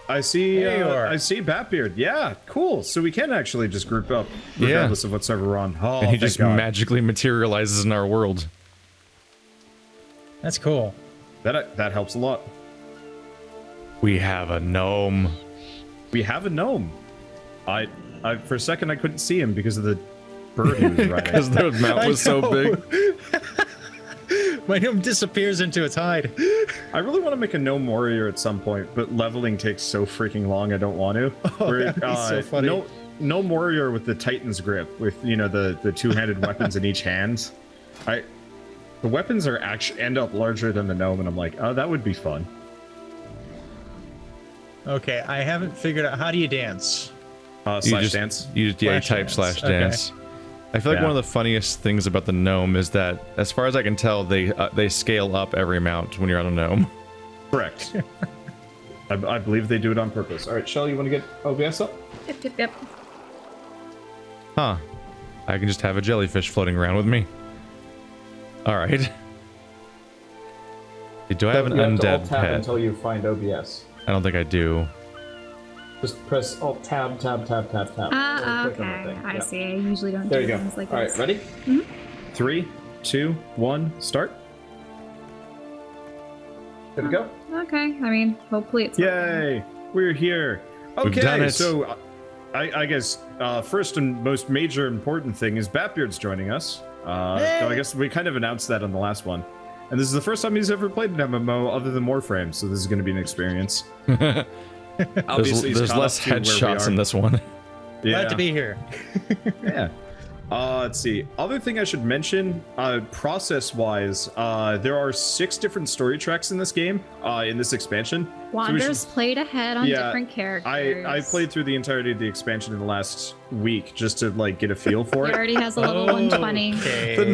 I see. There you are. I see Batbeard. Yeah, cool. So we can actually just group up regardless of what server we're on. Oh, And he thank just God. magically materializes in our world. That's cool. That helps a lot. We have a gnome. We have a gnome. I for a second I couldn't see him because of the bird he was riding. Because the mount was so big. My gnome disappears into its hide. I really want to make a gnome warrior at some point, but leveling takes so freaking long. I don't want to. That'd be so funny. Gnome warrior with the Titan's grip, with the two-handed weapons in each hand. The weapons are actually end up larger than the gnome, and I'm like, oh, that would be fun. Okay, I haven't figured out how do you dance. Slash dance. You just Slash type dance. slash Okay. dance. I feel like one of the funniest things about the gnome is that, as far as I can tell, they scale up every mount when you're on a gnome. Correct. I believe they do it on purpose. All right, Shell, you want to get OBS up? Yep. Huh. I can just have a jellyfish floating around with me. Alright. Do I have an undead pet? until you find OBS. I don't think I do. Just press Alt Tab, Tab, Tab, Tab, Tab. Okay. I see. I usually don't There do you go. things like All right, this. ready? 3, 2, 1, start. There we go. Okay. I mean, hopefully it's. Yay! We're here. We've Okay, done it. so I guess first and most major important thing is Batbeard's joining us. So I guess we kind of announced that on the last one. And this is the first time he's ever played an MMO other than Warframe, so this is going to be an experience. Obviously, he's There's caught less up to where we headshots are. in this one. Glad to be here. Yeah. Let's see. Other thing I should mention, process-wise, there are 6 different story tracks in this game, in this expansion. Wanders played ahead on Yeah, different characters. I played through the entirety of the expansion in the last week just to like get a feel for He it. already has a level 120. Okay. The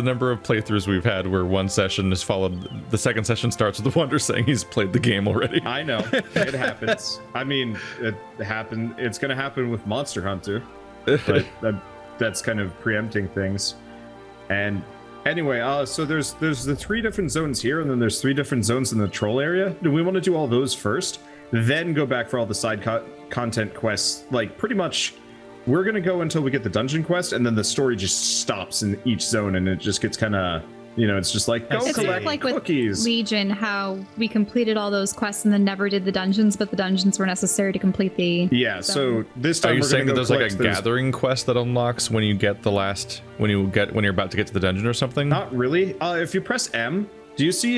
number of playthroughs we've had where one session is followed, the second session starts with the Wonder saying he's played the game already. I know it happens. I mean, it happened. It's gonna happen with Monster Hunter, but that's kind of preempting things. And anyway, so there's the 3 different zones here, and then there's 3 different zones in the troll area. Do we want to do all those first, then go back for all the side content quests? Like pretty much, we're gonna go until we get the dungeon quest, and then the story just stops in each zone, and it just gets kind of, it's just like go It's collect like cookies. with Legion, how we completed all those quests and then never did the dungeons, but the dungeons were necessary to complete the. Yeah, so this time Are you we're saying gonna that go there's like a collect those- gathering quest that unlocks when you get when you're about to get to the dungeon or something? Not really. If you press M, do you see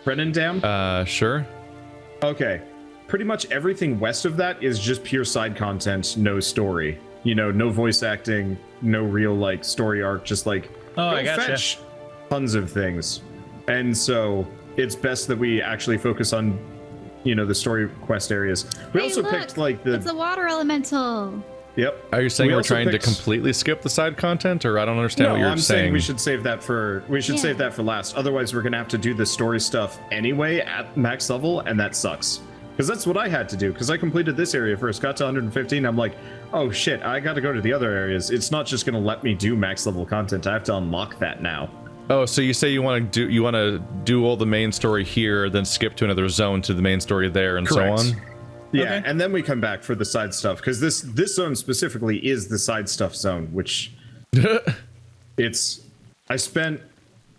Brennendam? Sure. Okay. Pretty much everything west of that is just pure side content, no story. No voice acting, no real like story arc, just like I gotcha. fetch tons of things. And so it's best that we actually focus on the story quest areas. We Hey, also look, picked like It's a water elemental. Yep. Are you saying We we're also trying to picked- completely skip the side content, or I don't understand No, what you're I'm saying we should save that for save that for last. Otherwise, we're gonna have to do the story stuff anyway at max level, and that sucks. Because that's what I had to do. Because I completed this area first, got to 115. I'm like, oh shit, I got to go to the other areas. It's not just gonna let me do max level content. I have to unlock that now. Oh, so you say you want to do all the main story here, then skip to another zone to the main story there, and Correct. so on. Yeah, Okay. and then we come back for the side stuff because this zone specifically is the side stuff zone, which I spent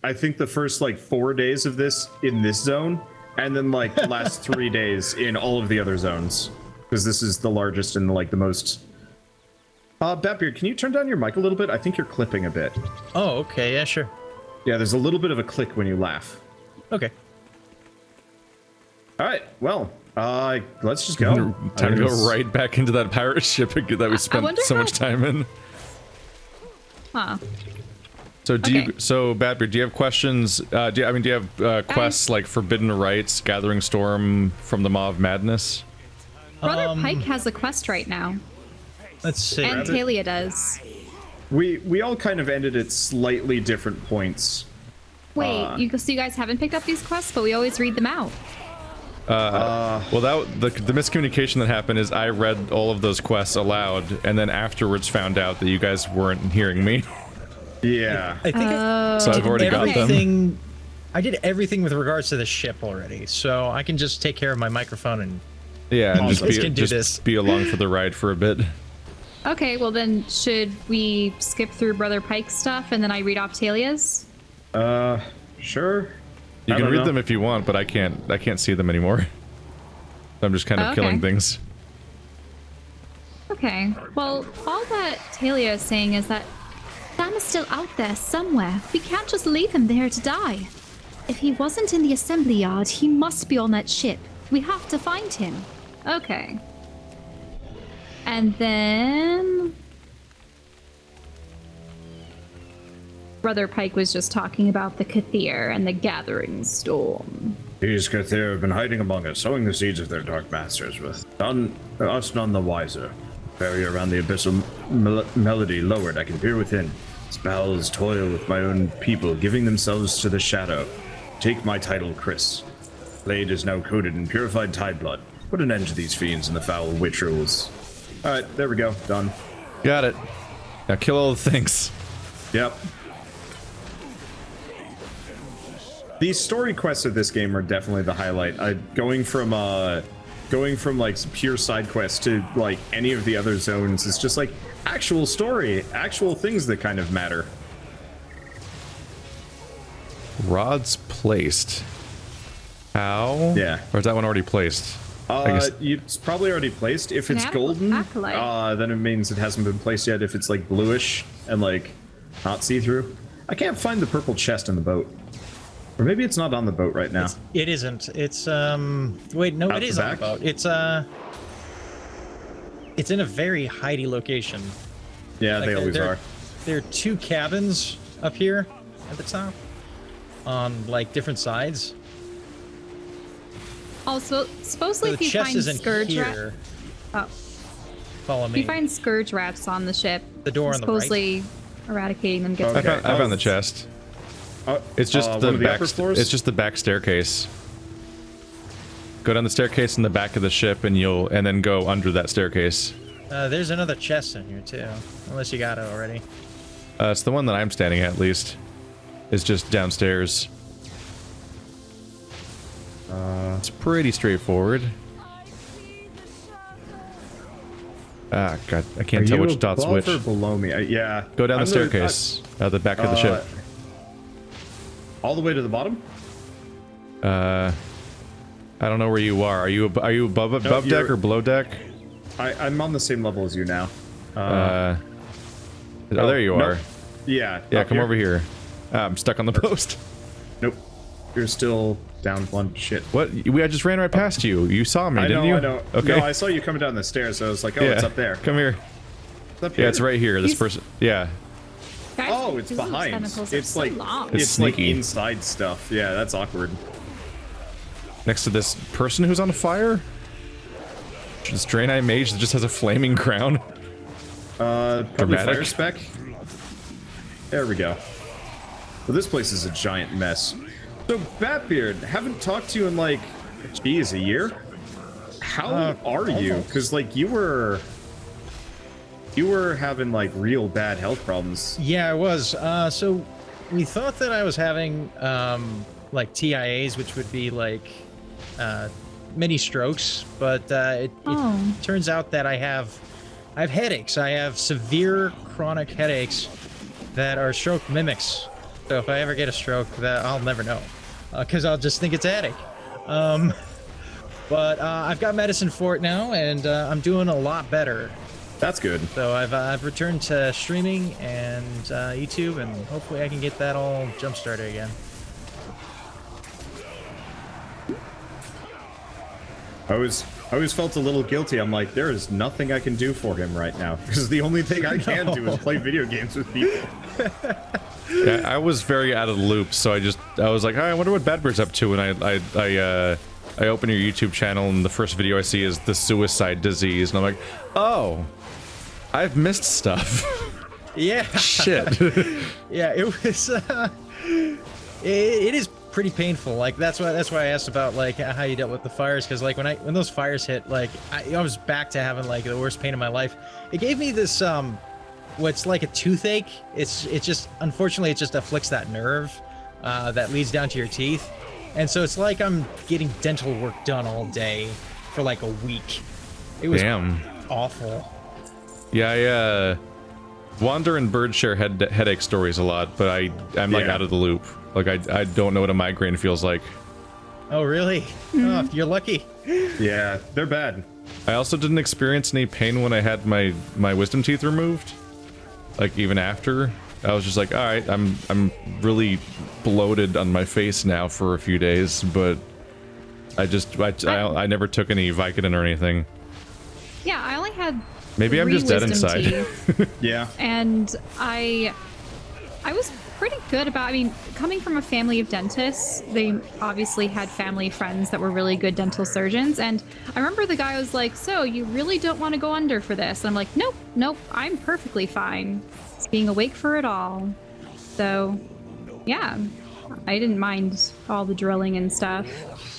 I think the first like 4 days of this in this zone, and then like the last 3 days in all of the other zones, because this is the largest and like the most. Batbeard, can you turn down your mic a little bit? I think you're clipping a bit. Oh, okay. Yeah, sure. Yeah, there's a little bit of a click when you laugh. Okay. All right, well, let's just go. Time to go right back into that pirate ship that we spent wonder so how- much time in. Huh. So Okay. Batbeard, do you have questions? Do you have quests like Forbidden Rites, Gathering Storm from the Maw of Madness? Brother Pike has a quest right now, Let's see. and Talia does. We all kind of ended at slightly different points. Wait, so you guys haven't picked up these quests, but we always read them out. Well, the miscommunication that happened is I read all of those quests aloud, and then afterwards found out that you guys weren't hearing me. Yeah. I think So I've already got them. everything I did everything with regards to the ship already, so I can just take care of my microphone and Yeah, and can do this. be along for the ride for a bit. Okay, well then, should we skip through Brother Pike's stuff and then I read off Talia's? Sure. You I can don't read know. them if you want, but I can't see them anymore. I'm just kind of killing things. Okay, well, all that Talia is saying is that Sam is still out there somewhere. We can't just leave him there to die. If he wasn't in the assembly yard, he must be on that ship. We have to find him. Okay. And then... Brother Pike was just talking about the Kathir and the Gathering Storm. These Kathir have been hiding among us, sowing the seeds of their dark masters with us none the wiser. Barrier around the abyssal melody lowered, I can peer within. Spells toil with my own people, giving themselves to the shadow. Take my title, Chris. Blade is now coated in purified tide blood. Put an end to these fiends and the foul witch rules. Alright, there we go. Done. Got it. Now kill all the things. Yep. The story quests of this game are definitely the highlight. Going from like pure side quests to like any of the other zones is just like actual story, actual things that kind of matter. Rods placed. How? Yeah. Or is that one already placed? I guess. It's probably already placed. If it's Yeah, golden, acolyte. then it means it hasn't been placed yet. If it's like bluish and like not see-through, I can't find the purple chest in the boat. Or maybe it's not on the boat right now. It isn't. It's wait, no, Out it the is on the back? boat. It's in a very hidey location. Yeah, Like, they always are. There are two cabins up here at the top on like different sides. Also, supposedly So if the you chest find isn't Scourge here. Oh. Follow If me. you find Scourge rats on the ship, The door on the right. supposedly eradicating them gets Okay. rid of I found the those. chest. It's just one the of the back. upper floors? It's just the back staircase. Go down the staircase in the back of the ship, and then go under that staircase. There's another chest in here too, unless you got it already. It's the one that I'm standing at least. It's just downstairs. It's pretty straightforward. Ah, God, I can't tell which dot's which. Or below me? Yeah. Go down the I'm staircase at the back of the ship. All the way to the bottom? I don't know where you are. Are you above deck you're- or below deck? I'm on the same level as you now. Oh, there you no. are. Yeah. Yeah, up come here. over here. Ah, I'm stuck on the post. Nope. You're still down one. Shit. What? I just ran right past you. You saw me, I didn't know, you? I know. Okay. No, I saw you coming down the stairs, so I was like, oh, yeah. it's up there. Come here. It's up here. Yeah, it's right here. This He's- person. Yeah. Guys, Oh, it's these behind. tentacles are It's so like long. It's it's like sneaky. inside stuff. Yeah, that's awkward. Next to this person who's on fire. This Draenei mage that just has a flaming crown. Probably Dramatic. fire spec. There we go. Well, this place is a giant mess. So, Batbeard, haven't talked to you in like, geez, a year? How are you? Because like you were having like real bad health problems. Yeah, I was. So we thought that I was having like TIAs, which would be like mini strokes, but it Oh. turns out that I have headaches. I have severe chronic headaches that are stroke mimics. So if I ever get a stroke, that I'll never know, because I'll just think it's a headache. But I've got medicine for it now, and I'm doing a lot better. That's good. So I've returned to streaming and YouTube, and hopefully I can get that all jump started again. I always felt a little guilty. I'm like, there is nothing I can do for him right now because the only thing I can do is play video games with people. Yeah, I was very out of the loop, so I was like, I wonder what Badbird's up to, and I open your YouTube channel, and the first video I see is the suicide disease, and I'm like, oh, I've missed stuff. Yeah. Shit. Yeah, it was. It is pretty painful. Like that's why I asked about like how you dealt with the fires, because like when those fires hit, like I was back to having like the worst pain in my life. It gave me this what's like a toothache. It just unfortunately it just afflicts that nerve. that leads down to your teeth. And so it's like I'm getting dental work done all day for like a week. It was awful. Yeah, Wander and Bird share headache stories a lot, but I'm like out of the loop. Like I don't know what a migraine feels like. Oh, really? Oh, you're lucky. Yeah, they're bad. I also didn't experience any pain when I had my wisdom teeth removed. Like even after, I was just like, all right, I'm really bloated on my face now for a few days, but I never took any Vicodin or anything. Yeah, I only had maybe I'm just dead wisdom inside. teeth. Yeah. And I was pretty good about, I mean, coming from a family of dentists, they obviously had family friends that were really good dental surgeons. And I remember the guy was like, so you really don't want to go under for this? And I'm like, nope, I'm perfectly fine. Just being awake for it all. So, yeah, I didn't mind all the drilling and stuff.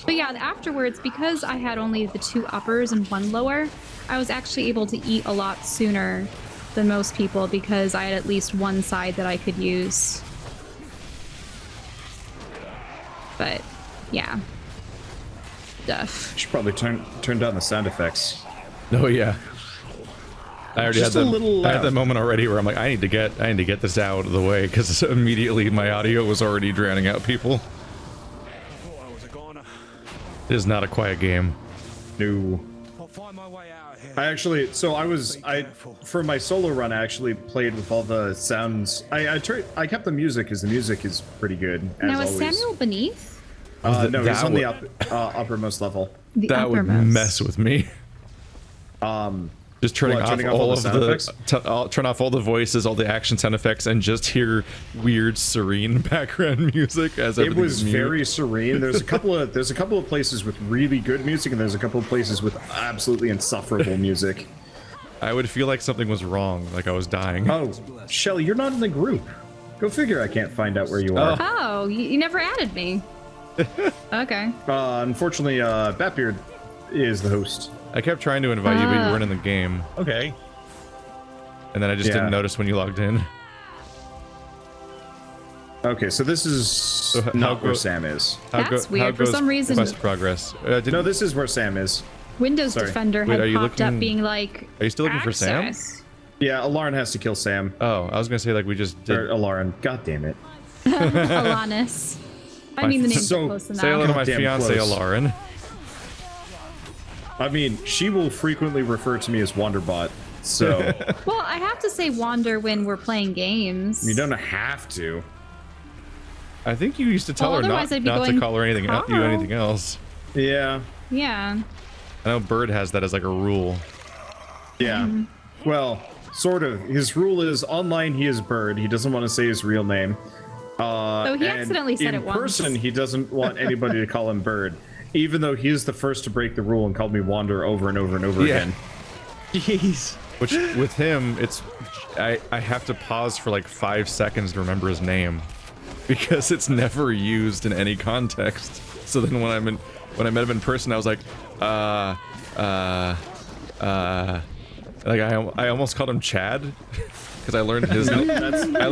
But yeah, afterwards, because I had only the 2 uppers and 1 lower, I was actually able to eat a lot sooner than most people because I had at least 1 side that I could use. But yeah, stuff. Should probably turn down the sound effects. Oh yeah. I already Just had a little I had that moment already where I'm like, I need to get this out of the way because immediately my audio was already drowning out people. It is not a quiet game. No. I actually, for my solo run, I actually played with all the sounds. I kept the music because the music is pretty good. Now as is always. Samuel beneath? No, he's on the uppermost level. The That would uppermost. mess with me. Just turning off all of sound effects? turn off all the voices, all the action sound effects, and just hear weird, serene background music as It everything's was mute. very serene. There's a couple of places with really good music, and there's a couple of places with absolutely insufferable music. I would feel like something was wrong, like I was dying. Oh, Shelly, you're not in the group. Go figure. I can't find out where you are. Oh, you never added me. Okay. Unfortunately, Batbeard is the host. I kept trying to invite you, but you weren't in the game. Okay. And then I just didn't notice when you logged in. Okay, so this is how not where go- Sam is. That's weird. How For goes some reason- quest progress. No, this is where Sam is. Windows Sorry. Defender Wait, had are you popped looking- up being like, Are you still looking for Sam? access. Yeah, Alarin has to kill Sam. Oh, I was gonna say like we just did. Or Alarin. God damn it. Alanis. I mean, the name's So- close enough. Say hello to my Goddamn fiance, close. Lauren. I mean, she will frequently refer to me as Wanderbot, so Well, I have to say wander when we're playing games. you don't have to. I think you used to tell Well, her otherwise not, I'd be not to going, call her anything you "Carl." anything else. Yeah, Yeah. I know Bird has that as like a rule. yeah. Well, sort of. His rule is online he is Bird. He doesn't want to say his real name. So he and accidentally said in it once. person, he doesn't want anybody to call him Bird, even though he is the first to break the rule and called me Wander over and over and over Yeah. again. Jeez. Which with him, it's I have to pause for like 5 seconds to remember his name because it's never used in any context. So then when I met him in person, I was like, like I almost called him Chad because I learned his I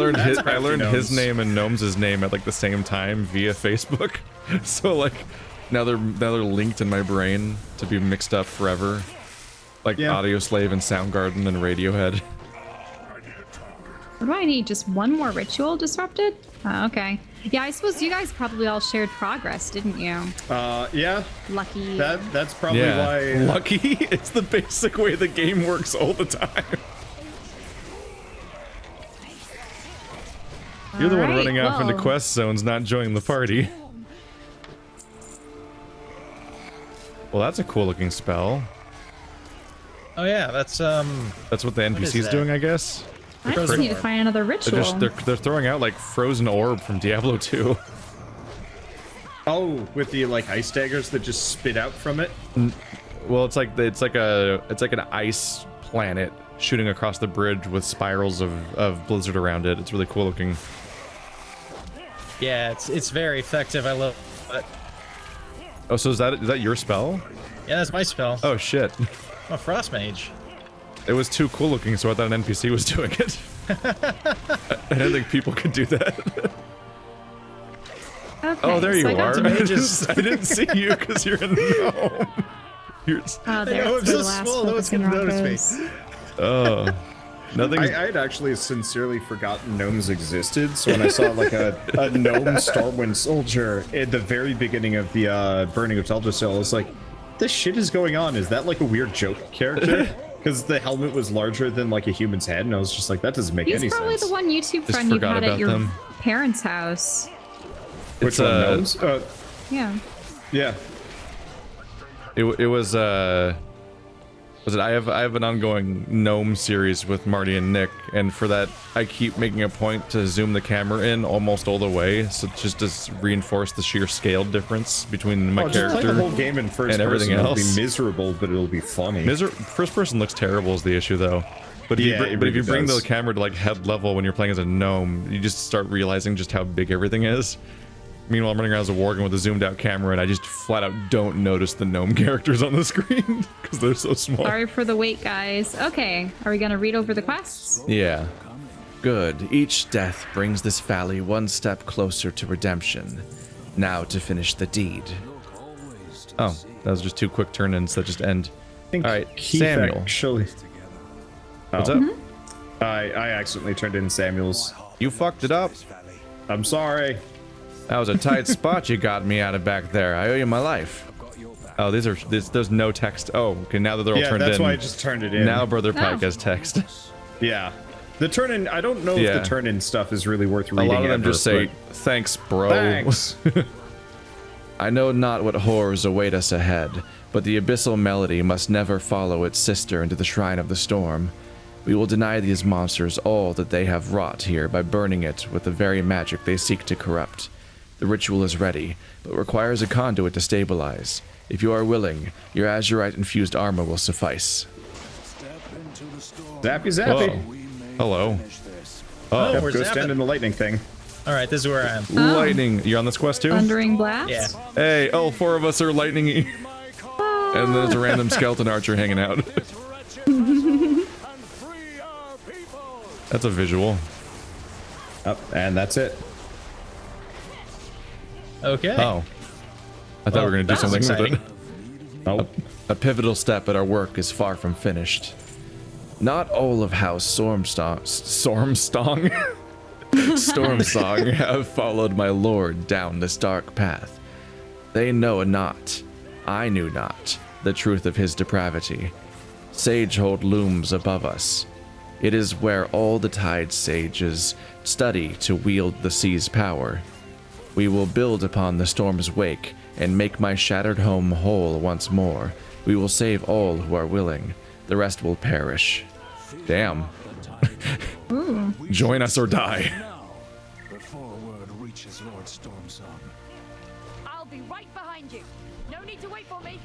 learned his name and Gnomes' name at like the same time via Facebook. So like now they're linked in my brain to be mixed up forever. Like Audio Slave and Soundgarden and Radiohead. What do I need? Just one more ritual disrupted? Oh, okay. Yeah, I suppose you guys probably all shared progress, didn't you? Yeah. Lucky. That's probably Yeah, why. lucky. It's the basic way the game works all the time. You're the one Alright, running off into well. quest zones, not joining the party. Well, that's a cool looking spell. Oh yeah, that's That's what the is NPC's that? doing, I guess. I just need to find another ritual. They're throwing out like frozen orb from Diablo 2. Oh, with the like ice daggers that just spit out from it. Well, it's like an ice planet shooting across the bridge with spirals of blizzard around it. It's really cool looking. yeah, it's very effective. I love it. Oh, so is that your spell? Yeah, that's my spell. Oh shit. I'm a frost mage. It was too cool looking, so I thought an NPC was doing it. I didn't think people could do that. Okay. Oh, there you so I got are. to- I didn't see you because you're in the gnome. You're, Oh, there. I know, I'm it's so the last small, no one's focusing gonna rock notice me. goes. oh, nothing. I had actually sincerely forgotten gnomes existed, so when I saw like a gnome Stormwind soldier at the very beginning of the burning of Teldrassil, I was like, this shit is going on. Is that like a weird joke character? Because the helmet was larger than like a human's head, and I was just like, that doesn't make He's any probably sense. the one YouTube Just friend you forgot had about at your them. parents' house. Which one, gnomes? Yeah. Yeah. It was was it I have an ongoing gnome series with Marty and Nick, and for that I keep making a point to zoom the camera in almost all the way, so just to reinforce the sheer scale difference between my Just play character the whole game in first and everything person. else. It'll be miserable, but it'll be funny. First person looks terrible is the issue though. But if Yeah, you, it but if you really bring does. the camera to like head level when you're playing as a gnome, you just start realizing just how big everything is. Meanwhile, I'm running around as a worgen with a zoomed out camera, and I just flat out don't notice the gnome characters on the screen because they're so small. Sorry for the wait, guys. Okay, are we gonna read over the quests? Yeah. Good. Each death brings this valley one step closer to redemption. Now to finish the deed. Oh, that was just two quick turn-ins that just end. I think All right, Keith Samuel. Actually, What's up? I accidentally turned in Samuel's. You fucked it up. I'm sorry. That was a tight spot you got me out of back there. I owe you my life. Oh, there's no text. Oh, okay, now that they're all Yeah, turned that's in. why I just turned it in. Now Brother Pike Oh. has text. Yeah. The turn-in, I don't know if Yeah. the turn-in stuff is really worth A reading. lot of them ever, just say, but thanks, bro. thanks. I know not what horrors await us ahead, but the abyssal melody must never follow its sister into the shrine of the storm. We will deny these monsters all that they have wrought here by burning it with the very magic they seek to corrupt. The ritual is ready, but requires a conduit to stabilize. If you are willing, your azurite-infused armor will suffice. Zappy zappy. Whoa. Hello. Oh, Yep, we're go zapping. stand in the lightning thing. All right, this is where I am. Lightning. You're on this quest too? Thundering blast? Yeah. Hey, all four of us are lightning-y. And there's a random skeleton archer hanging out. That's a visual. Up, and that's it. Okay. Oh. I thought we were going to do that was something with it. Oh, A pivotal step at our work is far from finished. Not all of House Stormsong have followed my lord down this dark path. They know not, I knew not, the truth of his depravity. Sagehold looms above us. It is where all the Tide sages study to wield the sea's power. We will build upon the storm's wake and make my shattered home whole once more. We will save all who are willing. The rest will perish. Damn. Join us or die. Before word reaches Lord Stormsong. I'll be right behind you. No need to wait for me.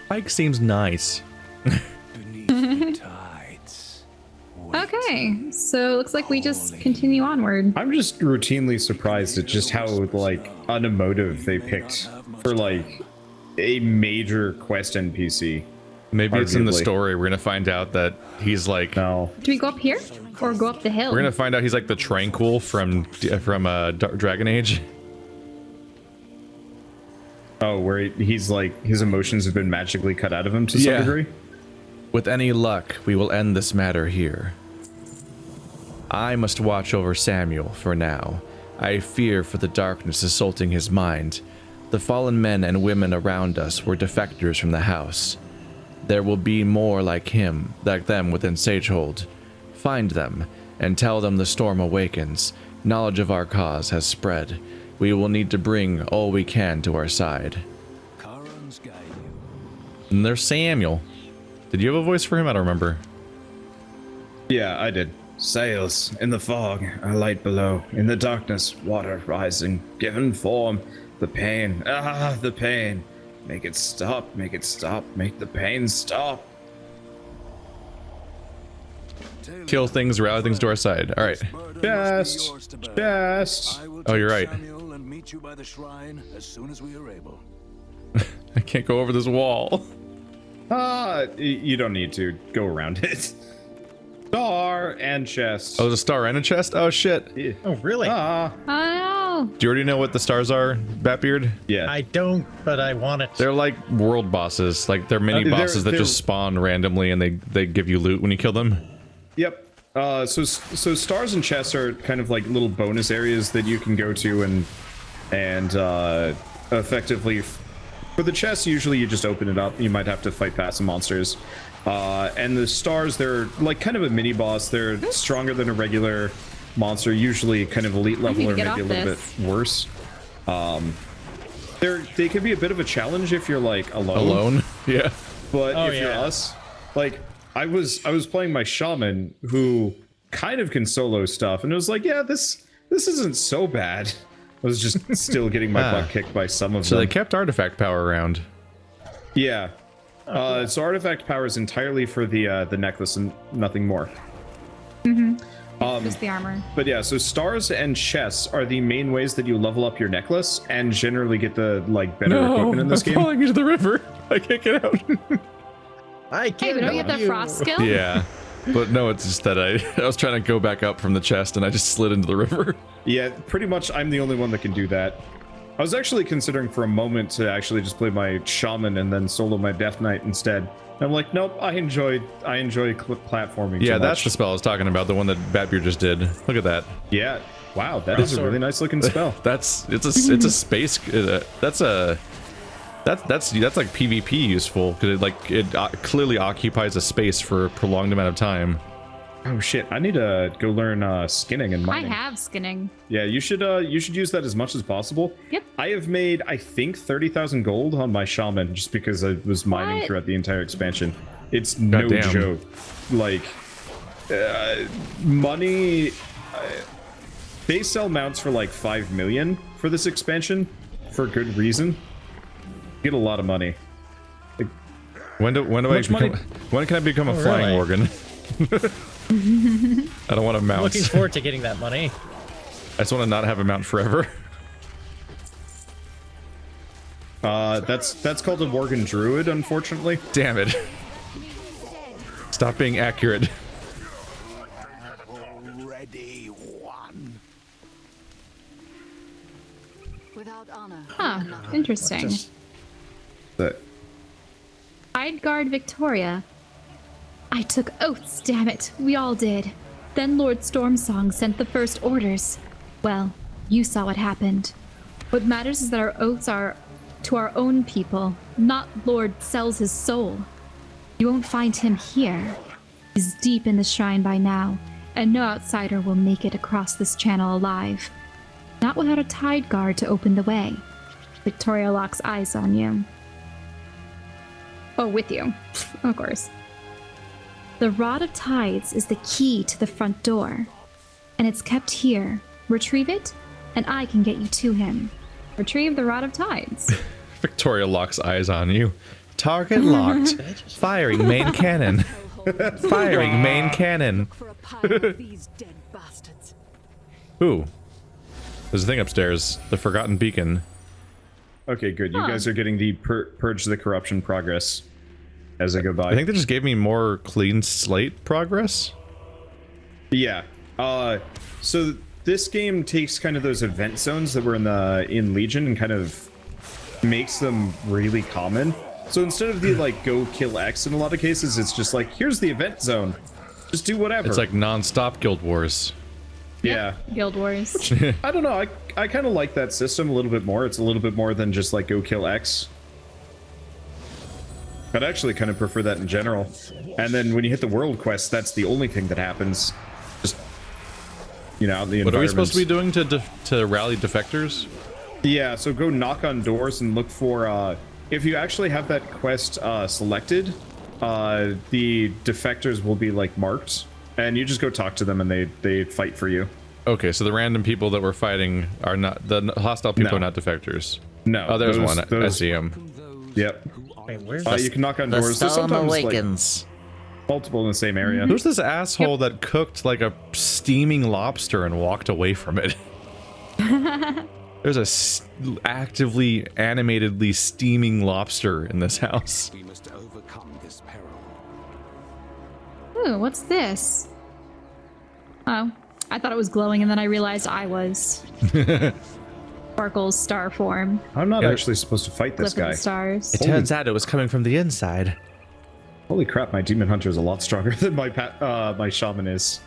Pike seems nice. Beneath the tides. Okay, so it looks like we just continue onward. I'm just routinely surprised at just how like unemotive they picked for like a major quest NPC. Maybe it's in the Arguably. story. We're gonna find out that he's like. No. Do we go up here or go up the hill? We're gonna find out he's like the Tranquil from Dragon Age. Oh, where he's like his emotions have been magically cut out of him to some Yeah. degree. With any luck, we will end this matter here. I must watch over Samuel for now. I fear for the darkness assaulting his mind. The fallen men and women around us were defectors from the house. There will be more like them within Sagehold. Find them, and tell them the storm awakens. Knowledge of our cause has spread. We will need to bring all we can to our side. Charon's guide you. And there's Samuel. Did you have a voice for him? I don't remember. Yeah, I did. Sails in the fog, a light below. In the darkness, water rising, given form. The pain, the pain. Make it stop, make it stop, make the pain stop. Kill things, rally things to our side. All right. Chest, chest. Oh, you're right. Samuel and meet you by the shrine as soon as we are able. I can't go over this wall. You don't need to go around it. Star and chest. Oh, there's a star and a chest? Oh, shit. Yeah. Oh, really? Ah. Oh no. Do you already know what the stars are, Batbeard? Yeah. I don't, but I want it. They're like world bosses. Like, they're mini bosses that they're- just spawn randomly and they give you loot when you kill them. Yep. So stars and chests are kind of like little bonus areas that you can go to and effectively for the chests, usually you just open it up. You might have to fight past some monsters. And the stars, they're like kind of a mini boss. They're stronger than a regular monster, usually kind of elite level or get maybe a off little this. bit worse. They can be a bit of a challenge if you're like Alone? Yeah. but Oh, if you're yeah. us, like I was playing my shaman who kind of can solo stuff, and it was like, yeah, this isn't so bad. I was just still getting my butt kicked by some of So them. they kept artifact power around. Yeah. So artifact power is entirely for the necklace and nothing more. Just the armor. But yeah, so stars and chests are the main ways that you level up your necklace and generally get the like better equipment in this I'm game. falling into the river. I can't get out. I Hey, can't but don't you have help that frost skill? Yeah. But no, it's just that I was trying to go back up from the chest and I just slid into the river. Yeah, pretty much I'm the only one that can do that. I was actually considering for a moment to actually just play my shaman and then solo my death knight instead. And I'm like, nope, I enjoy platforming. Yeah, too that's much. the spell I was talking about, the one that Batbeard just did. Look at that. Yeah. Wow, that is a really nice looking spell. It's a space. That's like PvP useful because it clearly occupies a space for a prolonged amount of time. Oh shit, I need to go learn skinning and I mining. have skinning. Yeah, you should use that as much as possible. Yep. I have made, I think, 30,000 gold on my shaman just because I was mining What? throughout the entire expansion. It's no Goddamn. joke. Like, money. They sell mounts for like 5 million for this expansion for good reason. Get a lot of money. When do I much money- become, when can I become a Oh, flying really? organ? I don't want a mount. Looking forward to getting that money. I just want to not have a mount forever. That's called a Worgen Druid, unfortunately. Damn it. Stop being accurate. Already won. Without honor. Huh. Interesting. But Guard Victoria. I took oaths, damn it. We all did. Then Lord Stormsong sent the first orders. Well, you saw what happened. What matters is that our oaths are to our own people, not Lord sells his soul. You won't find him here. He's deep in the shrine by now, and no outsider will make it across this channel alive. Not without a tide guard to open the way. Victoria locks eyes on you. Oh, with you. Of course. The Rod of Tides is the key to the front door, and it's kept here. Retrieve it, and I can get you to him. Retrieve the Rod of Tides. Victoria locks eyes on you. Target locked. Firing main cannon. Firing main cannon. For a pile of these dead bastards. Ooh. There's a thing upstairs. The Forgotten Beacon. okay, good. You Huh. guys are getting the purge the corruption progress as I go by. I think they just gave me more clean slate progress. Yeah. So this game takes kind of those event zones that were in Legion and kind of makes them really common. So instead of the like go kill X in a lot of cases, it's just like, here's the event zone. Just do whatever. It's like non-stop Guild Wars. yeah. Guild Wars. I don't know. I kind of like that system a little bit more. It's a little bit more than just like go kill X. I'd actually kind of prefer that in general. And then when you hit the world quest, that's the only thing that happens. Just, you know, out in the What are we supposed to be environments. doing to rally defectors? Yeah, so go knock on doors and look for, if you actually have that quest selected, the defectors will be like marked, and you just go talk to them and they fight for you. Okay, so the random people that we're fighting are not the hostile people No. are not defectors. No. Oh, there's those- one. I those- see him. Yep. Wait, where's You can knock on The doors. There's Storm sometimes like awakens. multiple in the same area. Who's this asshole that cooked like a steaming lobster and walked away from it? There's a actively animatedly steaming lobster in this house. We must overcome this peril. Ooh, what's this? Oh, I thought it was glowing, and then I realized I was. Sparkle's star form. I'm not actually supposed to fight this Flip of guy. the stars. It turns out it was coming from the inside. Holy crap, my demon hunter is a lot stronger than my shaman is.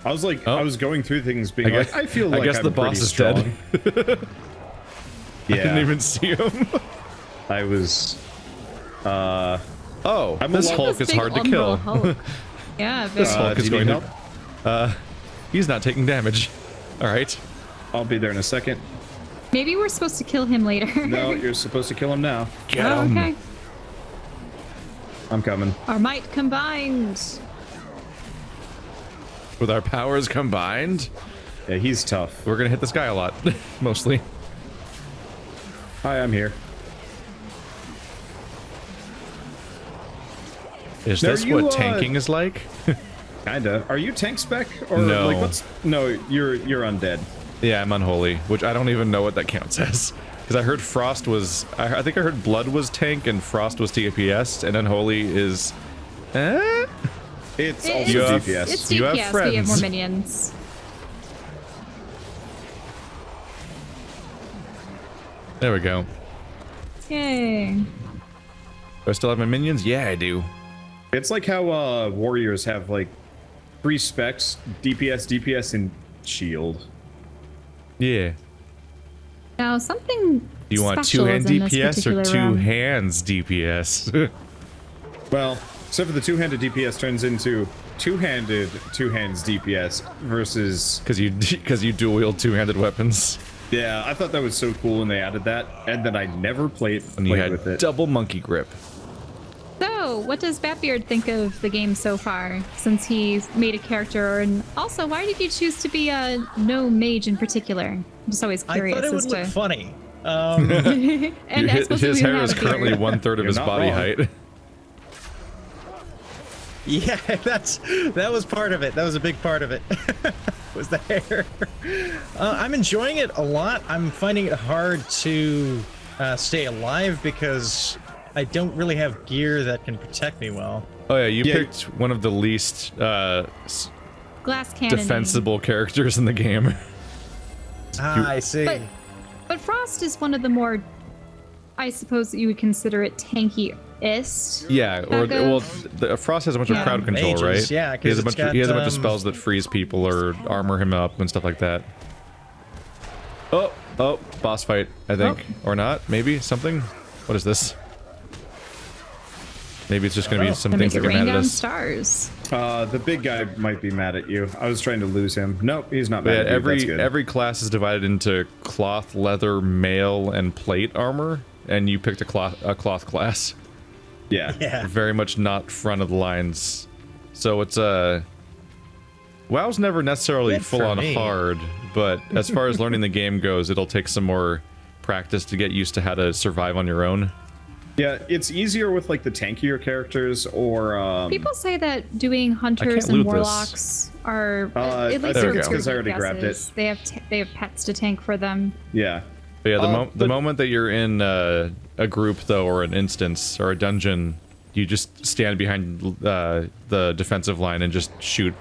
I was like, I was going through things being like, I feel like I guess I'm the boss is dead. Yeah. I didn't even see him. I was. Oh, I'm this a Hulk is Big hard to umbral kill. Hulk. Yeah, This very. Hulk is do you going need to. He's not taking damage. All right. I'll be there in a second. Maybe we're supposed to kill him later. No, you're supposed to kill him now. Get Oh, him. okay. I'm coming. Our might combined. With our powers combined, Yeah, he's tough. we're gonna hit this guy a lot, mostly. Hi, I'm here. Is Now, this are you, what tanking is like? Kinda. Are you tank spec or No. like what's? No, you're undead. Yeah, I'm unholy, which I don't even know what that counts as. Because I heard Frost was, I think I heard Blood was tank and Frost was DPS, and Unholy is, It's It- also You have- DPS. It's You have DPS, but you have more friends. minions. There we go. Yay. Do I still have my minions? Yeah, I do. It's like how warriors have like 3 specs: DPS, DPS, and shield. Yeah. Now, something Do you want special is 2-hand in this DPS or particular 2 room. hands DPS? Well, except for the 2-handed DPS turns into 2-handed 2 hands DPS versus. Because you dual wield 2-handed weapons. Yeah, I thought that was so cool when they added that, and then I never played And you had with it. double monkey grip. So, what does Batbeard think of the game so far, since he's made a character? And also, why did you choose to be a no mage in particular? I'm just always I curious thought it would as look to. funny. And I suppose His we hair have is a beard. currently 1/3 of his not body wrong. height. Yeah, that was part of it. That was a big part of it. Was the hair. I'm enjoying it a lot. I'm finding it hard to stay alive because I don't really have gear that can protect me well. Oh yeah, you Yeah. picked one of the least Glass cannon. defensible characters in the game. I see. But Frost is one of the more, I suppose that you would consider it tankiest. Yeah, or Back well, of- Frost has a bunch of Yeah. crowd control, Mages, right? yeah, he has 'cause a bunch. it's He has a got, bunch of spells that freeze people or armor him up and stuff like that. Oh, boss fight, I think, or not? Maybe something. What is this? Maybe it's just gonna be some To things make that it are rain mad at down us. stars. The big guy might be mad at you. I was trying to lose him. Nope, he's not mad Yeah, at you. That's good. every class is divided into cloth, leather, mail, and plate armor, and you picked a cloth class. Yeah. Yeah. Very much not front of the lines. So it's WoW's never necessarily Good for full on me. hard, but as far as learning the game goes, it'll take some more practice to get used to how to survive on your own. Yeah, it's easier with like the tankier characters or People say that doing hunters can't and loot this. warlocks are I at least think for it's 'cause I already grabbed it. DPSs, They have pets to tank for them. yeah. But yeah, the but- moment that you're in a group though, or an instance, or a dungeon, you just stand behind the defensive line and just shoot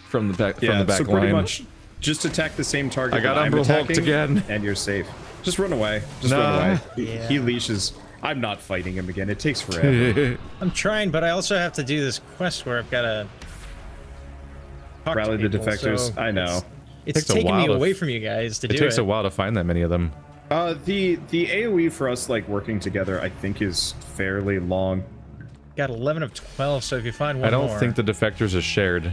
from the back Yeah, from the back so pretty line. much just attack the same target I got that I'm Umbral Hulked attacking, again. and you're safe. Just run away. Just Nah. run away. Yeah. He leashes. I'm not fighting him again. It takes forever. I'm trying, but I also have to do this quest where I've got to talk Rally to the people, defectors. so I know. It's Takes a taking while me to- away from you guys to It do takes it. a while to find that many of them. The AoE for us like working together, I think, is fairly long. Got 11 of 12, so if you find one I don't more, think the defectors is shared.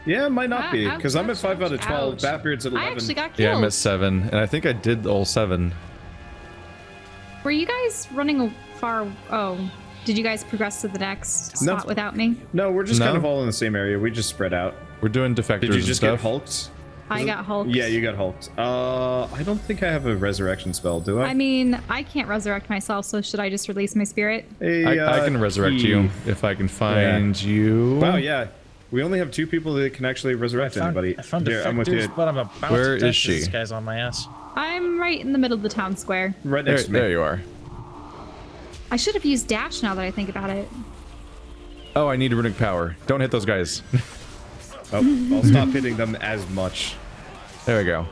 Yeah, it might not be Ouch, because I'm at ouch, 5 out of 12. ouch. Batbeard's at 11. I actually got killed. Yeah, I'm at 7, and I think I did all 7. Were you guys running far? Oh, did you guys progress to the next No. spot without me? No, we're just kind No. of all in the same area. We just spread out. We're doing defectors Did you and just get stuff. hulked? I got hulked. Yeah, you got hulked. I don't think I have a resurrection spell, do I? I mean, I can't resurrect myself, so should I just release my spirit? Hey, I can resurrect you if I can find you. Wow, yeah. We only have 2 people that can actually resurrect anybody. I found Here, I'm with defectors, you. but I'm about Where to is touch she? This guy's on my ass. I'm right in the middle of the town square. Right There, next to me. there you are. I should have used dash now that I think about it. Oh, I need runic power. Don't hit those guys. Oh, I'll stop hitting them as much. There we go.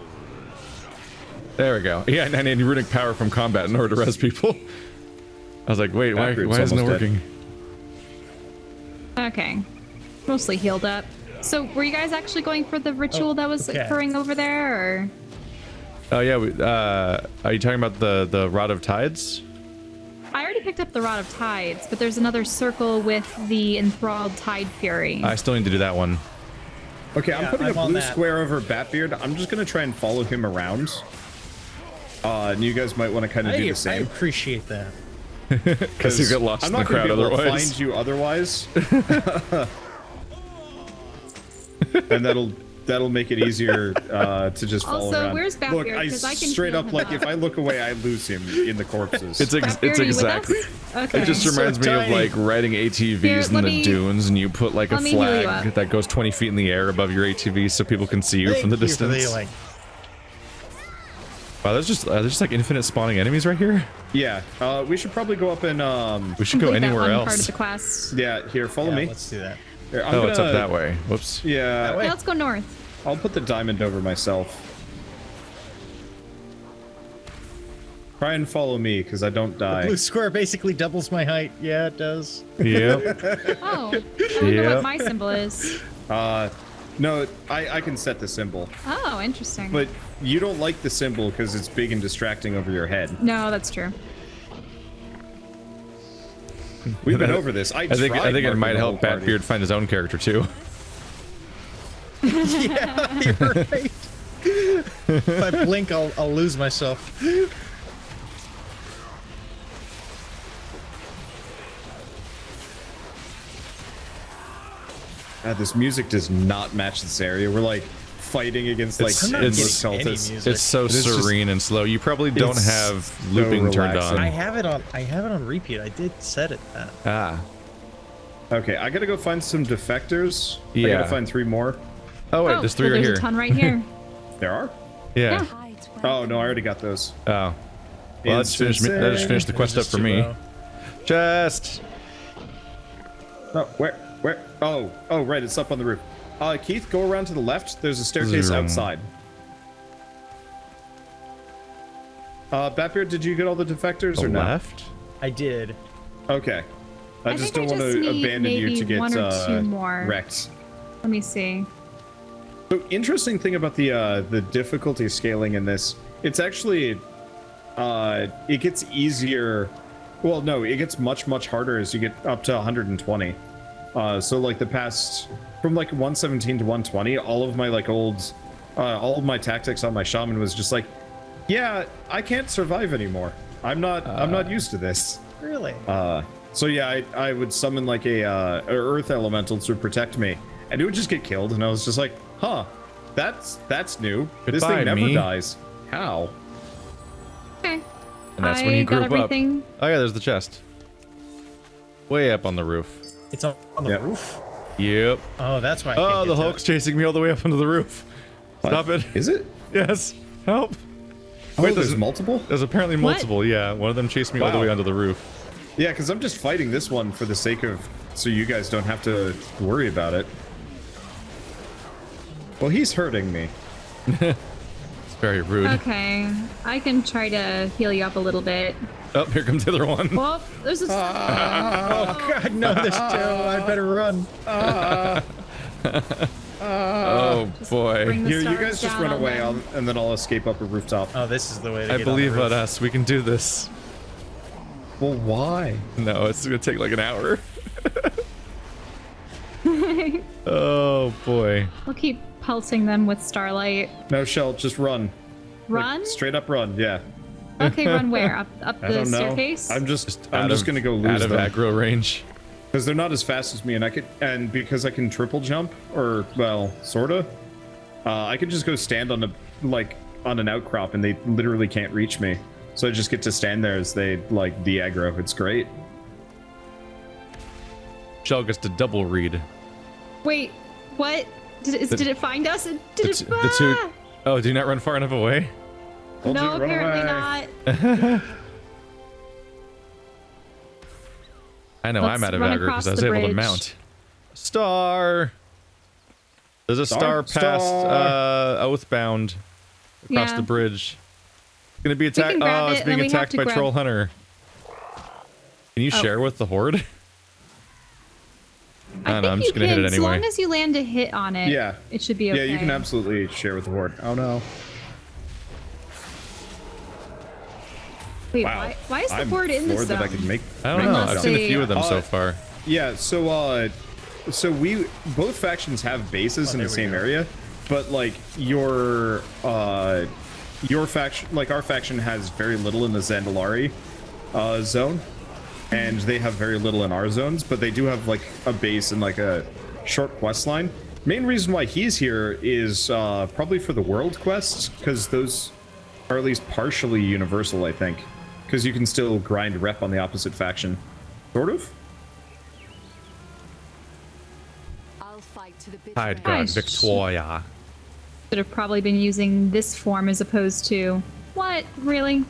There we go. Yeah, I need runic power from combat in order to res people. I was like, wait, why isn't it working? Okay. Mostly healed up. So, were you guys actually going for the ritual that was occurring over there, or? Oh yeah, are you talking about the Rod of Tides? I already picked up the Rod of Tides, but there's another circle with the enthralled Tide Fury. I still need to do that one. Okay, I'm putting I'm a on blue that. square over Batbeard. I'm just gonna try and follow him around. And you guys might want to kind of do the I same. appreciate that. Because you get lost I'm in the not gonna crowd be able to otherwise. find you otherwise. And that'll make it easier to just follow Also, around. where's Look, Batbeard? I 'Cause I can straight heal up him like up. if I look away, I lose him in the corpses. It's Batbeard, are you with exactly. us? Okay. It just So reminds me of tiny. like riding ATVs Here, in let the me- dunes, and you put like a let me heal you flag up. that goes 20 feet in the air above your ATV so people can see you from the Thank you for the distance. healing. Wow, there's just like infinite spawning enemies right here. Yeah, we should probably go up and We should go Complete that anywhere one part of else. the quest. yeah, here, follow Yeah, me. let's do that. Here, I'm Oh, it's up gonna- that way. Whoops. Yeah, way. Yeah, let's go north. I'll put the diamond over myself. Try and follow me, because I don't die. Blue square basically doubles my height. Yeah, it does. Yep. Oh, I wonder Yep. what my symbol is. No, I can set the symbol. Oh, interesting. But you don't like the symbol because it's big and distracting over your head. No, that's true. We've been over this. I think it marking might the help whole party. Batbeard find his own character too. Yeah, you're right. If I blink, I'll lose myself. God, this music does not match this area. We're like fighting against like It's- endless getting any cultists. music. It's so It is just- serene and slow. You probably don't it's have so looping turned relaxing. on. I have it on repeat. I did set it that. Ah. Okay, I gotta go find some defectors. I Yeah. gotta find 3 more. Oh wait, Oh, there's 3 well, right there's here. a ton right here. There are? Yeah. Oh no, I already got those. Oh. Well, that just finished the quest up Just for too me. low. Chest. Oh, where? Oh, right, it's up on the roof. Keith, go around to the left. There's a staircase Zoom. outside. Batbeard, did you get all the defectors The or not? left. I did. Okay. I just think don't I want just to need abandon you maybe to get 1 or 2 more. wrecked. Let me see. So interesting thing about the difficulty scaling in this, it's actually it gets easier. Well, no, it gets much harder as you get up to 120. So like the past from like 117 to 120, all of my like all of my tactics on my shaman was just like, yeah, I can't survive anymore. I'm not used to this. Really? So yeah, I would summon like a earth elemental to protect me, and it would just get killed, and I was just like, huh, that's new. This Goodbye, thing never me. dies. How? Okay. And that's I when you got group up. everything. Oh yeah, there's the chest. Way up on the roof. It's on the Yep. roof. Yep. Oh, that's why. I Oh, can't the get to Hulk's chasing me all the way up onto the roof. Stop it. Is it? Yes. Help. Oh, Wait, there's multiple? There's apparently What? multiple. Yeah, one of them chased me all the Wow. way onto the roof. Yeah, because I'm just fighting this one for the sake of so you guys don't have to worry about it. Well, he's hurting me. It's very rude. Okay. I can try to heal you up a little bit. Oh, here comes the other one. Well, there's a... Oh God, no! There's 2. I better run. Oh boy. bring the Here, you stars guys just down run on away, them. and then I'll escape up a rooftop. Oh, this is the way to I get on believe the on roof. us. We can do this. Well, why? No, it's gonna take like an hour. Oh boy. We'll keep pulsing them with starlight. No, Shell, just run. Like, Run? straight up run, yeah. Okay, run where? Up I the don't know. staircase? I'm just Out of- gonna go out lose of them. aggro range. Because they're not as fast as me, and because I can triple jump, or well, sorta. I can just go stand on an outcrop, and they literally can't reach me. So I just get to stand there as they like de-aggro. It's great. Shell gets to double read. Wait, what? Did it find us? Did it? The two. Oh, do you not run far enough away? Told you, No, run apparently away. not. I know, I'm Let's out of run aggro because I was across the able to bridge. mount. Star! There's a star past Oathbound across Yeah. the bridge. It's gonna be attacked. grab Oh, it, it's and being then we have attacked to by grab- Troll Hunter. Can you share with the Horde? I don't know, I'm just gonna hit it As anyway. long as you land a hit on it, Yeah. it should be okay. Yeah, you can absolutely share with the Horde. Oh no. Wait, Wow. why is the I'm Horde in this floored that I zone? can make. I don't know. Unless I've seen a they- few of them so Uh, far. Yeah, so we both factions have bases in the same area, but like your faction, like our faction has very little in the Zandalari zone, and they have very little in our zones, but they do have like a base and like a short quest line. Main reason why he's here is probably for the world quests, because those are at least partially universal, I think, because you can still grind rep on the opposite faction, sort of. I'll fight to the bitter Tide end. God Nice. Victoria. Should have probably been using this form as opposed to what? Really?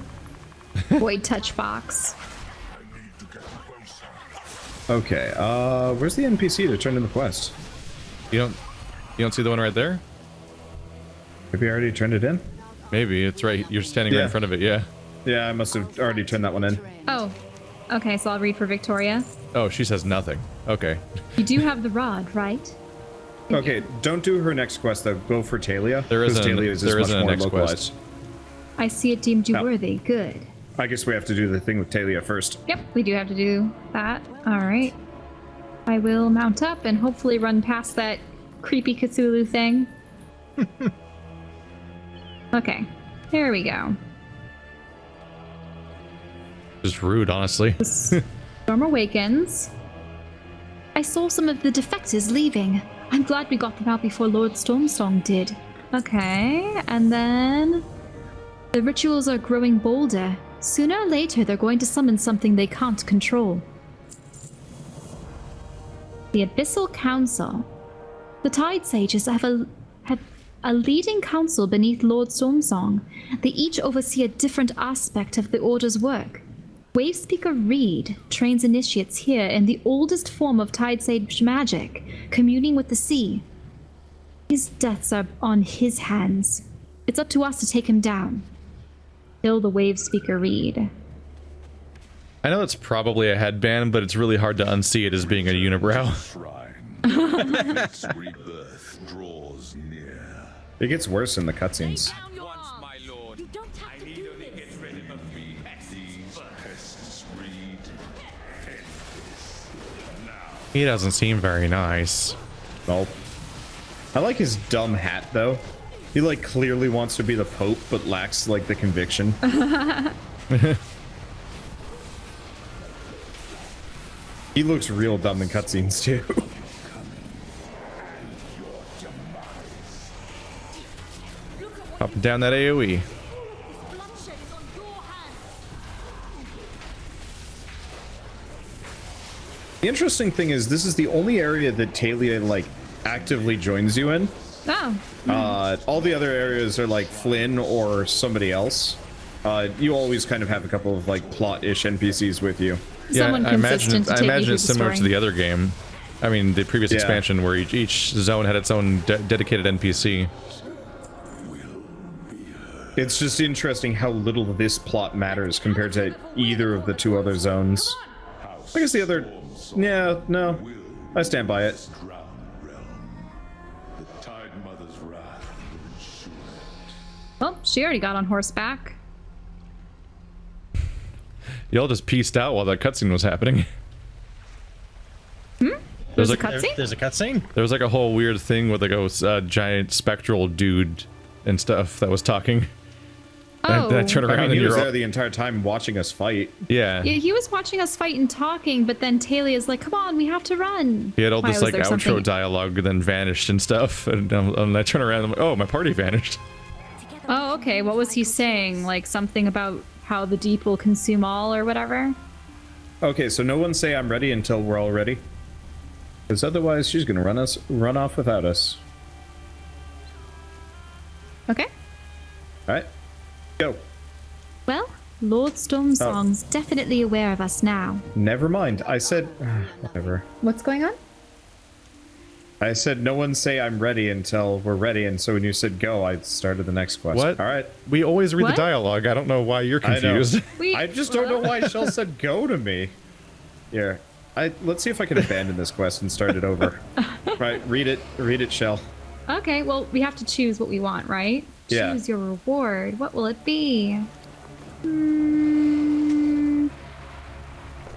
Void touch box. Okay, where's the NPC to turn in the quest? You don't see the one right there? Have you already turned it in? Maybe it's right. You're standing right Yeah. in front of it. Yeah. Yeah, I must have already turned that one in. Oh, okay. So I'll read for Victoria. Oh, she says nothing. Okay. You do have the rod, right? Okay, don't do her next quest though. Go for Talia. There 'cause isn't- Talia is there much isn't a more next localized. quest. I see it deemed you Oh. worthy. Good. I guess we have to do the thing with Talia first. Yep, we do have to do that. All right. I will mount up and hopefully run past that creepy Cthulhu thing. Okay, there we go. Just rude, honestly. Storm awakens. I saw some of the defectors leaving. I'm glad we got them out before Lord Stormsong did. Okay, and then the rituals are growing bolder. Sooner or later, they're going to summon something they can't control. The Abyssal Council. The Tide Sages have a leading council beneath Lord Stormsong. They each oversee a different aspect of the Order's work. Wavespeaker Reed trains initiates here in the oldest form of Tide Sage magic, communing with the sea. His deaths are on his hands. It's up to us to take him down. Kill the Wavespeaker Reed. I know it's probably a headband, but it's really hard to unsee it as being a unibrow. Shrine. Its rebirth draws near. It gets worse in the cutscenes. Down your arms. My lord, You don't have to do this. these pests breed. He doesn't seem very nice. Nope. I like his dumb hat though. He like clearly wants to be the Pope, but lacks like the conviction. He looks real dumb in cutscenes too. Up and down that AoE. Bloodshed is on your hands. The interesting thing is this is the only area that Talia like actively joins you in. Oh, All the other areas are like Flynn or somebody else. You always kind of have a couple of like plot-ish NPCs with you. someone I imagine consistent to take you through it's the similar to story. the other game. I mean, the previous Yeah. expansion where each zone had its own dedicated NPC. It's just interesting how little this plot matters compared to either of the two other zones. I guess the other... Yeah, no. I stand by it. Drown realm. The Tide Mother's wrath will ensure. Well, she already got on horseback. Y'all just pieced out while that cutscene was happening. There's a like cutscene? There's a cutscene. there was like a whole weird thing with like a giant spectral dude and stuff that was talking. Oh. Then I turn around I mean, and he was you're all, there the entire time watching us fight. yeah. Yeah, he was watching us fight and talking, but then Talia's like, come on, we have to run. He had all Why, this was like there outro something- dialogue, then vanished and stuff. And I turn around and I'm like, oh, my party vanished. Oh, okay. What was he saying? Like something about how the deep will consume all or whatever? Okay, so no one say I'm ready until we're all ready. Because otherwise she's gonna run off without us. Okay. Alright? Go. Well, Lord Stormsong's definitely aware of us now. Never mind. I said whatever. What's going on? I said no one say I'm ready until we're ready, and so when you said go, I started the next quest. What? All right. We always read What? the dialogue. I don't know why you're I know. confused. I just don't know why Shell said go to me. Here. Let's see if I can abandon this quest and start it over. Right, read it, Shell. Okay, well, we have to choose what we want, right? Yeah. Choose your reward. What will it be?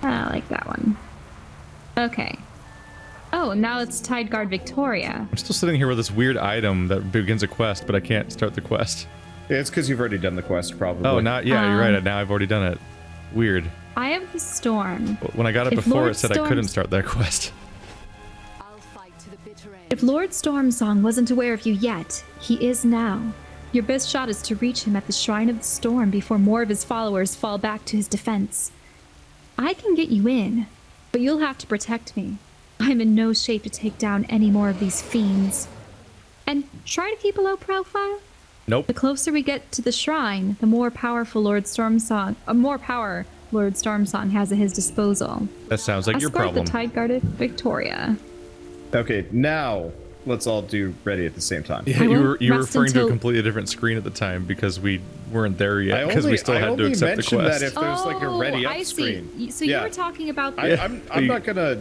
I like that one. Okay. Oh, now it's Tideguard Victoria. I'm still sitting here with this weird item that begins a quest, but I can't start the quest. It's because you've already done the quest, probably. Oh, yeah, you're right. Now I've already done it. Weird. Eye of the Storm. When I got it If before, Lord it said I couldn't Storm's- start that quest. I'll fight to the bitter end. If Lord Stormsong wasn't aware of you yet, he is now. Your best shot is to reach him at the Shrine of the Storm before more of his followers fall back to his defense. I can get you in, but you'll have to protect me. I'm in no shape to take down any more of these fiends. And try to keep a low profile. Nope. The closer we get to the shrine, the more power Lord Stormsong has at his disposal. That sounds like your Escort problem. the Tideguarded Victoria. Okay, now let's all do ready at the same time. Yeah, I you were won't rest referring to a until- completely different screen at the time because we weren't there yet because we still I had to only accept the mentioned quest. that if there's like a ready up I screen. see. So Yeah. you were talking about I'm You- not gonna.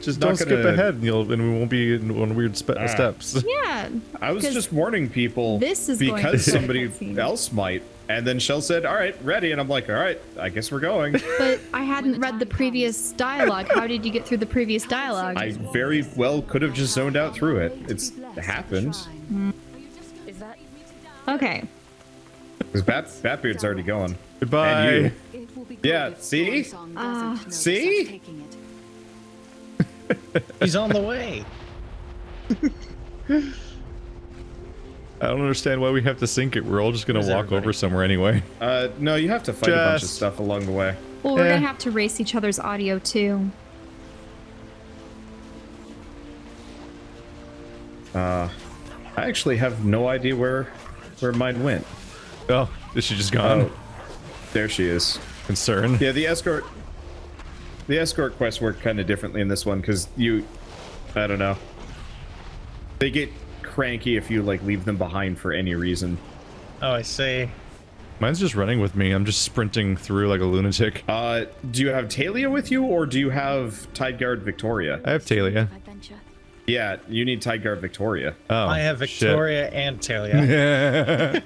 Just don't skip ahead, and we won't be on weird steps. yeah. I was 'cause just warning people this is going because to be a somebody cutscene. else might. And then Shell said, "All right, ready," and I'm like, "All right, I guess we're going." But I hadn't read the previous dialogue. How did you get through the previous dialogue? I very well could have just zoned out through it. It's happened. Is that? Okay. Because Batbeard's already going. Goodbye. And you. It will be Yeah, good if see? Stormsong doesn't know see? such taking it. He's on the way. I don't understand why we have to sync it. We're all just gonna Where's walk everybody? over somewhere anyway. No, you have to fight a bunch of Just- stuff along the way. Well, we're Eh. gonna have to race each other's audio too. I actually have no idea where mine went. Oh, is she just gone? Oh, there she is. Concern. Yeah, the escort quests work kind of differently in this one because I don't know. They get cranky if you like leave them behind for any reason. Oh, I see. Mine's just running with me. I'm just sprinting through like a lunatic. Do you have Talia with you, or do you have Tideguard Victoria? I have Talia. Adventure. Yeah, you need Tideguard Victoria. Oh, I have shit. Victoria and Talia.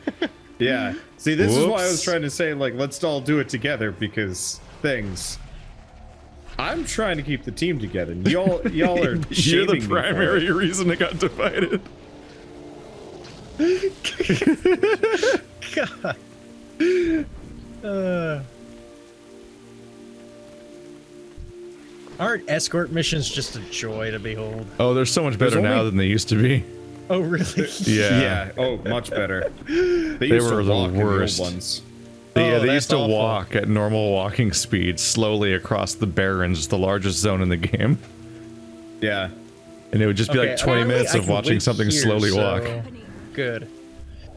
Yeah. See, this is why I was Whoops. trying to say, like, let's all do it together because things. I'm trying to keep the team together. Y'all are You're the shaming me for primary it. reason it got divided. Aren't escort missions just a joy to behold? Oh, they're so much better There's now only- than they used to be. Oh, really? Yeah. Yeah. Oh, much better. They used were to the walk in the old worst. ones. They Oh, used to that's awful. walk at normal walking speed slowly across the Barrens, the largest zone in the game. Yeah. And it would just be like 20 apparently minutes I of can watching wait something here, slowly so- walk. Good.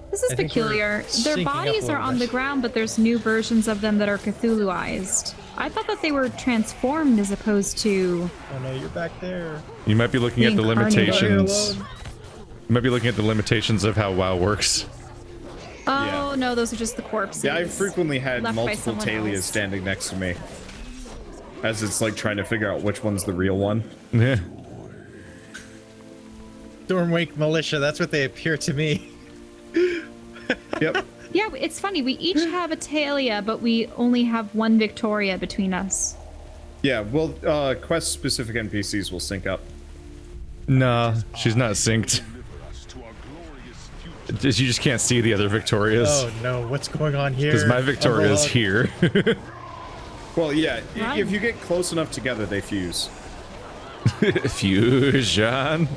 This is I think we're peculiar. Their syncing up bodies a are little on the bit. ground, but there's new versions of them that are Cthulhuized. I thought that they were transformed as opposed to. Oh no, you're back there. You might be looking at the Reincarnated. limitations. You might be looking at the limitations of how WoW works. Oh Yeah. no, those are just the corpses. Yeah, I've frequently had Left by multiple someone Talias else. standing next to me. As it's like trying to figure out which one's the real one. Yeah. Stormwake Militia, that's what they appear to me. Yep. Yeah, it's funny. We each have a Talia, but we only have one Victoria between us. Yeah, well, quest-specific NPCs will sync up. Nah, she's not synced. You just can't see the other Victorias. Oh no, what's going on here? Because my Victoria's Oh, here. Well, yeah, Right. if you get close enough together, they fuse. Fusion.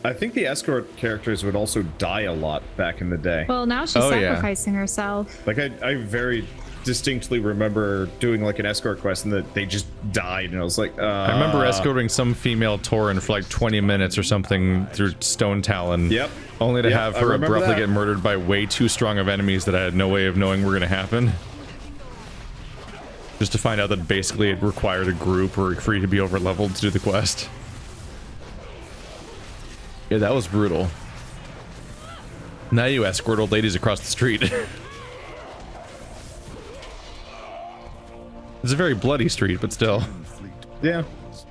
I think the escort characters would also die a lot back in the day. Well, now she's Oh, yeah. sacrificing herself. Like, I very distinctly remember doing like an escort quest and that they just died, and I was like, I remember escorting some female Tauren for like 20 minutes or something through Stone Talon. Yep. Only to Yep, have I her remember abruptly that. get murdered by way too strong of enemies that I had no way of knowing were going to happen. Just to find out that basically it required a group or for you to be over leveled to do the quest. Yeah, that was brutal. Now you escort old ladies across the street. It's a very bloody street, but still. yeah.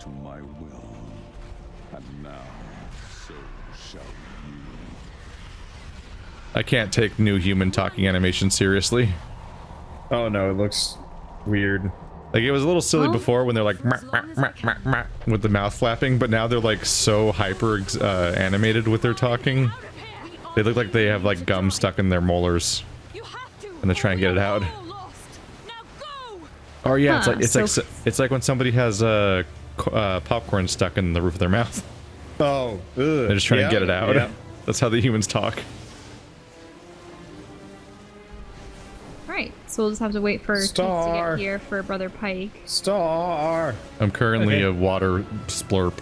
To my will, and now so shall you. I can't take new human talking animation seriously. Oh no, it looks weird. Like, it was a little silly Well, before when they're like "Mah, mah, mah, mah, mah," with the mouth flapping, but now they're like so hyper animated with their talking. They look like they have like gum stuck in their molars and they're trying to get it out. Oh yeah, Huh, it's like when somebody has popcorn stuck in the roof of their mouth. Oh, They're just trying to get it out. Yeah. That's how the humans talk. Right, so we'll just have to wait for Keith to Star. get here for Brother Pike. Star. I'm currently Okay. a water splurp.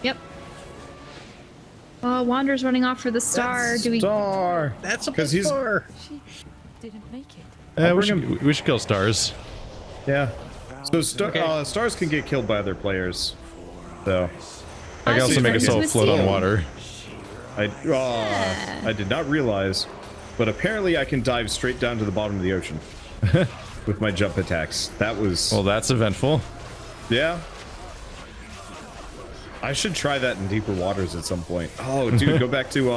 Yep. Wander's running off for the star. Do we? Star. That's a 'Cause he's- star. Didn't make it. We should kill stars. Yeah. So Okay. stars can get killed by other players. So I can also make a soul With float on seal. water. I did not realize, but apparently I can dive straight down to the bottom of the ocean with my jump attacks. That was Well, that's eventful. yeah. I should try that in deeper waters at some point. Oh, dude, go back to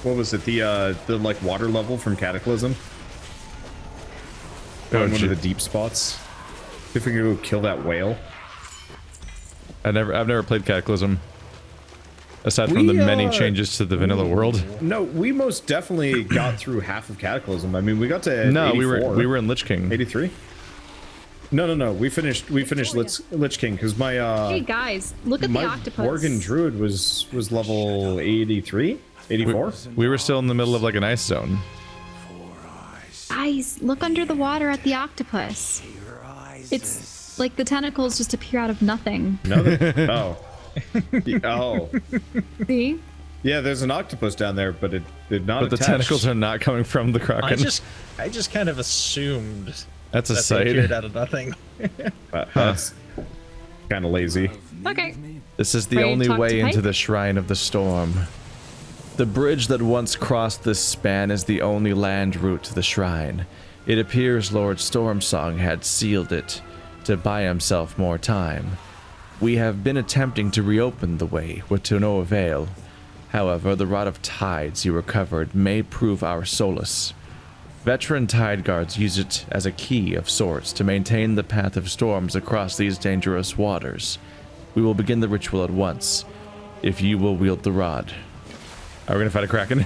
what was it? The like water level from Cataclysm. Oh, On one gee. of the deep spots. If we can go kill that whale. I've never played Cataclysm. Aside from the many changes to the vanilla world. No, we most definitely got through half of Cataclysm. I mean, we got to No, 84. we were in Lich King. 83. No. We finished Lich King because my Hey guys, look at the my octopus. Worgen Druid was level 83, 84. We were still in the middle of like an ice zone. Guys, look under the water at the octopus. It's like the tentacles just appear out of nothing. No. Oh. See? Yeah, there's an octopus down there, but it did not. But the tentacles are not coming from the Kraken. I just kind of assumed That's a that they sight. appeared out of nothing. That's kind of lazy. Okay. This is the Ready to only talk way to into Pike? the Shrine of the Storm. The bridge that once crossed this span is the only land route to the shrine. It appears Lord Stormsong had sealed it to buy himself more time. We have been attempting to reopen the way, but to no avail. However, the Rod of Tides you recovered may prove our solace. Veteran Tide Guards use it as a key of sorts to maintain the path of storms across these dangerous waters. We will begin the ritual at once, if you will wield the rod. Are we gonna fight a Kraken?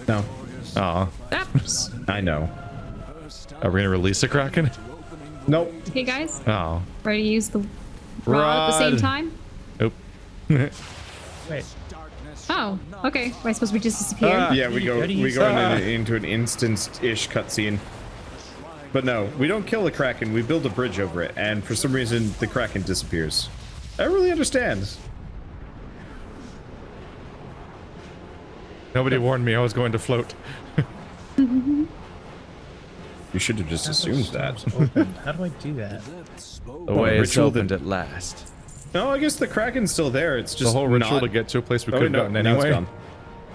No, Aw. Oops. I know. Are we gonna release a Kraken? Nope. Okay, guys, Oh. ready to use the rod at the same Rod. time? Nope. Wait, Oh, okay. Am I supposed to just disappear? Yeah, we go How do you into an instant-ish cutscene. But no, we don't kill the Kraken. We build a bridge over it, and for some reason the Kraken disappears. I really understand. Nobody warned me I was going to float. You should have just assumed that. open. How do I do that? The way is ritual opened that- at last. No, I guess the Kraken's still there. It's The just whole ritual not... to get to a place we Oh, could have no, gotten now it's anyway. gone.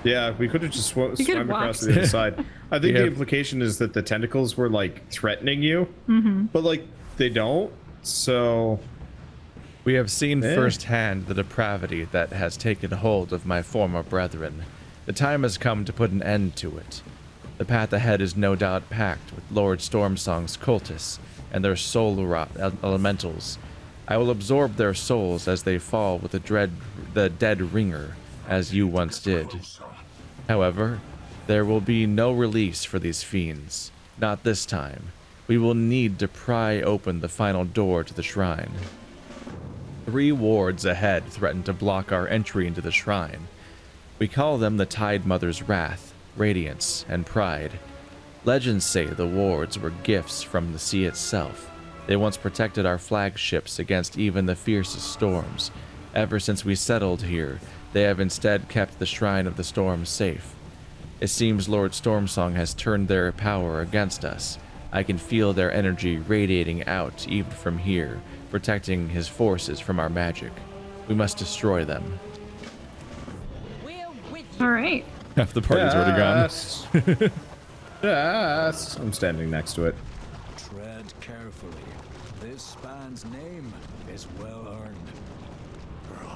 Yeah, we could have just You could've swam across to walked. the other side. I think Yeah. the implication is that the tentacles were like threatening you, but like they don't. So We have seen Eh. firsthand the depravity that has taken hold of my former brethren. The time has come to put an end to it. The path ahead is no doubt packed with Lord Stormsong's cultists and their soul elementals. I will absorb their souls as they fall with the dead ringer, as you once did. However, there will be no release for these fiends. Not this time. We will need to pry open the final door to the shrine. 3 wards ahead threaten to block our entry into the shrine. We call them the Tide Mother's Wrath, radiance, and pride. Legends say the wards were gifts from the sea itself. They once protected our flagships against even the fiercest storms. Ever since we settled here, they have instead kept the Shrine of the Storm safe. It seems Lord Stormsong has turned their power against us. I can feel their energy radiating out even from here, protecting his forces from our magic. We must destroy them. All right. Half the party's already gone. Yes. I'm standing next to it. Tread carefully. This span's name is well earned.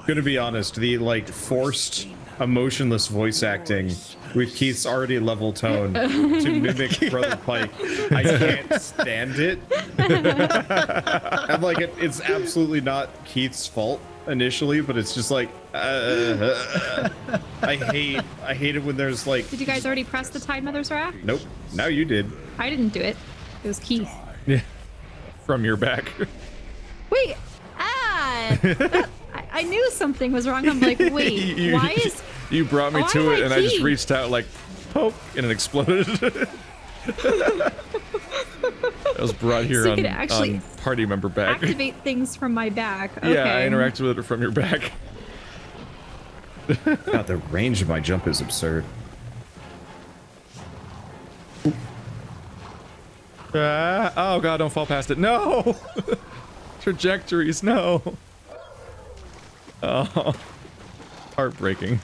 Gonna be honest, the like forced emotionless voice acting with Keith's already level tone to mimic Brother Pike, I can't stand it. And like it's absolutely not Keith's fault initially, but it's just like I hate it when there's like. Did you guys already press the Tide Mother's Wrath? Nope. Now you did. I didn't do it. It was Keith. Yeah. From your back. Wait. I knew something was wrong. I'm like, wait, why is... You brought me Why to am it, I and I just Keith? reached out like, poke, and it exploded. It was brought here So you on, could actually on party member back. activate things from my back. Okay. Yeah, I interacted with it from your back. God, the range of my jump is absurd. Oh god, don't fall past it. No! Trajectories, no! Oh. Heartbreaking.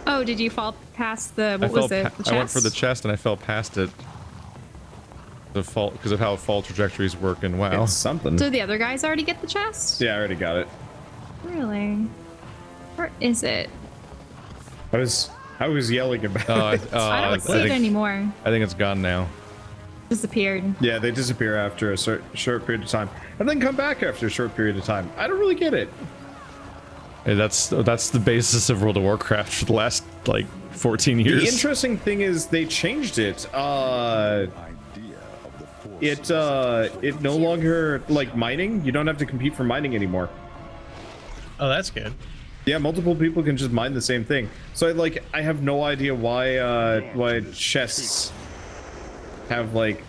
Oh, did you fall past the... What was it? The chest? I went for the chest and I fell past it. The fall, because of how fall trajectories work in WoW. It's something. Did the other guys already get the chest? Yeah, I already got it. Really? Where is it? I was yelling about it. I don't see it anymore. I think it's gone now. Disappeared. Yeah, they disappear after a short period of time, and then come back after a short period of time. I don't really get it. Hey, that's the basis of World of Warcraft for the last like 14 years. The interesting thing is they changed it. It no longer like mining. You don't have to compete for mining anymore. Oh, that's good. Yeah, multiple people can just mine the same thing. So I have no idea why chests have like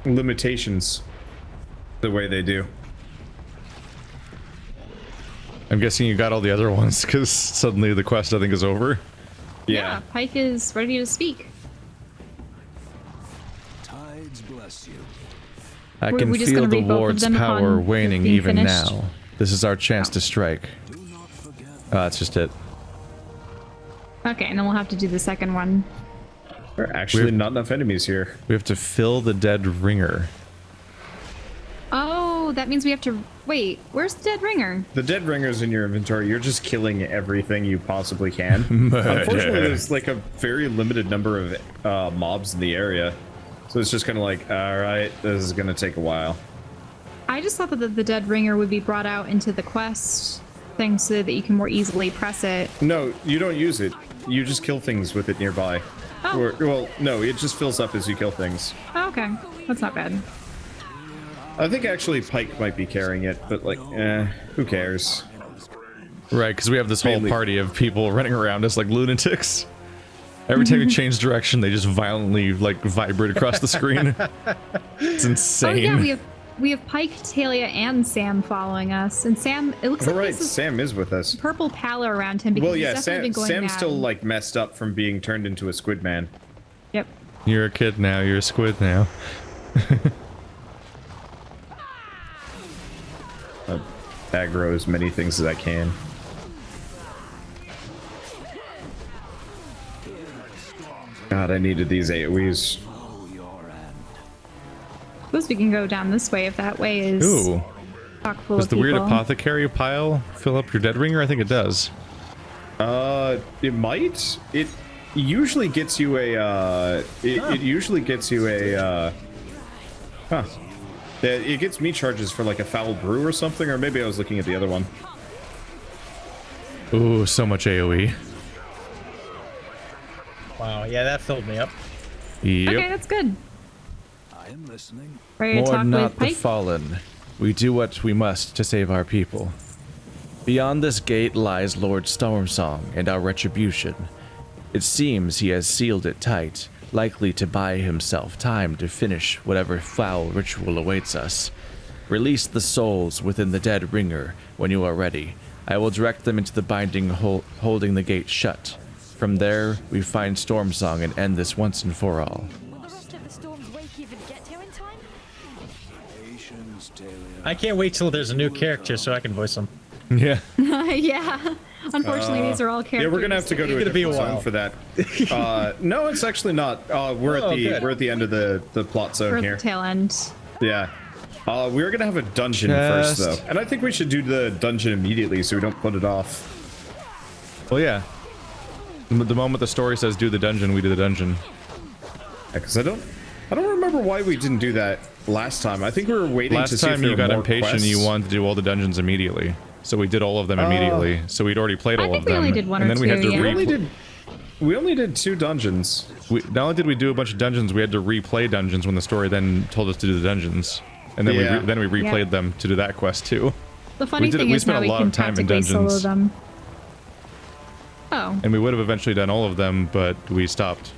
limitations the way they do. I'm guessing you got all the other ones because suddenly the quest I think is over. Yeah, Pike is ready to speak. Tides bless you. I We're can just feel gonna the read both of ward's them power upon waning being even finished? now. This is our chance to strike. Do not forget. That's just it. Okay, and then we'll have to do the second one. There are actually not enough enemies here. We have to fill the dead ringer. Oh, that means we have to... Wait, where's the dead ringer? The dead ringers in your inventory, you're just killing everything you possibly can. Murder. Unfortunately, there's like a very limited number of mobs in the area. So it's just kind of like, alright, this is going to take a while. I just thought that the dead ringer would be brought out into the quest thing so that you can more easily press it. No, you don't use it. You just kill things with it nearby. Oh. Or, well, no, it just fills up as you kill things. Oh, okay, that's not bad. I think actually Pike might be carrying it, but like, who cares? Right, because we have this whole Mainly- party of people running around us like lunatics. Every time you change direction, they just violently like vibrate across the screen. It's insane. Oh yeah, we have Pike, Talia, and Sam following us, and Sam. It looks All like right, there's this Sam is with us. purple pallor around him because Well, he's yeah, definitely been going Sam's mad. still like messed up from being turned into a squid man. Yep. You're a kid now. You're a squid now. Aggro as many things as I can. God, I needed these AoEs. Suppose we can go down this way if that way is Ooh. chock full Does of the people. weird apothecary pile fill up your dead ringer? I think it does. It might. It usually gets you a. It usually gets you a. Huh. Yeah, it gets me charges for like a foul brew or something, or maybe I was looking at the other one. Ooh, so much AoE. Wow, yeah, that filled me up. Yep. Okay, that's good. I am listening. Ready to Mourn talk not with the Pike? fallen. We do what we must to save our people. Beyond this gate lies Lord Stormsong and our retribution. It seems he has sealed it tight, likely to buy himself time to finish whatever foul ritual awaits us. Release the souls within the dead ringer when you are ready. I will direct them into the binding holding the gate shut. From there, we find Stormsong and end this once and for all. Will the rest of the storm's wake even get here in time? Patience, Talia. I can't wait till there's a new character so I can voice them. Yeah. Yeah. Unfortunately, these are all characters. Yeah, we're gonna have to go to a gonna be a different while. zone for that. No, it's actually not. We're at the good. we're at the end of the plot zone We're at here. the tail end. Yeah. We're gonna have a dungeon Chest. first, though, and I think we should do the dungeon immediately so we don't put it off. Well, yeah. The moment the story says do the dungeon, we do the dungeon. Because I don't remember why we didn't do that last time. I think we were waiting to Last see if time there you were got more impatient, quests. you wanted to do all the dungeons immediately. So we did all of them immediately. So we'd already played I all think of we them. only did one and or then we had two, to yeah. We only did 2 dungeons. Not only did we do a bunch of dungeons, we had to replay dungeons when the story then told us to do the dungeons. And then Yeah. we replayed Yeah. them to do that quest too. The funny did it- thing we is spent now a we lot can of time in practically solo dungeons. them. Oh, And we would have eventually done all of them, but we stopped.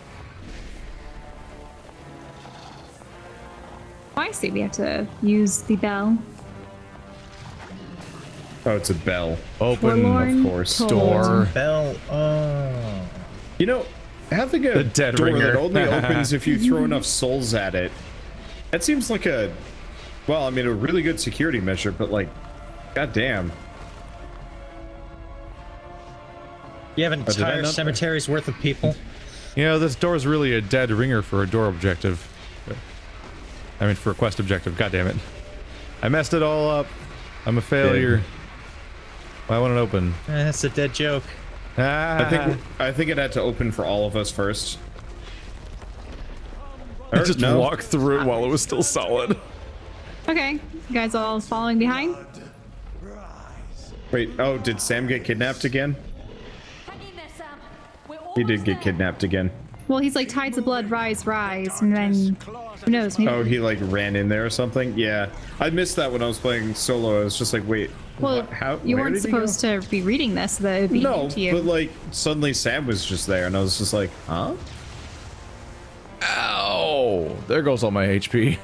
I see. We have to use the bell. Oh, it's a bell. Open, Forlorn of course. Told. door. Bell. Oh. You know, having a The dead door ringer. that only opens if you throw enough souls at it, that seems like a, well, I mean, a really good security measure, but like, goddamn. You have an did I entire not- cemetery's worth of people. You know, this door is really a dead ringer for a door objective. I mean, for a quest objective. God damn it. I messed it all up. I'm a failure. Why won't it open? That's a dead joke. Ah. I think it had to open for all of us first. I just no. walked through it while it was still solid. Okay, you guys all following behind? Wait, oh, did Sam get kidnapped again? Hang in there, Sam. We're He did almost get there. kidnapped again. Well, he's like tides of blood, rise, rise, and then who knows? Maybe. Oh, he like ran in there or something? Yeah. I missed that when I was playing solo. I was just like, wait, well, what? How? you where weren't did he go? supposed to be reading this, so that it would be No, new to you. but like suddenly Sam was just there, and I was just like, huh? Ow! There goes all my HP.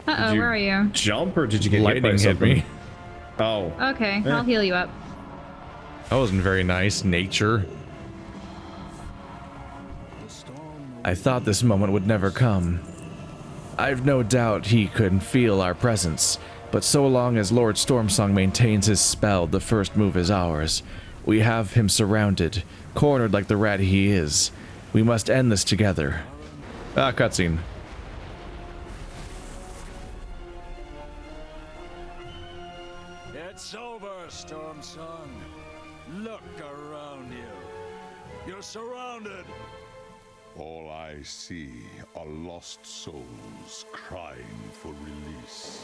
Uh-oh, you- where are you? Jump or did you get Lightning hit by hit me. something? Oh, Okay, I'll heal you up. That wasn't very nice. Nature. I thought this moment would never come. I've no doubt he could feel our presence, but so long as Lord Stormsong maintains his spell, the first move is ours. We have him surrounded, cornered like the rat he is. We must end this together. Ah, cutscene. It's over, Stormsong. Look around you. You're surrounded. All I see are lost souls crying for release.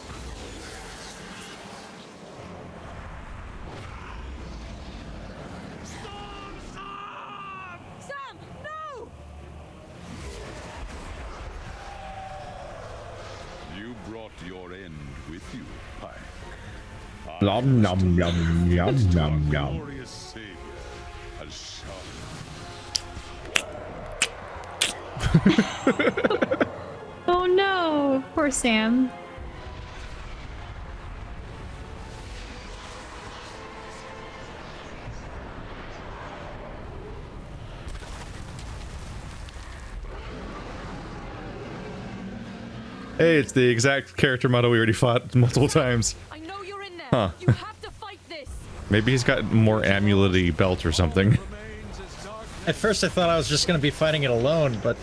Sam, no! You brought your end with you, Pike. nom nom nom nom nom nom. Glorious savior has shone. Oh no, poor Sam. Hey, it's the exact character model we already fought multiple times. I know you're in there. Huh. You have to fight this. Maybe he's got more amulet-y belt or something. At first I thought I was just gonna be fighting it alone, but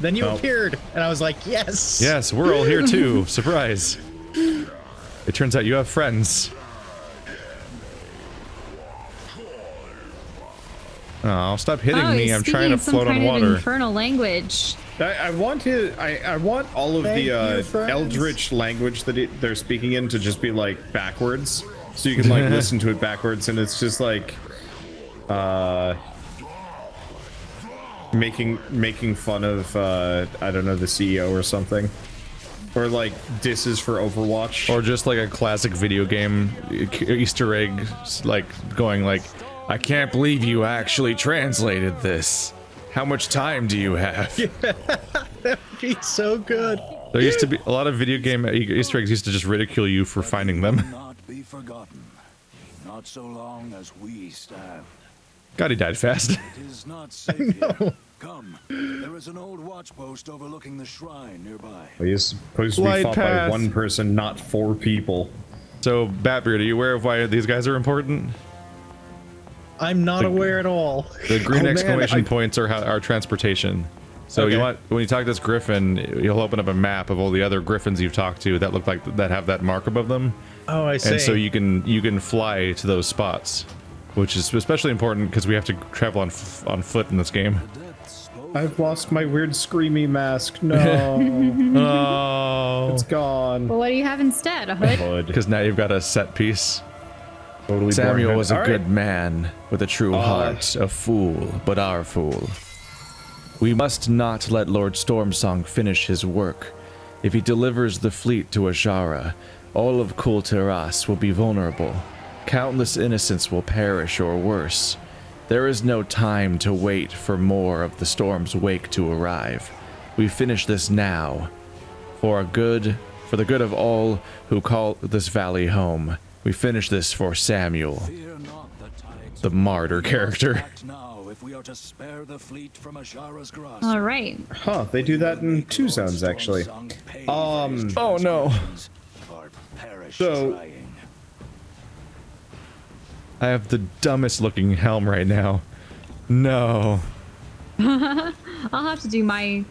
then you Oh. appeared, and I was like, yes! Yes, we're all here too. Surprise. It turns out you have friends. Oh, stop hitting Oh, me. he's I'm trying to speaking some float on kind of water. infernal language. I want all of Thank the you, friends. Eldritch language that they're speaking in to just be like backwards, so you can like listen to it backwards, and it's just like making fun of I don't know, the CEO or something, or like disses for Overwatch. Or just like a classic video game Easter egg, like going like, I can't believe you actually translated this. How much time do you have? That would be so good. There used to be a lot of video game Easter eggs used to just ridicule you for finding them. Not be forgotten. Not so long as we stand. God, he died fast. It is not safe here. Come, there is an old watch post overlooking the shrine nearby. Well, you're supposed to be Glide fought path. by one person, not 4 people. So, Batbeard, are you aware of why these guys are important? I'm not aware at all. The green Oh, man, exclamation points are our transportation. So Okay. you want, when you talk to this griffin, you'll open up a map of all the other griffins you've talked to that look like that have that mark above them, Oh, I see. and so you can fly to those spots, which is especially important because we have to travel on foot in this game. I've lost my weird screamy mask. No. Oh, It's gone. Well, what do you have instead? A hood? Hood. because now you've got a set piece. Totally Samuel boring was a hood. good man with a true heart, a fool, but our fool. We must not let Lord Stormsong finish his work. If he delivers the fleet to Ajara, all of Kul Tiras will be vulnerable. Countless innocents will perish or worse. There is no time to wait for more of the storm's wake to arrive. We finish this now. For the good of all who call this valley home. We finish this for Samuel, Fear not the tides the martyr character. act now if we are to spare the fleet from Ajara's grasp. All right. Huh, they do that in 2 zones, actually. Oh no. So- I have the dumbest looking helm right now. No. I'll have to do my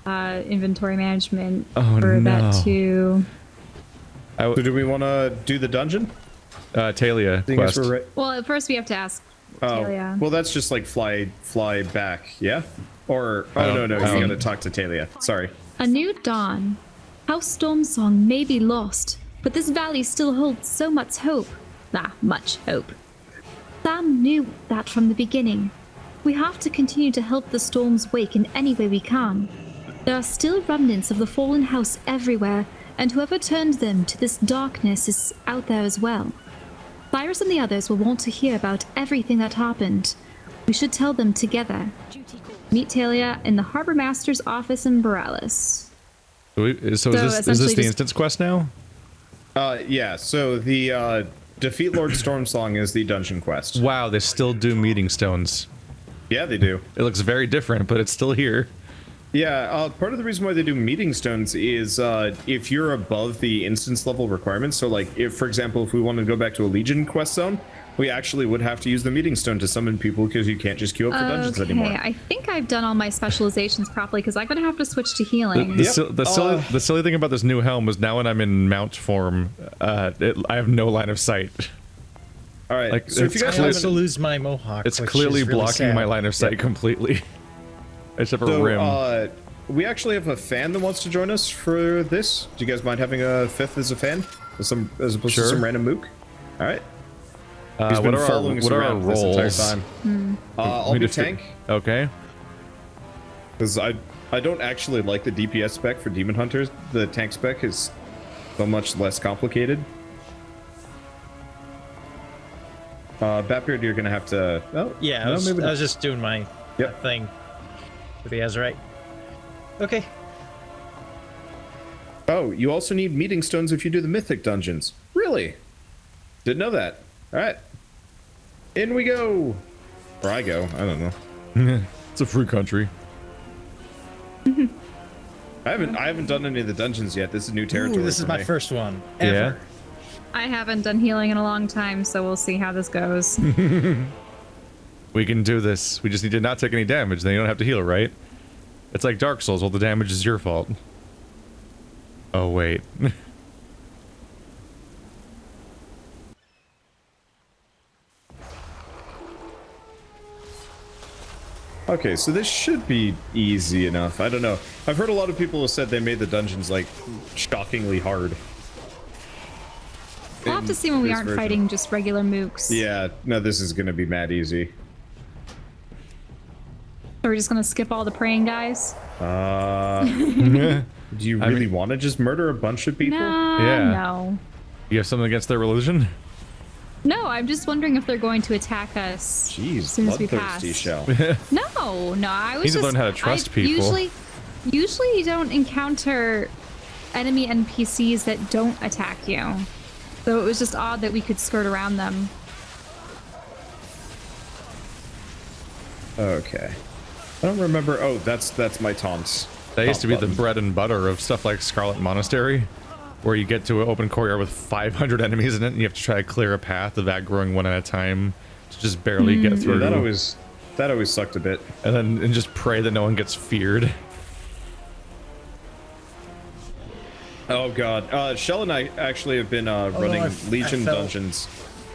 inventory management Oh, for no. that too. So do we want to do the dungeon? Talia Seeing as quest. we're Well, at first we have to ask Talia. Well, that's just like fly back, yeah? Or, oh, no, don't- you gotta talk to Talia. Sorry. A new dawn. House Stormsong may be lost, but this valley still holds so much hope. Much hope. Sam knew that from the beginning. We have to continue to help the storm's wake in any way we can. There are still remnants of the fallen house everywhere, and whoever turned them to this darkness is out there as well. Cyrus and the others will want to hear about everything that happened. We should tell them together. Meet Talia in the Harbor Master's office in Borealis. So is this essentially the just- instance quest now? Yeah, so the, defeat Lord Stormsong is the dungeon quest. Wow, they still do meeting stones. Yeah, they do. It looks very different, but it's still here. Yeah, part of the reason why they do meeting stones is if you're above the instance level requirements. So, like, if, for example, if we wanted to go back to a Legion quest zone, we actually would have to use the meeting stone to summon people because you can't just queue up for dungeons anymore. I think I've done all my specializations properly because I'm going to have to switch to healing. The silly thing about this new helm is now when I'm in mount form, I have no line of sight. All right, Like, so if you it's guys I clear- also lose my mohawk. It's which clearly is really blocking sad. my line of sight completely. Except for So, rim. we actually have a fan that wants to join us for this. Do you guys mind having a 5th as a fan? As opposed Sure. to some random mook? Alright. He's what been are our, following us what are our around this entire roles? time. I'll We be just- tank, Okay. because I don't actually like the DPS spec for Demon Hunters. The tank spec is so much less complicated. Batbeard, you're gonna have to... Oh, Yeah, no, I was, maybe I not. was just doing my Yep. thing with the Azerite. Okay. Oh, you also need meeting stones if you do the mythic dungeons. Really? Didn't know that. Alright. In we go! Or I go, I don't know. It's a free country. I haven't done any of the dungeons yet. This is new territory. Ooh, this is for my me. first one Yeah. ever. I haven't done healing in a long time, so we'll see how this goes. We can do this. We just need to not take any damage, then you don't have to heal, right? It's like Dark Souls, all the damage is your fault. Oh, wait. Okay, so this should be easy enough. I don't know. I've heard a lot of people have said they made the dungeons like shockingly hard. We'll have to see when we this aren't version. fighting just regular mooks. Yeah, no, this is gonna be mad easy. So we're just gonna skip all the praying guys? Do you really want to just murder a bunch of people? No, Yeah. no. You have something against their religion? No, I'm just wondering if they're going to attack us Jeez, as soon as we pass. bloodthirsty shell. No, I was Need to just learn how to trust people. Usually you don't encounter enemy NPCs that don't attack you. So it was just odd that we could skirt around them. Okay. I don't remember. Oh, that's my taunts. That used to be the button. bread and butter of stuff like Scarlet Monastery, where you get to an open courtyard with 500 enemies in it, and you have to try to clear a path of aggroing one at a time to just barely get through. Yeah, that always sucked a bit. And just pray that no one gets feared. Oh god. Shell and I actually have been running I Legion fell. dungeons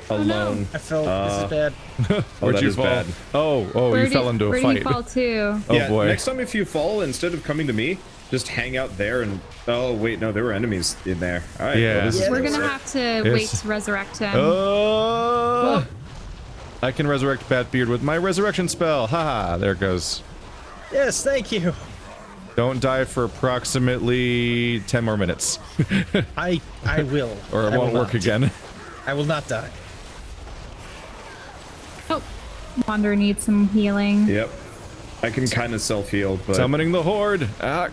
alone. I fell. This is bad. Where'd that you is fall? bad. Oh, you fell into a where fight. did you fall to? Oh Yeah, boy. next time if you fall, instead of coming to me, just hang out there and... Oh, wait, no, there were enemies in there. All right. Yeah. Well, this is We're sick. gonna have to wait to resurrect him. Oh! I can resurrect Batbeard with my resurrection spell. Haha, there it goes. Yes, thank you. Don't die for approximately 10 more minutes. I will. Or it I won't will work not. again. I will not die. Oh, Wander needs some healing. Yep. I can kind of self-heal, but Summoning the Horde. Ah,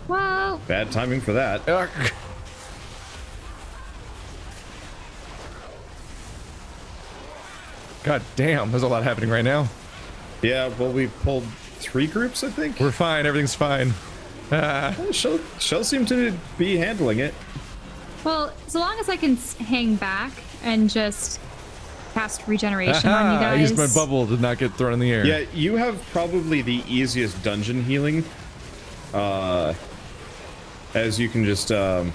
Well, bad timing for that. ah. God damn, there's a lot happening right now. Yeah, well, we pulled 3 groups, I think. We're fine, everything's fine. Ah. Shell seemed to be handling it. well, so long as I can hang back and just cast regeneration on you Aha, I guys. used my bubble to not get thrown in the air. Yeah, you have probably the easiest dungeon healing. As you can just I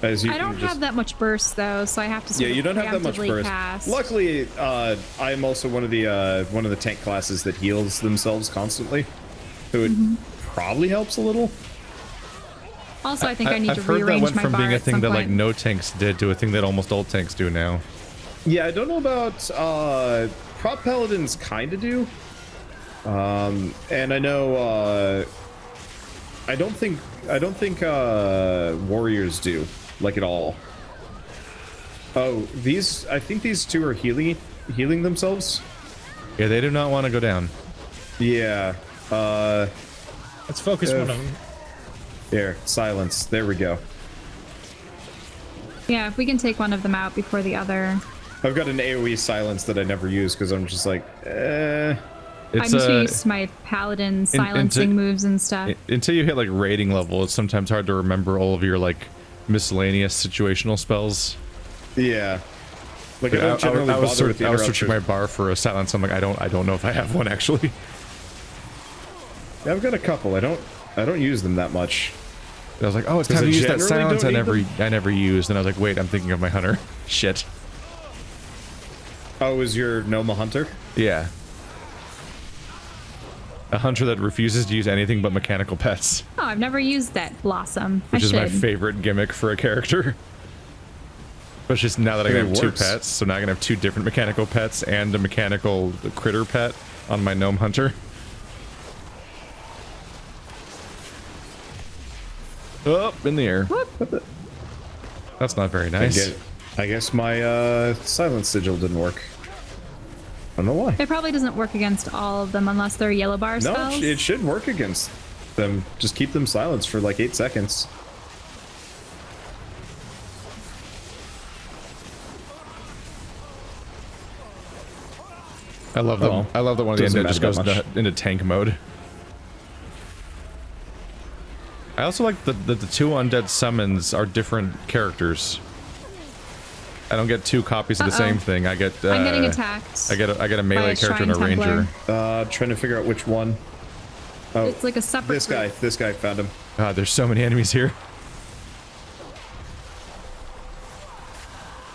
don't have that much burst though, so I have to. Sort Yeah, of you don't have that much preemptively burst. Cast. Luckily, I'm also one of the tank classes that heals themselves constantly, so it probably helps a little. Also, I think I need I've to heard that rearrange went my from bar being a at thing some that like point. no tanks did to a thing that almost all tanks do now. Yeah, I don't know about prop paladins kind of do. And I know I don't think warriors do, like, at all. Oh, I think these two are healing themselves. Yeah, they do not want to go down. Yeah. Let's focus one of them. There, silence. There we go. Yeah, if we can take one of them out before the other. I've got an AoE silence that I never use because I'm just like, It's I'm just used to my paladin silencing moves and stuff. Until you hit like rating level, it's sometimes hard to remember all of your like miscellaneous situational spells. yeah. Like, I I don't generally bother with the was searching interruption. my bar for a silence. I'm like, I don't know if I have one actually. Yeah, I've got a couple. I don't use them that much. I was like, oh, it's 'Cause time I to use that generally silence don't need I never used. And I was like, wait, I'm thinking of my hunter. Shit. Oh, is your Noma Hunter? Yeah. A hunter that refuses to use anything but mechanical pets, Oh, I've never used that Blossom. which I is my should. favorite gimmick for a character. But just now that I It have 2 works. pets, so now I can have 2 different mechanical pets and a mechanical critter pet on my gnome hunter. Up in the air. That's not very nice. I guess my silence sigil didn't work. I don't know why. It probably doesn't work against all of them unless they're yellow bar No, spells. it should work against them. Just keep them silenced for like 8 seconds. I love that. Oh, I love that one of the doesn't undead just matter goes that into tank mode. I also like the 2 undead summons are different characters. I don't get 2 copies of the same thing. I get. I'm getting attacked. I get a melee a character and a Shrine ranger. Templar. Trying to figure out which one. Oh, It's like a separate. this guy found him. God, there's so many enemies here.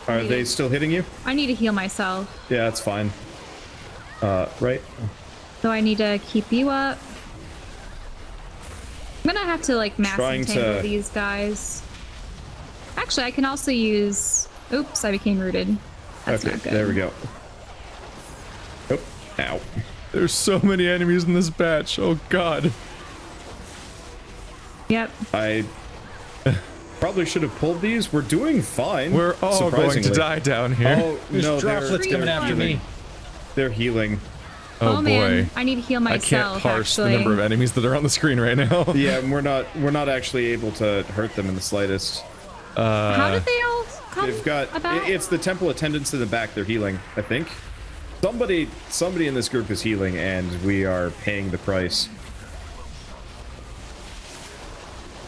Are they still hitting you? I need to heal myself, Yeah, that's fine. Right. so I need to keep you up. I'm gonna have to like mass Trying entangle to- these guys. Actually, I can also use. Oops, I became rooted. That's Okay, not good. there we go. Oh, ow. There's so many enemies in this batch. Oh God. Yep. I Probably should have pulled these. We're doing fine. We're all going to die down here. Oh, There's no, droplets they're coming after healing. me. They're healing. Oh boy. Man, I need to heal I myself. can't parse actually. the number of enemies that are on the screen right now. Yeah, and we're not actually able to hurt them in the slightest. How did they all come They've got about? it's the temple attendants in the back. They're healing, I think. Somebody in this group is healing, and we are paying the price.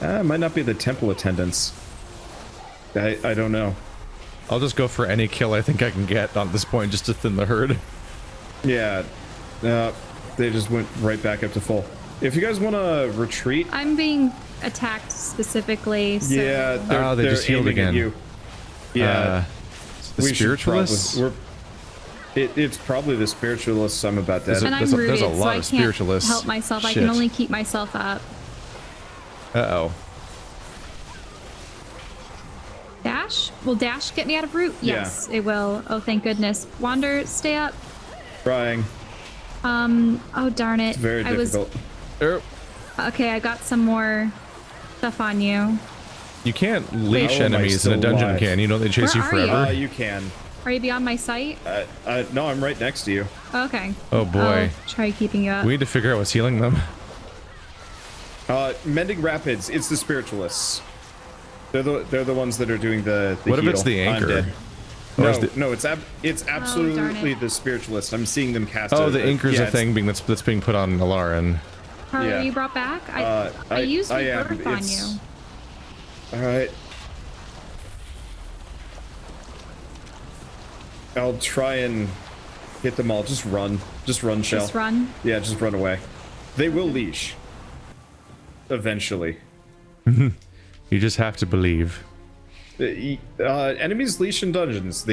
It might not be the temple attendants. I don't know. I'll just go for any kill I think I can get on this point just to thin the herd. Yeah, they just went right back up to full. If you guys want to retreat, I'm being attacked specifically. So. yeah, they they're just healed aiming at again. you. Yeah, The we should spiritualists? probably- it's probably the spiritualists. I'm about that. And I'm There's a rooted, lot so I of can't spiritualists. help myself. I Shit. can only keep myself up. Uh-oh. Dash? Will dash get me out of route? Yes, it will. Oh, thank goodness. Wander, stay up. Trying. Oh, darn it. It's very I difficult. Okay, I got some more stuff on you. You can't leash How am I enemies in a still dungeon, alive? can you? Don't they chase Where you are you? forever? You can. Are you beyond my sight? No, I'm right next to you. Okay. Oh, boy. I'll try keeping you up. We need to figure out what's healing them. Mending Rapids. It's the spiritualists. They're the ones that are doing the What if heal. it's the I'm anchor? dead. Or No, is the- no, it's absolutely it. the spiritualist. I'm seeing them cast. Oh, the anchor's yeah, a thing that's being put on Alarin. Are yeah. you brought back? I used I am. rebirth on It's- you. All right. I'll try and hit them all. Just run. Just run, Shell. Just run. Yeah, just run away. They will leash. Eventually. You just have to believe. Enemies leash in dungeons.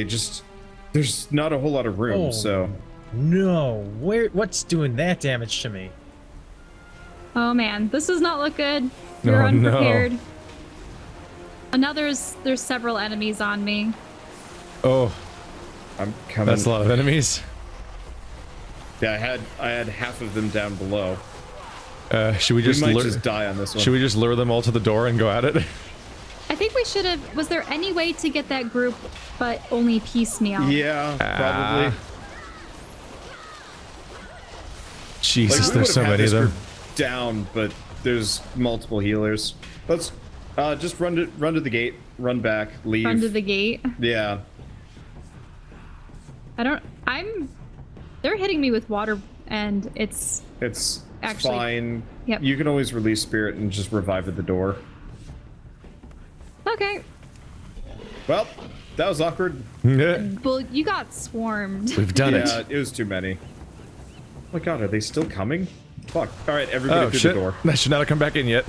There's not a whole lot of room, Oh. so. No, what's doing that damage to me? Oh man, this does not look good. No, You're no. unprepared. And now there's several enemies on me. Oh, I'm coming. that's a lot of enemies. Yeah, I had half of them down below. Should we We just might lure? just die on this one. Should we just lure them all to the door and go at it? I think we should have. Was there any way to get that group, but only piecemeal? Yeah, probably. Jesus, we there's would've so had many of this them. group down, but there's multiple healers. Let's just run to the gate, run back, leave. Run to the gate. Yeah. They're hitting me with water, and it's It's Actually, fine. yep. You can always release spirit and just revive at the door. okay. Well, that was awkward. Well, you got swarmed. We've done Yeah, it. it was too many. Oh my god, are they still coming? Fuck. All right, everybody Oh through shit! the door. That should not have come back in yet.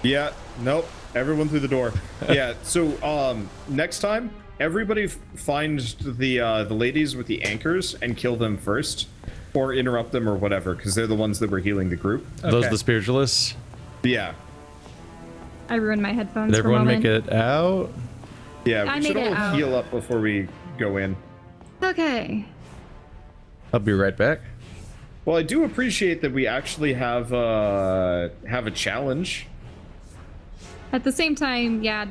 Yeah, nope. Everyone through the door. Yeah. So next time, everybody find the ladies with the anchors and kill them first, or interrupt them or whatever, because they're the ones that were healing the group. Those are Okay. the spiritualists. Yeah. I ruined my headphones. Did everyone for a make moment. it out? Yeah. I We should made it all out. heal up before we go in. Okay. I'll be right back. Well, I do appreciate that we actually have a challenge. At the same time, yeah,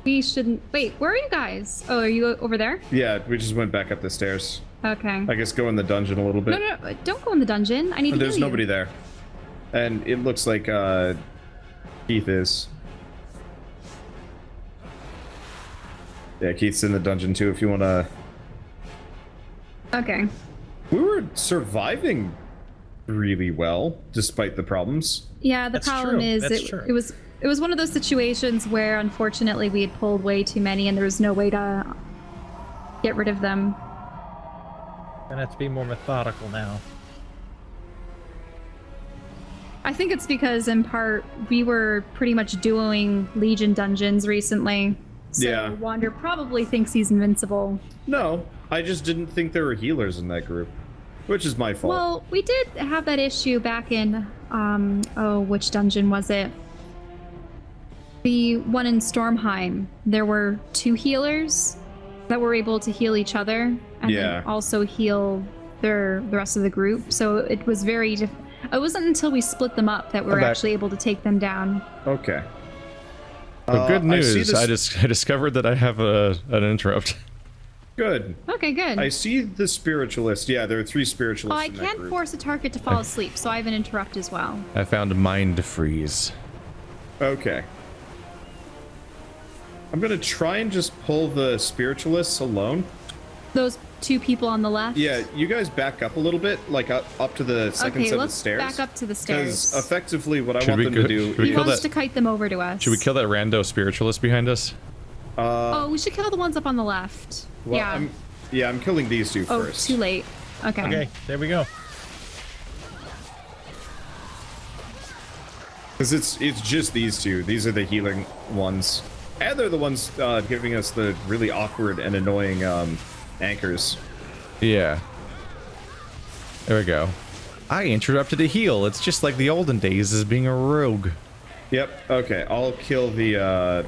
we shouldn't. Wait, where are you guys? Oh, are you over there? Yeah, we just went back up the stairs. Okay. I guess go in the dungeon a little bit. No, don't go in the dungeon. I need to There's heal you. nobody there. And it looks like Keith is. Yeah, Keith's in the dungeon too if you want to. Okay. We were surviving really well despite the problems. Yeah, the That's problem true. is That's true. it was one of those situations where unfortunately we had pulled way too many and there was no way to get rid of them. Gonna have to be more methodical now. I think it's because in part we were pretty much duoing Legion dungeons recently. So Yeah. Wander probably thinks he's invincible. No, I just didn't think there were healers in that group, which is my fault. Well, we did have that issue back in which dungeon was it? The one in Stormheim. There were 2 healers that were able to heal each other and Yeah. then also heal the rest of the group. So it was very it wasn't until we split them up that we were I'm back. actually able to take them down. Okay. But good I see news, this- I discovered that I have an interrupt. Good. Okay, good. I see the spiritualist. Yeah, there are 3 spiritualists. Well, I in that can't group. force a target to fall asleep, so I have an interrupt as well. I found mind freeze. Okay. I'm gonna try and just pull the spiritualists alone. Those 2 people on the left? Yeah, you guys back up a little bit, like up to the second Okay, set of let's stairs. back up to the Because stairs. effectively, what I Should want we them go- to do. should we He kill wants that- to kite them over to us. Should we kill that rando spiritualist behind us? Oh, we should kill the ones up on the left. Well, yeah. I'm killing these 2 Oh, first. too late. Okay. Okay, there we go. Because it's just these 2. These are the healing ones, and they're the ones giving us the really awkward and annoying anchors. Yeah. There we go. I interrupted a heal. It's just like the olden days as being a rogue. Yep. Okay. I'll kill the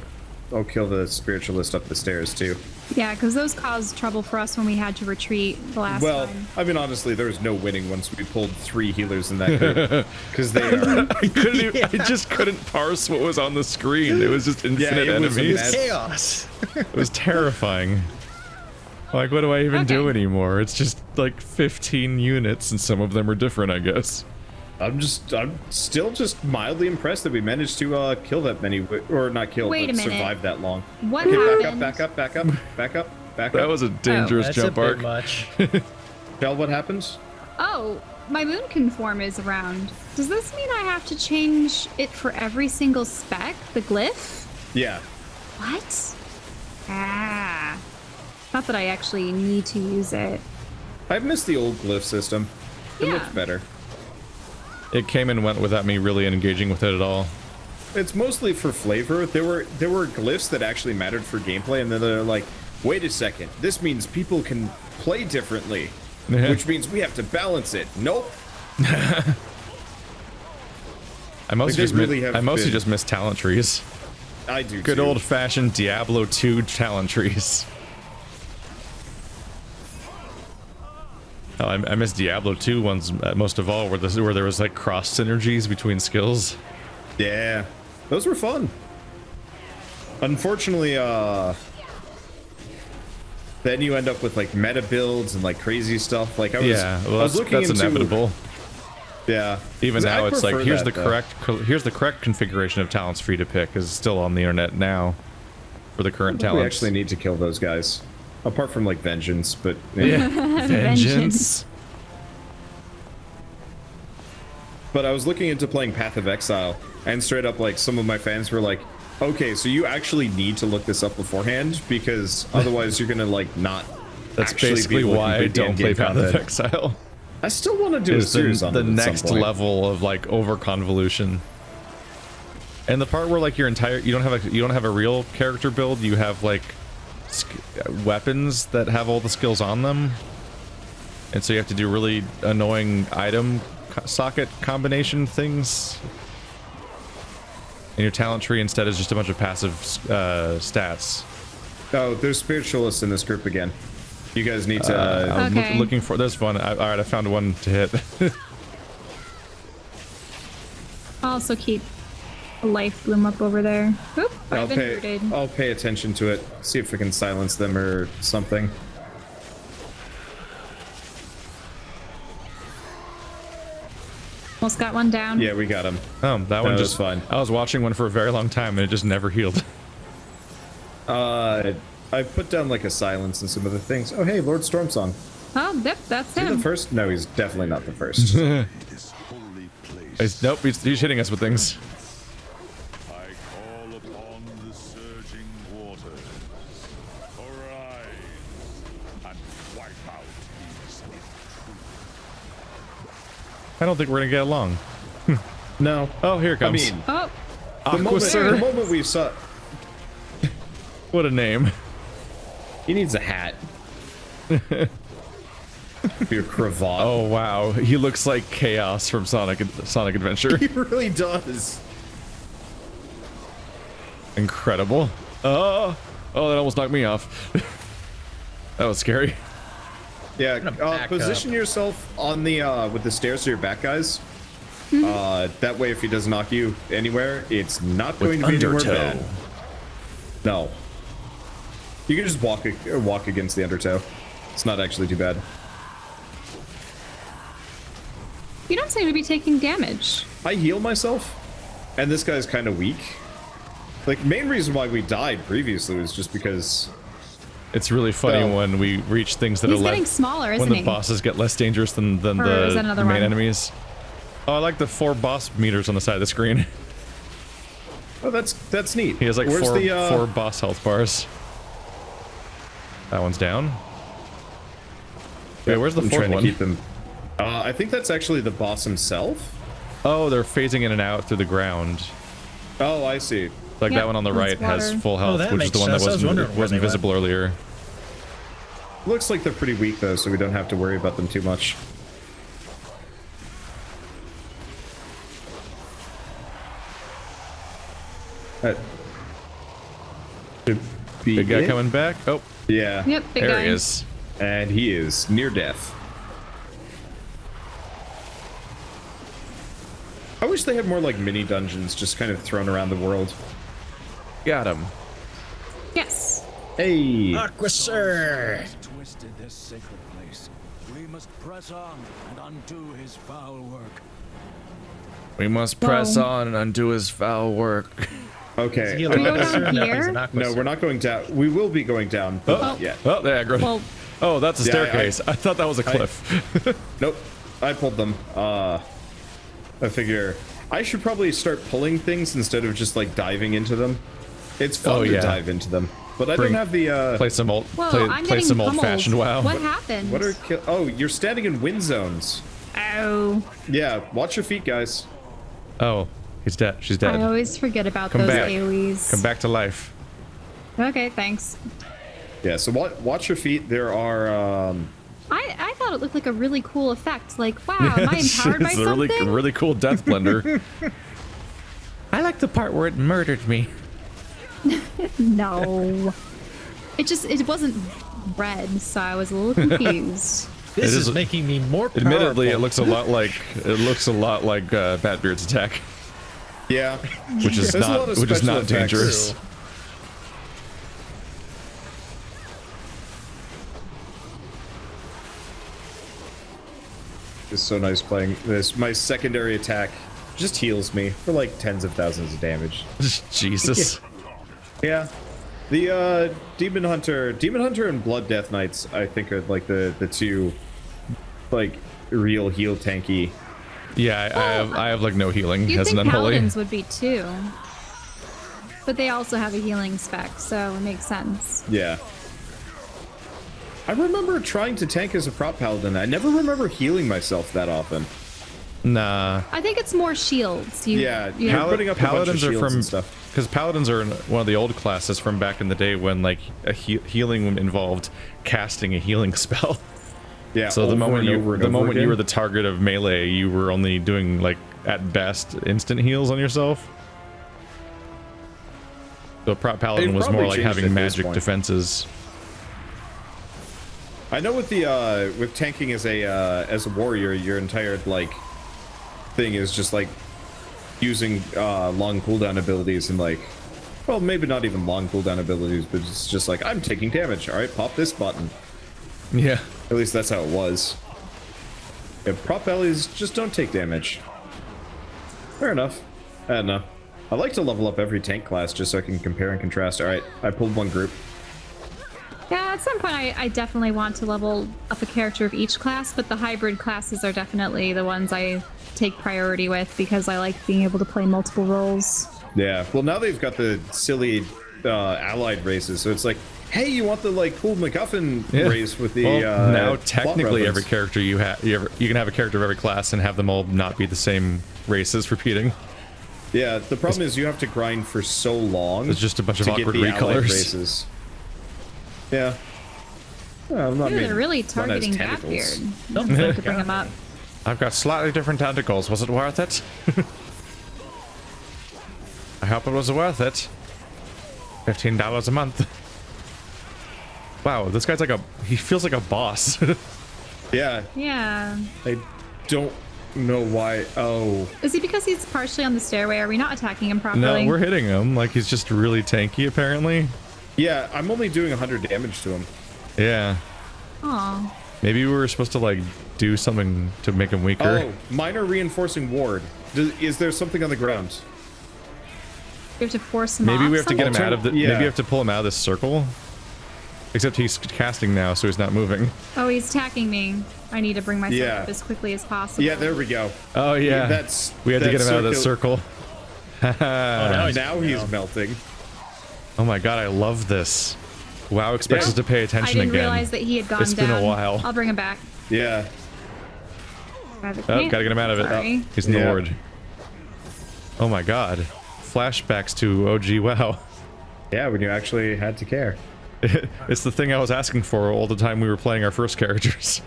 spiritualist up the stairs too. Yeah, because those caused trouble for us when we had to retreat the last Well, time. I mean, honestly, there was no winning once we pulled 3 healers in that group because they are. I couldn't. I just couldn't parse what was on the screen. It was just infinite it was a enemies. mess. Chaos. It was terrifying. Like, what do I even do Okay. anymore? It's just like 15 units, and some of them are different, I guess. I'm still just mildly impressed that we managed to kill that many, or not kill, Wait but a minute. survive that long. What Okay, happened? back up. That was a dangerous That's jump a bit arc. much. Tell what happens. Oh, my moon conform is around. Does this mean I have to change it for every single spec, the glyph? Yeah. What? Ah. Not that I actually need to use it. I've missed the old glyph system. It Yeah. looks better. It came and went without me really engaging with it at all. It's mostly for flavor. There were glyphs that actually mattered for gameplay, and then they're like, wait a second, this means people can play differently, which means we have to balance it. Nope. I mostly, they just, really mi- have I mostly been- just miss talent trees. I do Good too. old-fashioned Diablo 2 talent trees. Oh, I miss Diablo 2 ones most of all, where there was like cross synergies between skills. Yeah, those were fun. Unfortunately, then you end up with like meta builds and like crazy stuff. Like I was looking that's into, inevitable. Yeah. Even now, I it's like prefer that, though. here's the correct configuration of talents for you to pick is still on the internet now for the current We talents. actually need to kill those guys, apart from like vengeance. But Yeah, vengeance. Vengeance. But I was looking into playing Path of Exile, and straight up, like, some of my fans were like, okay, so you actually need to look this up beforehand, because otherwise you're gonna, like, not That's actually basically be able to why I complete the don't play endgame Path of content. Exile. I still want to do a Is series on the it at some next point. level of like over convolution. And the part where like you don't have a real character build, you have like weapons that have all the skills on them. And so you have to do really annoying item socket combination things. And your talent tree instead is just a bunch of passive stats. Oh, there's spiritualists in this group again. You guys need to... I'm Okay. looking for... There's one. Alright, I found one to hit. I'll also keep a life bloom up over there. Oop, I'll I've been pay, rooted. I'll pay attention to it. See if we can silence them or something. Almost got one down. Yeah, we got him. That one No, just... that's fine. I was watching one for a very long time and it just never healed. I put down like a silence and some other things. Oh, hey, Lord Stormsong. Oh, yep, that's Is he the him. first? No, he's definitely not the first. This holy place. Nope, he's hitting us with things. I call upon the surging waters. Arise and wipe out these intrusions. I don't think we're gonna get along. No. Oh, here it I comes. mean, Oh, the Aquasir. moment we saw... What a name. He needs a hat. Your cravat. Oh wow, he looks like Chaos from Sonic Adventure. He really does. Incredible. Oh, that almost knocked me off. That was scary. Yeah, back position up. yourself on the with the stairs to your back, guys. That way, if he does knock you anywhere, it's not going to be anywhere bad. No. You can just walk against the undertow. It's not actually too bad. You don't seem to be taking damage. I heal myself, and this guy's kind of weak. Like, main reason why we died previously was just because... It's really funny when we reach things that He's are getting smaller, isn't when he? the bosses get less dangerous than the is that another main one? enemies. Oh, I like the 4 boss meters on the side of the screen. Oh, that's neat. He has like Where's four boss health bars. That one's down. Wait, where's the I'm fourth trying to one? keep them. I think that's actually the boss himself. Oh, they're phasing in and out through the ground. Oh, I see. Like Yep, that one on the that's right has water. full health, that which is makes the one that sense. I was wondering where wasn't they visible earlier. Looks like they're pretty weak though, so we don't have to worry about them too much. That should be Big guy it. coming back. Oh, Yeah. Yep, big there guy. he is. And he is near death. I wish they had more like mini dungeons just kind of thrown around the world. Got him. Yes. Hey. Aqua Sir. Twisted this sacred place. We must press on and undo his foul work. We must press Whoa. on and undo his foul work. Okay. He's we go Aqua Sir? down No, here? he's an Aqua No, Sir. we're not going down. We will be going down, but not yet. Oh, there, aggro. Well, Oh, that's a Yeah, staircase. I thought that was a cliff. Nope. I pulled them. I figure I should probably start pulling things instead of just like diving into them. It's fun Oh, to yeah. dive into them, but I Bring- don't have the Play some old, whoa, play I'm getting some pummeled. old-fashioned WoW. What happened? what are oh, you're standing in wind zones. Oh, Yeah, watch your feet, guys. Oh, he's dead. She's dead. I always forget about Come those back. AoEs. Come back to life. Okay, thanks. Yeah, so watch your feet. There are I thought it looked like a really cool effect. Like, wow, am I empowered by It's a something? really cool death blender. I like the part where it murdered me. No. It wasn't red, so I was a little confused. This It is is- making me more powerful. Admittedly, it looks a lot like Batbeard's attack, yeah, which is There's a lot not of which is special not effects. dangerous. It's so nice playing this. My secondary attack just heals me for like tens of thousands of damage. Jesus. Yeah. The Demon Hunter and Blood Death Knights, I think, are like the two like real heal tanky. Yeah, I have like no healing You'd as an think unholy. paladins would be too. But they also have a healing spec, so it makes sense. Yeah. I remember trying to tank as a prop paladin. I never remember healing myself that often. Nah. I think it's more shields. Yeah, you Pal- putting up a bunch of Paladins are shields from and stuff. because paladins are one of the old classes from back in the day when like a healing involved casting a healing spell. Yeah. So the over moment and you over and the over moment you again. were the target of melee, you were only doing like at best instant heals on yourself. So prop paladin They've was more probably like changed having at this magic point. defenses. I know with the with tanking as a warrior, your entire like thing is just like using long cooldown abilities and like, well, maybe not even long cooldown abilities, but it's just like I'm taking damage. All right, pop this button. Yeah. At least that's how it was. Yeah, prop bellies just don't take damage. Fair enough. I don't know. I like to level up every tank class just so I can compare and contrast. All right, I pulled one group. Yeah, at some point I definitely want to level up a character of each class, but the hybrid classes are definitely the ones I take priority with because I like being able to play multiple roles. Yeah, well now they've got the silly allied races, so it's like, hey, you want the like cool MacGuffin Yeah. race with the Well, now plot technically every reference. character you can have a character of every class and have them all not be the same races repeating. Yeah, the problem is you have to grind for so long. It's just a bunch of to get awkward the allied recolors. races. Yeah. Well, I Ooh, mean, they're really one has targeting tentacles. Batbeard. Don't have to bring him up. I've got slightly different tentacles. Was it worth it? I hope it was worth it. $15 a month. Wow, this guy's like he feels like a boss. Yeah, Yeah. I don't know why. Oh, Is it because he's partially on the stairway? Are we not attacking him properly? No, we're hitting him. Like, he's just really tanky, apparently. yeah. I'm only doing 100 damage to him. Yeah. Aw. Maybe we were supposed to, like, do something to make him weaker. Oh, minor reinforcing ward. Is there something on the ground? You have to force him Maybe off we have to get him something? out of the... Yeah. Maybe we have to pull him out of this circle. Except he's casting now, so he's not moving. Oh, he's attacking me. I need to bring myself Yeah. up as quickly as possible. Yeah, there we go. Oh, yeah. We had to get him out of that circle. Now he's melting. Oh my god, I love this. WoW expects us to pay I attention didn't again. realize that he had gone It's down. been a while. I'll bring him back. Yeah. Oh, gotta get him out of it. Sorry. He's in the Yeah. ward. Oh my god. Flashbacks to OG WoW. Yeah, when you actually had to care. It's the thing I was asking for all the time we were playing our first characters.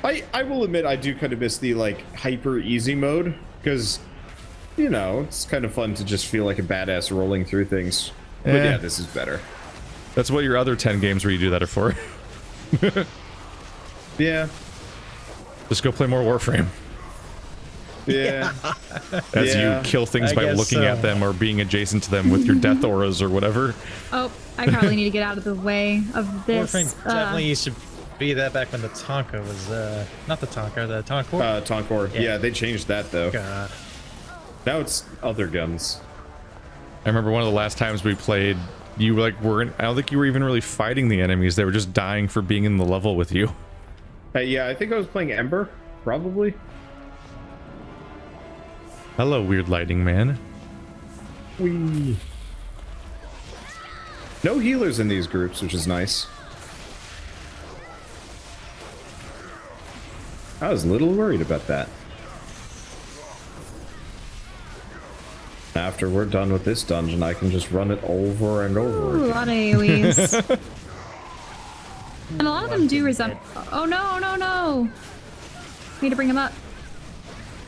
I will admit I do kind of miss the like hyper easy mode because, you know, it's kind of fun to just feel like a badass rolling through things. But yeah, this is better. That's what your other 10 games where you do that are for. Yeah. Just go play more Warframe. Yeah. As Yeah, you kill things I by guess looking so. at them or being adjacent to them with your death auras or whatever. Oh, I probably need to get out of the way of this. Warframe definitely used to be that back when the Tonka was, not the Tonka, the Tonkor. Tonkor. Yeah, they changed that though. God. Now it's other guns. I remember one of the last times we played, you like weren't, I don't think you were even really fighting the enemies. They were just dying for being in the level with you. Yeah, I think I was playing Ember, probably. Hello, weird lighting man. Whee. No healers in these groups, which is nice. I was a little worried about that. After we're done with this dungeon, I can just run it over and over Ooh, a again. lot of AoEs. And a lot of them do resemble. Oh no, no, no! Need to bring him up.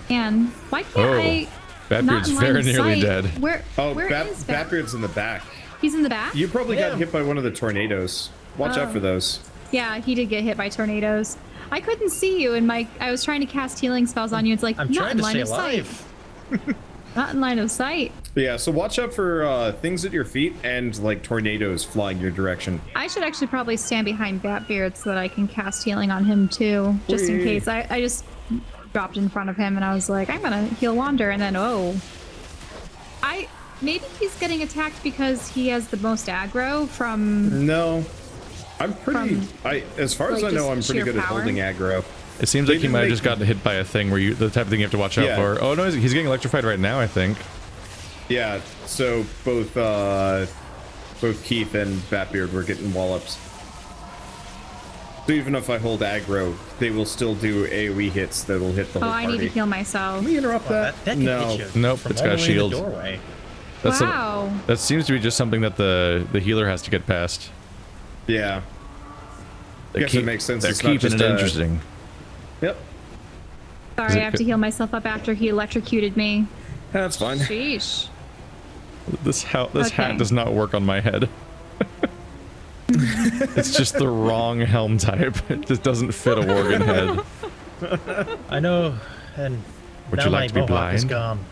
And why can't I? Batbeard's not in line very of nearly sight? dead. Where? Oh, where is Bat? Batbeard's in the back. He's in the back. You probably Yeah. got hit by one of the tornadoes. Watch out for those. Yeah, he did get hit by tornadoes. I couldn't see you, and I was trying to cast healing spells on you. It's like I'm not trying in to line stay of sight. alive. Not in line of sight. Yeah, so watch out for things at your feet and like tornadoes flying your direction. I should actually probably stand behind Batbeard so that I can cast healing on him too, just in Whee! case. I just dropped in front of him and I was like, I'm gonna heal Wander, and then maybe he's getting attacked because he has the most aggro from. No, I'm pretty. As far as like, I know, just I'm pretty sheer good at power? holding aggro. It seems They like he didn't might have make- just gotten hit by a thing where the type of thing you have to watch out Yeah. for. Oh no, he's getting electrified right now, I think. Yeah, so both Keith and Batbeard were getting wallops. So even if I hold aggro, they will still do AoE hits that'll hit the Oh, whole I party. need to heal myself. Can we interrupt Well, that? that can No. hit you Nope, from it's all got the a way in shield. the doorway. That's Wow. that seems to be just something that the healer has to get past. Yeah. I guess it makes sense. They're It's not keeping just it a- interesting. Yep. Sorry, I have to heal myself up after he electrocuted me. That's fine. Sheesh. This hat Okay. does not work on my head. It's just the wrong helm type. It just doesn't fit a Worgen head. I know, and Would now you my like to be mohawk is blind? gone.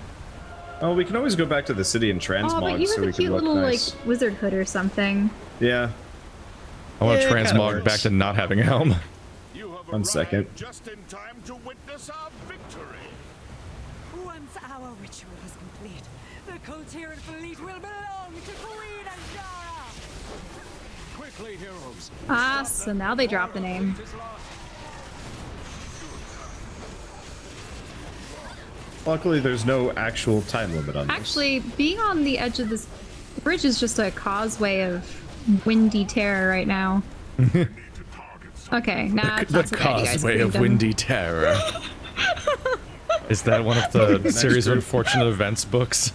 Oh, we can always go back to the city and transmog Oh, but you so have we a can cute look little nice. like wizard hood or something. Yeah. I want Yeah, to it kinda transmog works. back to not having a helm. You have One second. arrived just in time to witness our victory. Once our ritual is complete, the coherent fleet will belong to Queen Azara. Quickly, heroes. Ah, so now they drop the name. Luckily, there's no actual time limit on this. Actually, being on the edge of this bridge is just a causeway of windy terror right now. Okay, nah, it's The not so bad. You guys causeway of freedom. windy terror. Is that one of the series of unfortunate events books?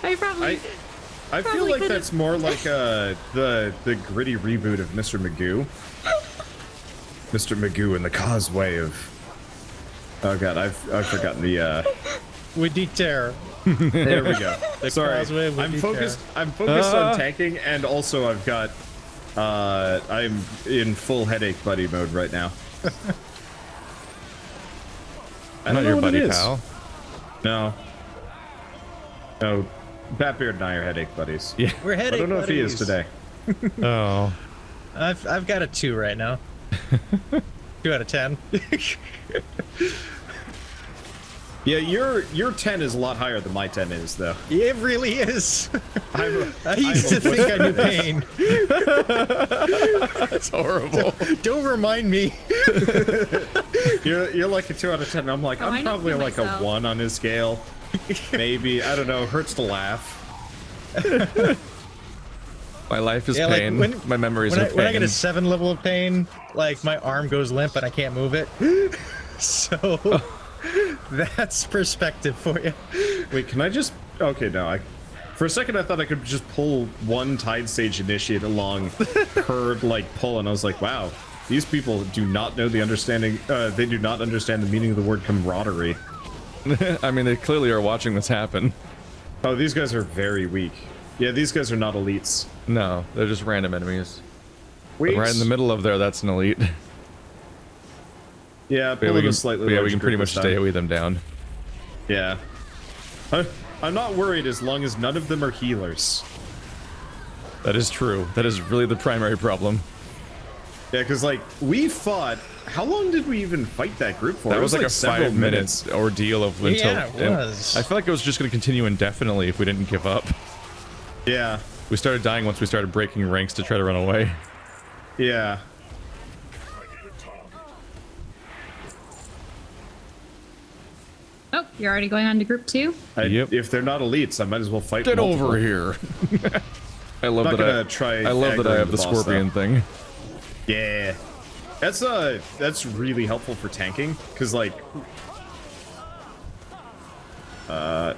I probably. I feel Probably like could've- that's more like the gritty reboot of Mr. Magoo. Mr. Magoo and the Causeway of. Oh god, I've forgotten the. Windy terror. There we go. The Sorry, Causeway of I'm Windy focused. I'm focused Ah. on tanking, and also I've got I'm in full headache buddy mode right now. I I'm not don't know your what it buddy, is. pal. No. No. Batbeard and I are headache buddies. Yeah. We're I headache don't know if he is buddies. today. Oh. I've got a 2 right now. 2 out of 10. Yeah, your 10 is a lot higher than my 10 is, though. It really is. I used to think I knew pain. That's horrible. Don't remind me. You're like a 2 out of 10. I'm like, Oh, I I'm know probably for like myself. a 1 on his scale. Maybe. I don't know. Hurts to laugh. My life is Yeah, like, pain. when- My memories When are I, pain. when I get a 7 level of pain, like my arm goes limp and I can't move it. So that's perspective for you. Wait, can I just... Okay, no. For a second, I thought I could just pull one Tide Sage Initiate along herd, like, pull, and I was like, wow, these people do not know the understanding... they do not understand the meaning of the word camaraderie. I mean, they clearly are watching this happen. Oh, these guys are very weak. Yeah, these guys are not elites. No, they're just random enemies. Weak. Right in the middle of there, that's an elite. Yeah, But pull we in a can, slightly but yeah, we larger can pretty group much this time. stay them down. Yeah. I'm not worried as long as none of them are healers. That is true. That is really the primary problem. Yeah, because, like, we fought... How long did we even fight that group for? That It was like a several 5 minutes ordeal of until... Yeah, it was. I feel like it was just going to continue indefinitely if we didn't give up. Yeah. We started dying once we started breaking ranks to try to run away. Yeah. Oh, you're already going on to group 2? Yep. If they're not elites, I might as well fight Get multiple. over here. I love Not that gonna try I love that I aggroing have the the boss, scorpion though. thing. Yeah. That's really helpful for tanking, because, like... They're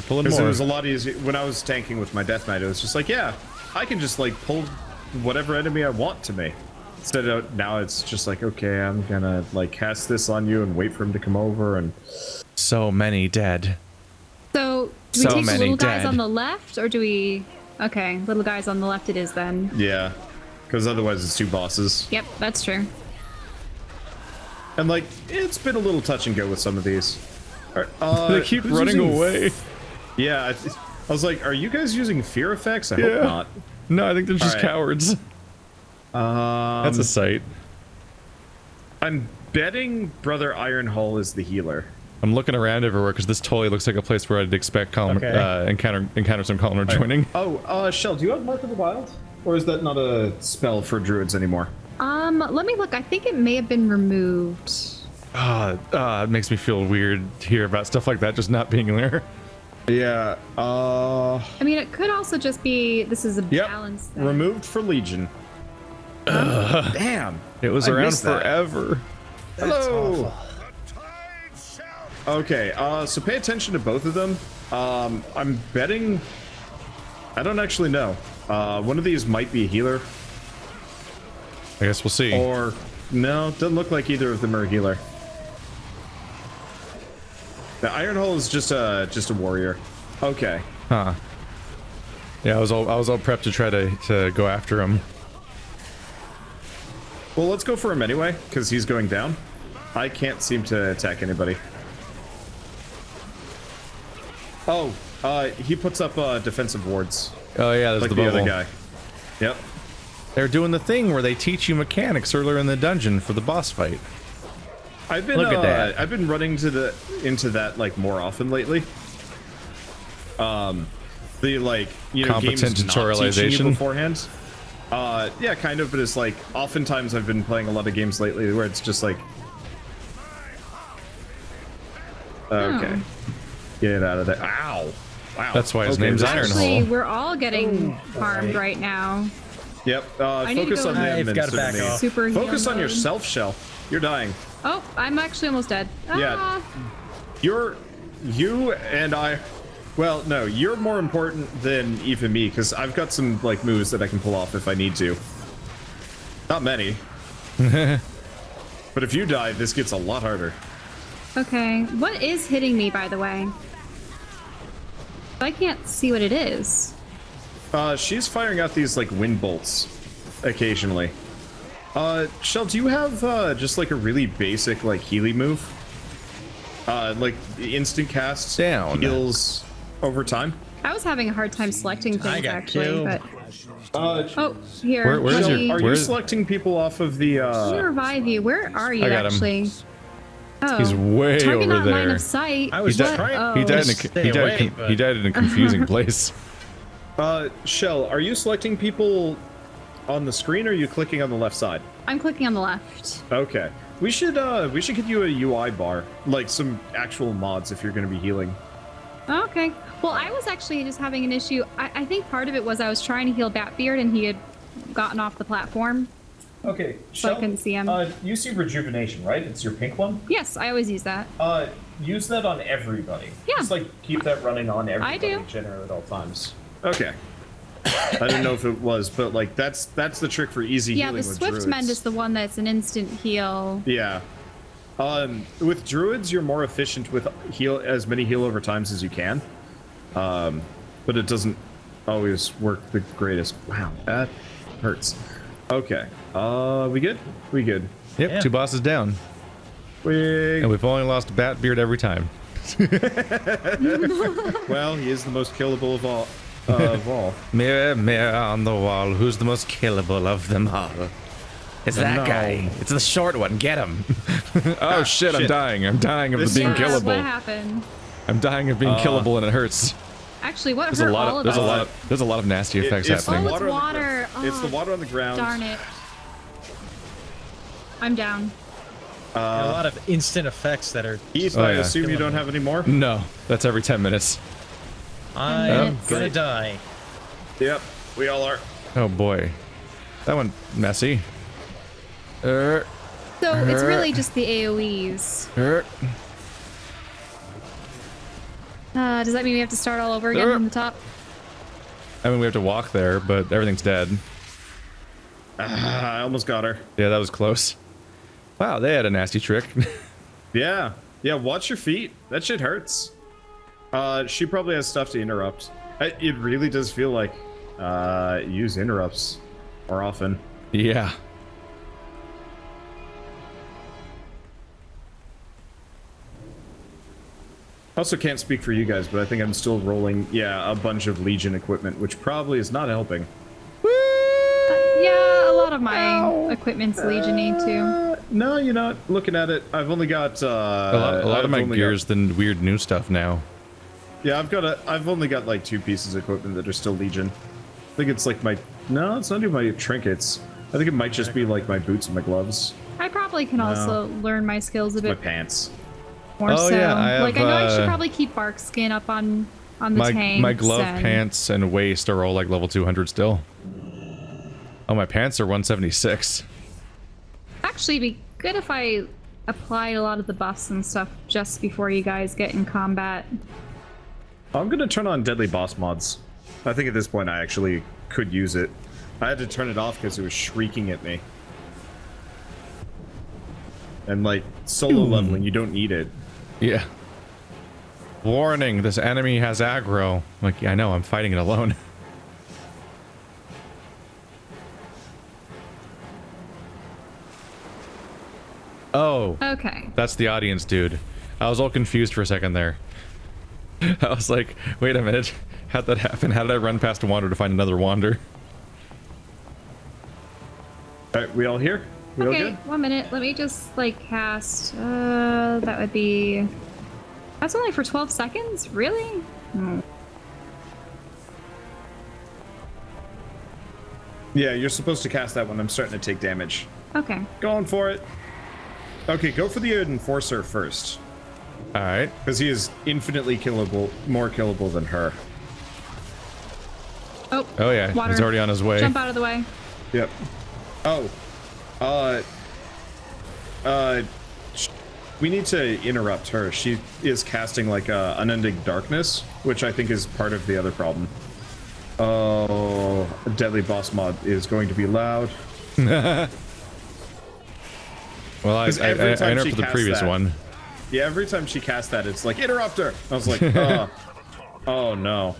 pulling Because it more. was a lot easier when I was tanking with my Death Knight. It was just like, yeah, I can just like pull whatever enemy I want to me. Instead of now, it's just like, okay, I'm gonna like cast this on you and wait for him to come over and. So many dead. So, do we So take the many little guys dead. on the left, or do we... Okay, little guys on the left it is then. Yeah, because otherwise it's 2 bosses. Yep, that's true. And like, it's been a little touch and go with some of these. They keep who's running using- away. Yeah, I was like, are you guys using fear effects? I Yeah. hope not. No, I think they're just Alright. cowards. That's a sight. I'm betting Brother Ironhull is the healer. I'm looking around everywhere because this totally looks like a place where I'd expect Colin, Okay. encounter some Colin joining. Oh, Shell, do you have Mark of the Wild? Or is that not a spell for druids anymore? Let me look. I think it may have been removed. It makes me feel weird to hear about stuff like that just not being there. Yeah, I mean, it could also just be this is a Yep. balance thing. Removed for Legion. Damn. It was I around missed that. forever. Hello. Okay, so pay attention to both of them. I'm betting... I don't actually know. One of these might be a healer. I guess we'll see. Or... No, doesn't look like either of them are a healer. The Ironhull is just a warrior. Okay. Huh. Yeah, I was all prepped to try to go after him. Well, let's go for him anyway, because he's going down. I can't seem to attack anybody. Oh, he puts up defensive wards. Oh yeah, there's Like the the bubble. other guy. Yep. They're doing the thing where they teach you mechanics earlier in the dungeon for the boss fight. I've been Look at that. I've been running into that like more often lately. The like Competent games not teaching tutorialization? you beforehand. Yeah, kind of, but it's like oftentimes I've been playing a lot of games lately where it's just like okay. Get out of there. Ow. Wow. That's why his Okay, name's this- Iron Actually, Hole. we're all getting harmed right now. Yep. need to Focus go on in. him I've and gotta back Symphony. off. Super Focus heal on mode. yourself, Shell. You're dying. Oh, I'm actually almost dead. Yeah. Ah. You and I. Well, no, you're more important than even me because I've got some like moves that I can pull off if I need to. Not many. But if you die, this gets a lot harder. Okay, what is hitting me, by the way? I can't see what it is. She's firing out these like wind bolts occasionally. Shell, do you have just like a really basic like Healy move? Like the instant cast Down. heals over time? I was having a hard time selecting I things got actually, killed. but Oh, here. where's let your- me- are you where's- selecting people off of the Let me revive you. Where are you I got him. actually? Oh, He's way target over not line there. of sight. I was He died- trying. He died, Stay in a, away, but- he died in a confusing place. Shell, are you selecting people on the screen or are you clicking on the left side? I'm clicking on the left. Okay. We should get you a UI bar, like some actual mods if you're gonna be healing. Okay. Well, I was actually just having an issue. I think part of it was I was trying to heal Batbeard and he had gotten off the platform. Okay, So I couldn't see him. You see rejuvenation, right? It's your pink one. Yes, I always use that. Use that on everybody. Yeah. Just like keep that running on everybody. I do. Generally at all times. Okay. I didn't know if it was, but like that's the trick for easy Yeah, healing the with Swift druids. Mend is the one that's an instant heal. Yeah. With druids, you're more efficient with as many heal over times as you can. But it doesn't always work the greatest. Wow, that hurts. Okay. We good? We good. Yep, Yeah. 2 bosses down. And we've only lost Batbeard every time. Well, he is the most killable of all. Of all. Mirror, mirror on the wall, who's the most killable of them all? It's that No. guy. It's the short one. Get him. Oh shit, I'm shit. dying. I'm dying of This being sucks. Yeah, what killable. happened? I'm dying of being killable and it hurts. Actually, what There's hurt a lot all of of us? there's a lot of nasty effects it's the happening. Oh, it's water on the water. ground. It's the Oh, water on the ground. Darn it. I'm down. a lot of instant effects that are. Heath, Oh, I yeah. assume you don't have any more? No, that's every 10 minutes. I Oh, am gonna great. die. Yep, we all are. Oh boy. That one messy. So it's really just the AoEs. Does that mean we have to start all over again from the top? I mean, we have to walk there, but everything's dead. I almost got her. Yeah, that was close. Wow, they had a nasty trick. Yeah. Yeah, watch your feet. That shit hurts. She probably has stuff to interrupt. It really does feel like use interrupts more often. Yeah. Also can't speak for you guys, but I think I'm still rolling, a bunch of Legion equipment, which probably is not helping. Yeah, a lot of my equipment's Legion-y too. No, you're not looking at it. I've only got A lot of my gear's the weird new stuff now. Yeah, I've only got like 2 pieces of equipment that are still Legion. I think it's like no, it's not even my trinkets. I think it might just be like my boots and my gloves, I probably can also learn my skills a my bit pants. more Oh, so. yeah, I like I have, know I should probably keep bark skin up on the tanks. My glove, and- pants, and waist are all like level 200 still. Oh, my pants are 176. Actually, it'd be good if I applied a lot of the buffs and stuff just before you guys get in combat. I'm gonna turn on deadly boss mods. I think at this point I actually could use it. I had to turn it off because it was shrieking at me. And like solo leveling, you don't need it. Yeah. Warning, this enemy has aggro. Like, yeah, I know, I'm fighting it alone. Oh, Okay. that's the audience, dude. I was all confused for a second there. I was like, wait a minute. How'd that happen? How did I run past a wander to find another wander? Alright, we all here? We all Okay, good? 1 minute. Let me just like cast. That would be. That's only for 12 seconds? Really? Yeah, you're supposed to cast that when I'm starting to take damage. Okay. Going for it. Okay, go for the Enforcer first. Alright. Because he is infinitely killable, more killable than her. Oh. Oh yeah, Water. he's already on his way. Jump out of the way. Yep. Oh. We need to interrupt her. She is casting like Unending Darkness, which I think is part of the other problem. Oh, Deadly Boss Mod is going to be loud. Well, I 'Cause every time interrupted she the casts previous that- one. Yeah, every time she casts that, it's like, interrupt her! I was like, oh no.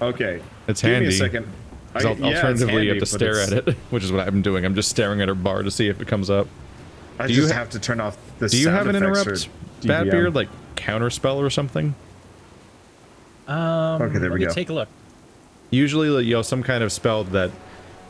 Okay. It's Give handy. me a second. 'Cause Yeah, it's alternatively, you handy, have to but stare it's- at it, which is what I'm doing. I'm just staring at her bar to see if it comes up. I Do you just ha- have to turn off the Do you sound have an effects interrupt, or DVM. Badbeard, like counterspell or something? Okay, there we let me go. take a look. Usually, like, you know, some kind of spell that,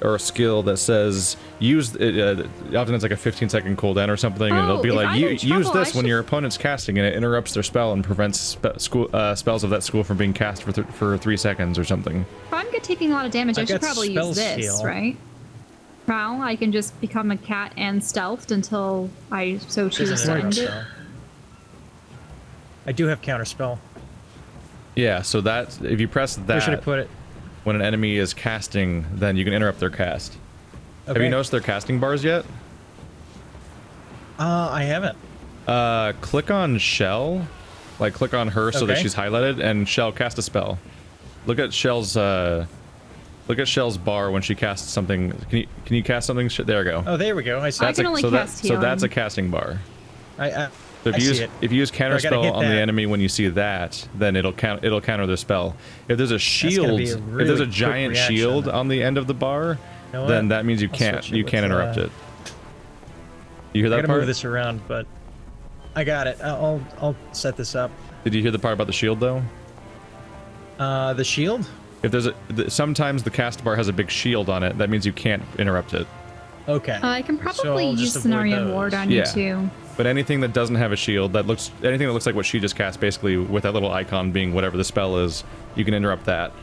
or a skill that says use it. Often it's like a 15-second cooldown or something, and it'll be if like I'm in use trouble, this I when should- your opponent's casting, and it interrupts their spell and prevents spells of that school from being cast for 3 seconds or something. If I'm taking a lot of damage, I I've should got probably spell use this, steal. right? Prowl, I can just become a cat and stealthed until I so choose Isn't to it end it. so? I do have counterspell. Yeah, so that if you press Where should I that put it? when an enemy is casting, then you can interrupt their cast. Have Okay. you noticed their casting bars yet? I haven't. Click on Shell, like click on her so that Okay. she's highlighted, and Shell cast a spell. Look at Shell's bar when she casts something. Can you cast something? There we go. Oh, there we go. I see. I can only cast so that's a healing. casting bar. I So if I you see use it. if you use I gotta counterspell hit on the that. enemy when you see that, then it'll counter their spell. If there's a gonna shield, be a if there's really a quick giant reaction. shield on the end of the bar, know then what? that means you I'll can't switch it with, interrupt it. You hear I that gotta part? move this around, but I got it. I'll set this up. Did you hear the part about the shield though? The shield? If there's sometimes the cast bar has a big shield on it, that means you can't interrupt it. Okay. I can So probably I'll just use avoid Scenario those. Ward on Yeah. you too. But anything that doesn't have a shield, anything that looks like what she just cast, basically with that little icon being whatever the spell is, you can interrupt that.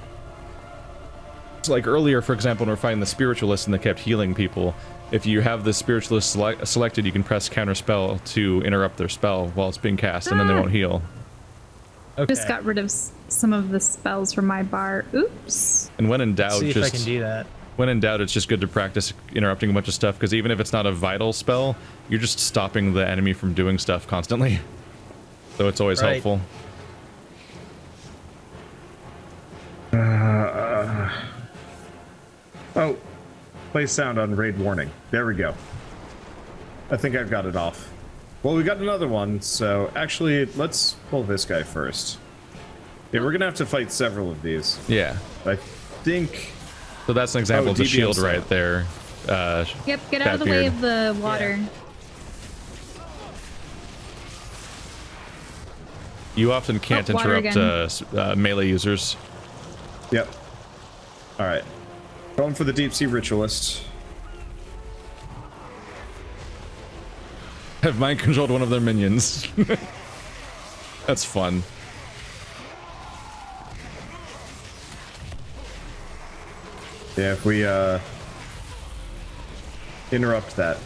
So like earlier, for example, when we're fighting the spiritualist and they kept healing people, if you have the spiritualist selected, you can press counterspell to interrupt their spell while it's being cast, and then they won't heal. Okay. Just got rid of some of the spells from my bar. Oops. And when in doubt, See if I can just do that. when in doubt, it's just good to practice interrupting a bunch of stuff, because even if it's not a vital spell, you're just stopping the enemy from doing stuff constantly. So it's always Right. helpful. Oh, play sound on raid warning. There we go. I think I've got it off. Well, we got another one, so actually, let's pull this guy first. Yeah, we're gonna have to fight several of these. Yeah. I think. So that's an example Oh, of the DBM shield style. right there. Yep, get out of the way Batbeard. of the water. You often can't Oh, water interrupt melee users. Yep. All right. Going for the deep sea ritualist. Have mind controlled one of their minions. That's fun. Yeah, if we interrupt that.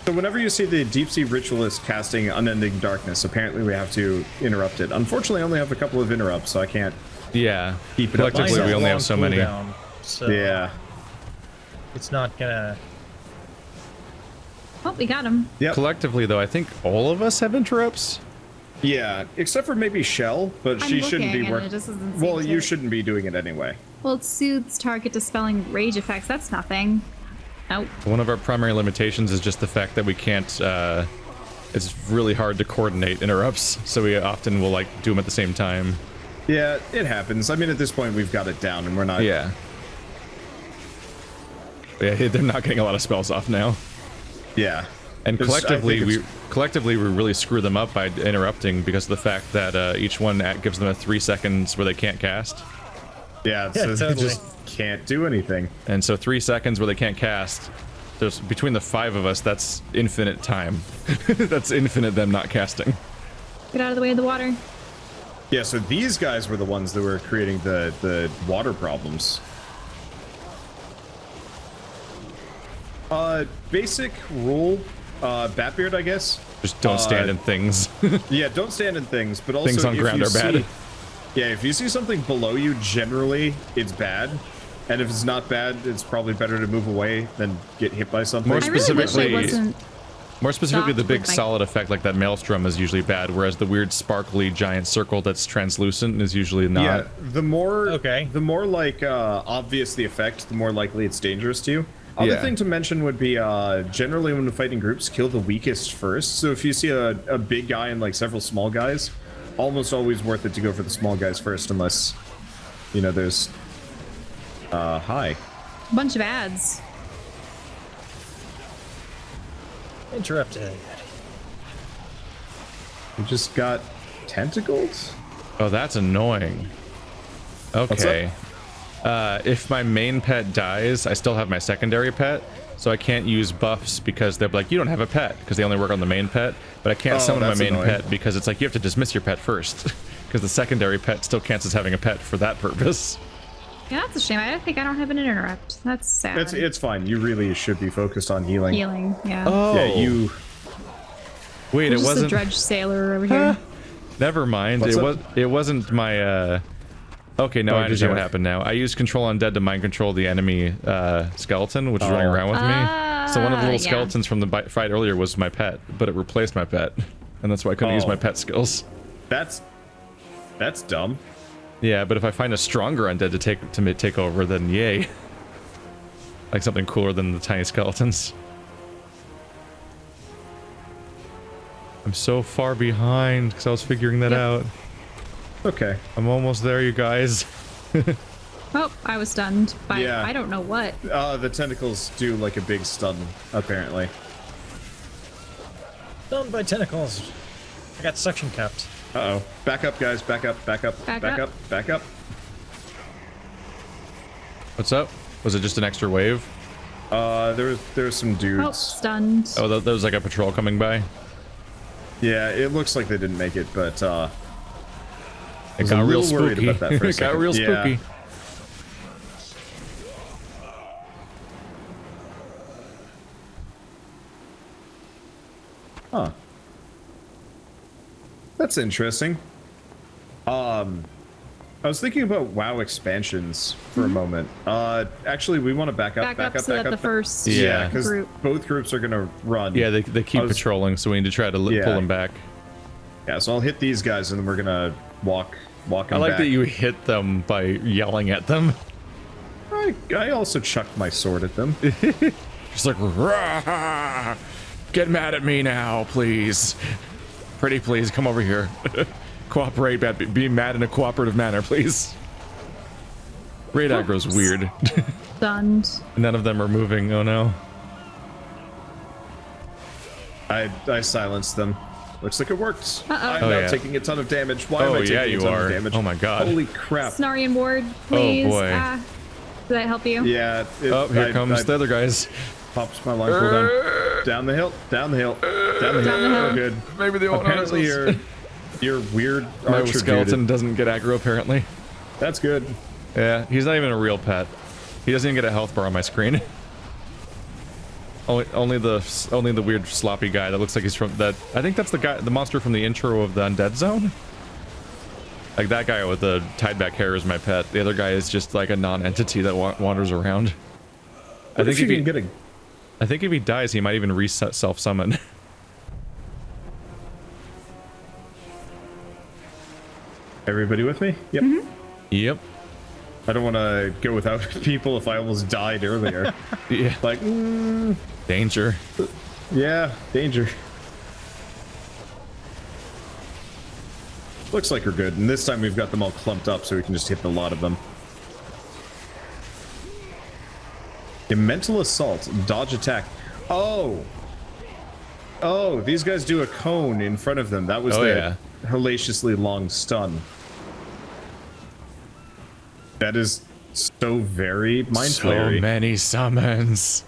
So whenever you see the deep sea ritualist casting unending darkness, apparently we have to interrupt it. Unfortunately, I only have a couple of interrupts, so I can't. Yeah. Keep it up. Collectively, Mine we has only long have so many. cooldown, so Yeah. it's not gonna. Oh, we got him. Yep. Collectively, though, I think all of us have interrupts. Yeah, except for maybe Shell, but I'm she shouldn't be looking, and working. it just doesn't seem Well, you to- shouldn't be doing it anyway. Well, it soothes target dispelling rage effects. That's nothing. Nope. One of our primary limitations is just the fact that we can't. It's really hard to coordinate interrupts, so we often will like do them at the same time. Yeah, it happens. I mean, at this point, we've got it down, and we're not. Yeah. Yeah, they're not getting a lot of spells off now. Yeah. And It's- I collectively, think we really screw them up by interrupting because of the fact that each one gives them a 3 seconds where they can't cast, Yeah, Yeah, so they totally. just can't do anything. and so 3 seconds where they can't cast. There's between the 5 of us, that's infinite time. That's infinite them not casting. Get out of the way of the water. Yeah, so these guys were the ones that were creating the water problems. Basic rule, Batbeard, I guess. Just don't stand in things. Yeah, don't stand in things, but also Things on if ground you are bad. Yeah, if you see something below you, generally it's bad. And if it's not bad, it's probably better to move away than get hit by something. More I really wish I Specifically- wasn't. More specifically, the Stopped big with my- solid effect like that maelstrom is usually bad, whereas the weird sparkly giant circle that's translucent is usually not. Yeah, the more Okay. like obvious the effect, the more likely it's dangerous to you. Other Yeah. thing to mention would be generally when fighting groups, kill the weakest first. So if you see a big guy and like several small guys, almost always worth it to go for the small guys first, unless, you know, there's... hi. A bunch of ads. Interrupted. We just got tentacles? Oh, that's annoying. Okay. If my main pet dies, I still have my secondary pet, so I can't use buffs because they're like, you don't have a pet, because they only work on the main pet, but I can't summon my main pet because it's like, you have to dismiss your pet first, because the secondary pet still counts as having a pet for that purpose. Yeah, that's a shame. I think I don't have an interrupt. That's sad. It's fine. You really should be focused on healing. Healing, yeah. Oh. Yeah, you... Wait, Just it wasn't... a dredge sailor over here. Never mind. It wasn't my, Okay, no, I understand what happened now. I used Control Undead to mind control the enemy skeleton, which is running around with me. So one of the little skeletons from the fight earlier was my pet, but it replaced my pet. And that's why I couldn't use my pet skills. That's dumb. Yeah, but if I find a stronger undead to take over, then yay. Like something cooler than the tiny skeletons. I'm so far behind because I was figuring that out. Okay. I'm almost there, you guys. Oh, I was stunned by Yeah. I don't know what. The tentacles do like a big stun, apparently. Stunned by tentacles. I got suction cupped. Uh-oh. Back up, guys. Back up, back up, Back back up. up, back up. What's up? Was it just an extra wave? There's some dudes. Oh, stunned. Oh, there was like a patrol coming by? Yeah, it looks like they didn't make it, but, It got real worried spooky. about that for a It got second. real Yeah. spooky. Huh. That's interesting. I was thinking about WoW expansions for a moment. Actually, we want to back up, Back up so that the first Yeah, because group. both groups are gonna run. Yeah, they keep patrolling, so we need to try to pull them back. Yeah, so I'll hit these guys, and then we're gonna walk them I like back. that you hit them by yelling at them. I also chucked my sword at them. Just like, "Rah! Get mad at me now, please. Pretty please, come over here. Cooperate, be mad in a cooperative manner, please. Raid aggro's weird. Stunned. None of them are moving, oh no. I silenced them. Looks like it works. I'm Uh-oh. now taking a ton of damage. Why am I taking a ton of damage? Oh my god. Holy crap. Snarian ward, please. Oh boy. Did that help you? Yeah. Here comes the other guys. Pops my line cooldown. Down the hill. Down the hill. Down the hill. Down the hill. Oh, good. Maybe they won't Apparently notice us. you're weird My archer skeleton dude. doesn't get aggro, apparently. That's good. Yeah, he's not even a real pet. He doesn't even get a health bar on my screen. only the weird sloppy guy that looks like he's from that. I think that's the monster from the intro of the Undead Zone. Like that guy with the tied back hair is my pet. The other guy is just like a non-entity that wanders around. I think if he dies, he might even reset self-summon. Everybody with me? Yep. Yep. I don't want to go without people if I almost died earlier. Yeah. Like, Danger. yeah, danger. Looks like we're good, and this time we've got them all clumped up so we can just hit a lot of them. A mental assault, dodge attack. Oh, these guys do a cone in front of them. That was the hellaciously long stun. That is so very mind-flayery. So many summons.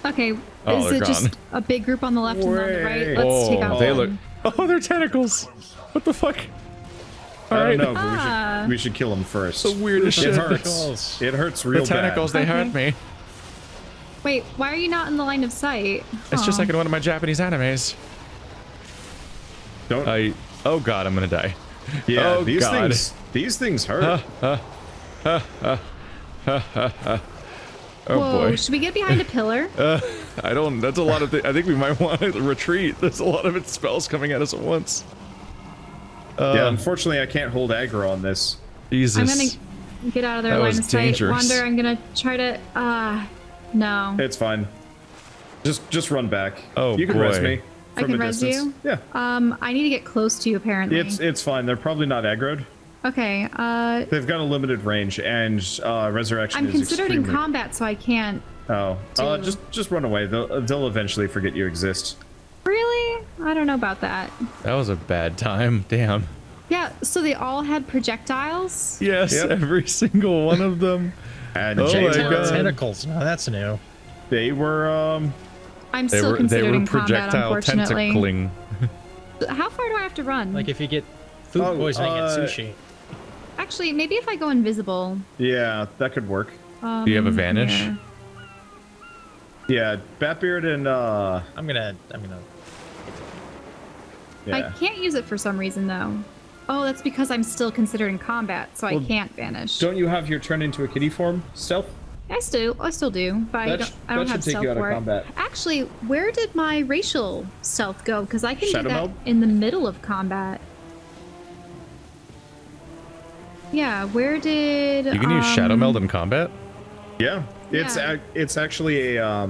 Okay, Oh, is they're it just gone. a big group on the left and on the right? Let's take out they one. look. Oh, they're tentacles. What the fuck? All I right. don't know, but we should kill them first. The weirdest It shit. hurts. It hurts real The tentacles, bad. they hurt me. Wait, why are you not in the line of sight? It's just Aw. like in one of my Japanese animes. Don't. Oh god, I'm gonna die. Yeah, Oh, these God. these things hurt. Oh Whoa, boy. should we get behind a pillar? I don't. That's a lot of. I think we might want to retreat. There's a lot of its spells coming at us at once. Yeah, unfortunately, I can't hold aggro on this. Jesus. I'm gonna get out of their That line was of sight. dangerous. Wander, I'm gonna try to. No. It's fine. Just run back. Oh you can res boy. me. I from can a res distance. you? Yeah. I need to get close to you apparently. It's fine. They're probably not aggroed. Okay, They've got a limited range, and resurrection I'm is considered in extremely... combat, so I can't. Oh, do- just run away. They'll eventually forget you exist. Really? I don't know about that. That was a bad time. Damn. Yeah, so they all had projectiles? Yes, Yep. every single one of them. And Oh they my were- God. Tentacles. No, that's new. They were I'm They still were considered in combat, projectile unfortunately. tentacling. How far do I have to run? Like if you get food Oh, poisoning at sushi. Actually, maybe if I go invisible. yeah, that could work. Do you have a vanish? yeah. Yeah, Batbeard and I'm gonna. yeah. I can't use it for some reason though. Oh, that's because I'm still considered in combat, so I Well, can't vanish. Don't you have your turn into a kitty form stealth? I still do, but That I don't should have take stealth you out of for it. combat. Actually, where did my racial stealth go? Because I can Shadow do that meld? in the middle of combat. Yeah, where did You can use Shadow Meld in combat? Yeah, it's Yeah. it's actually a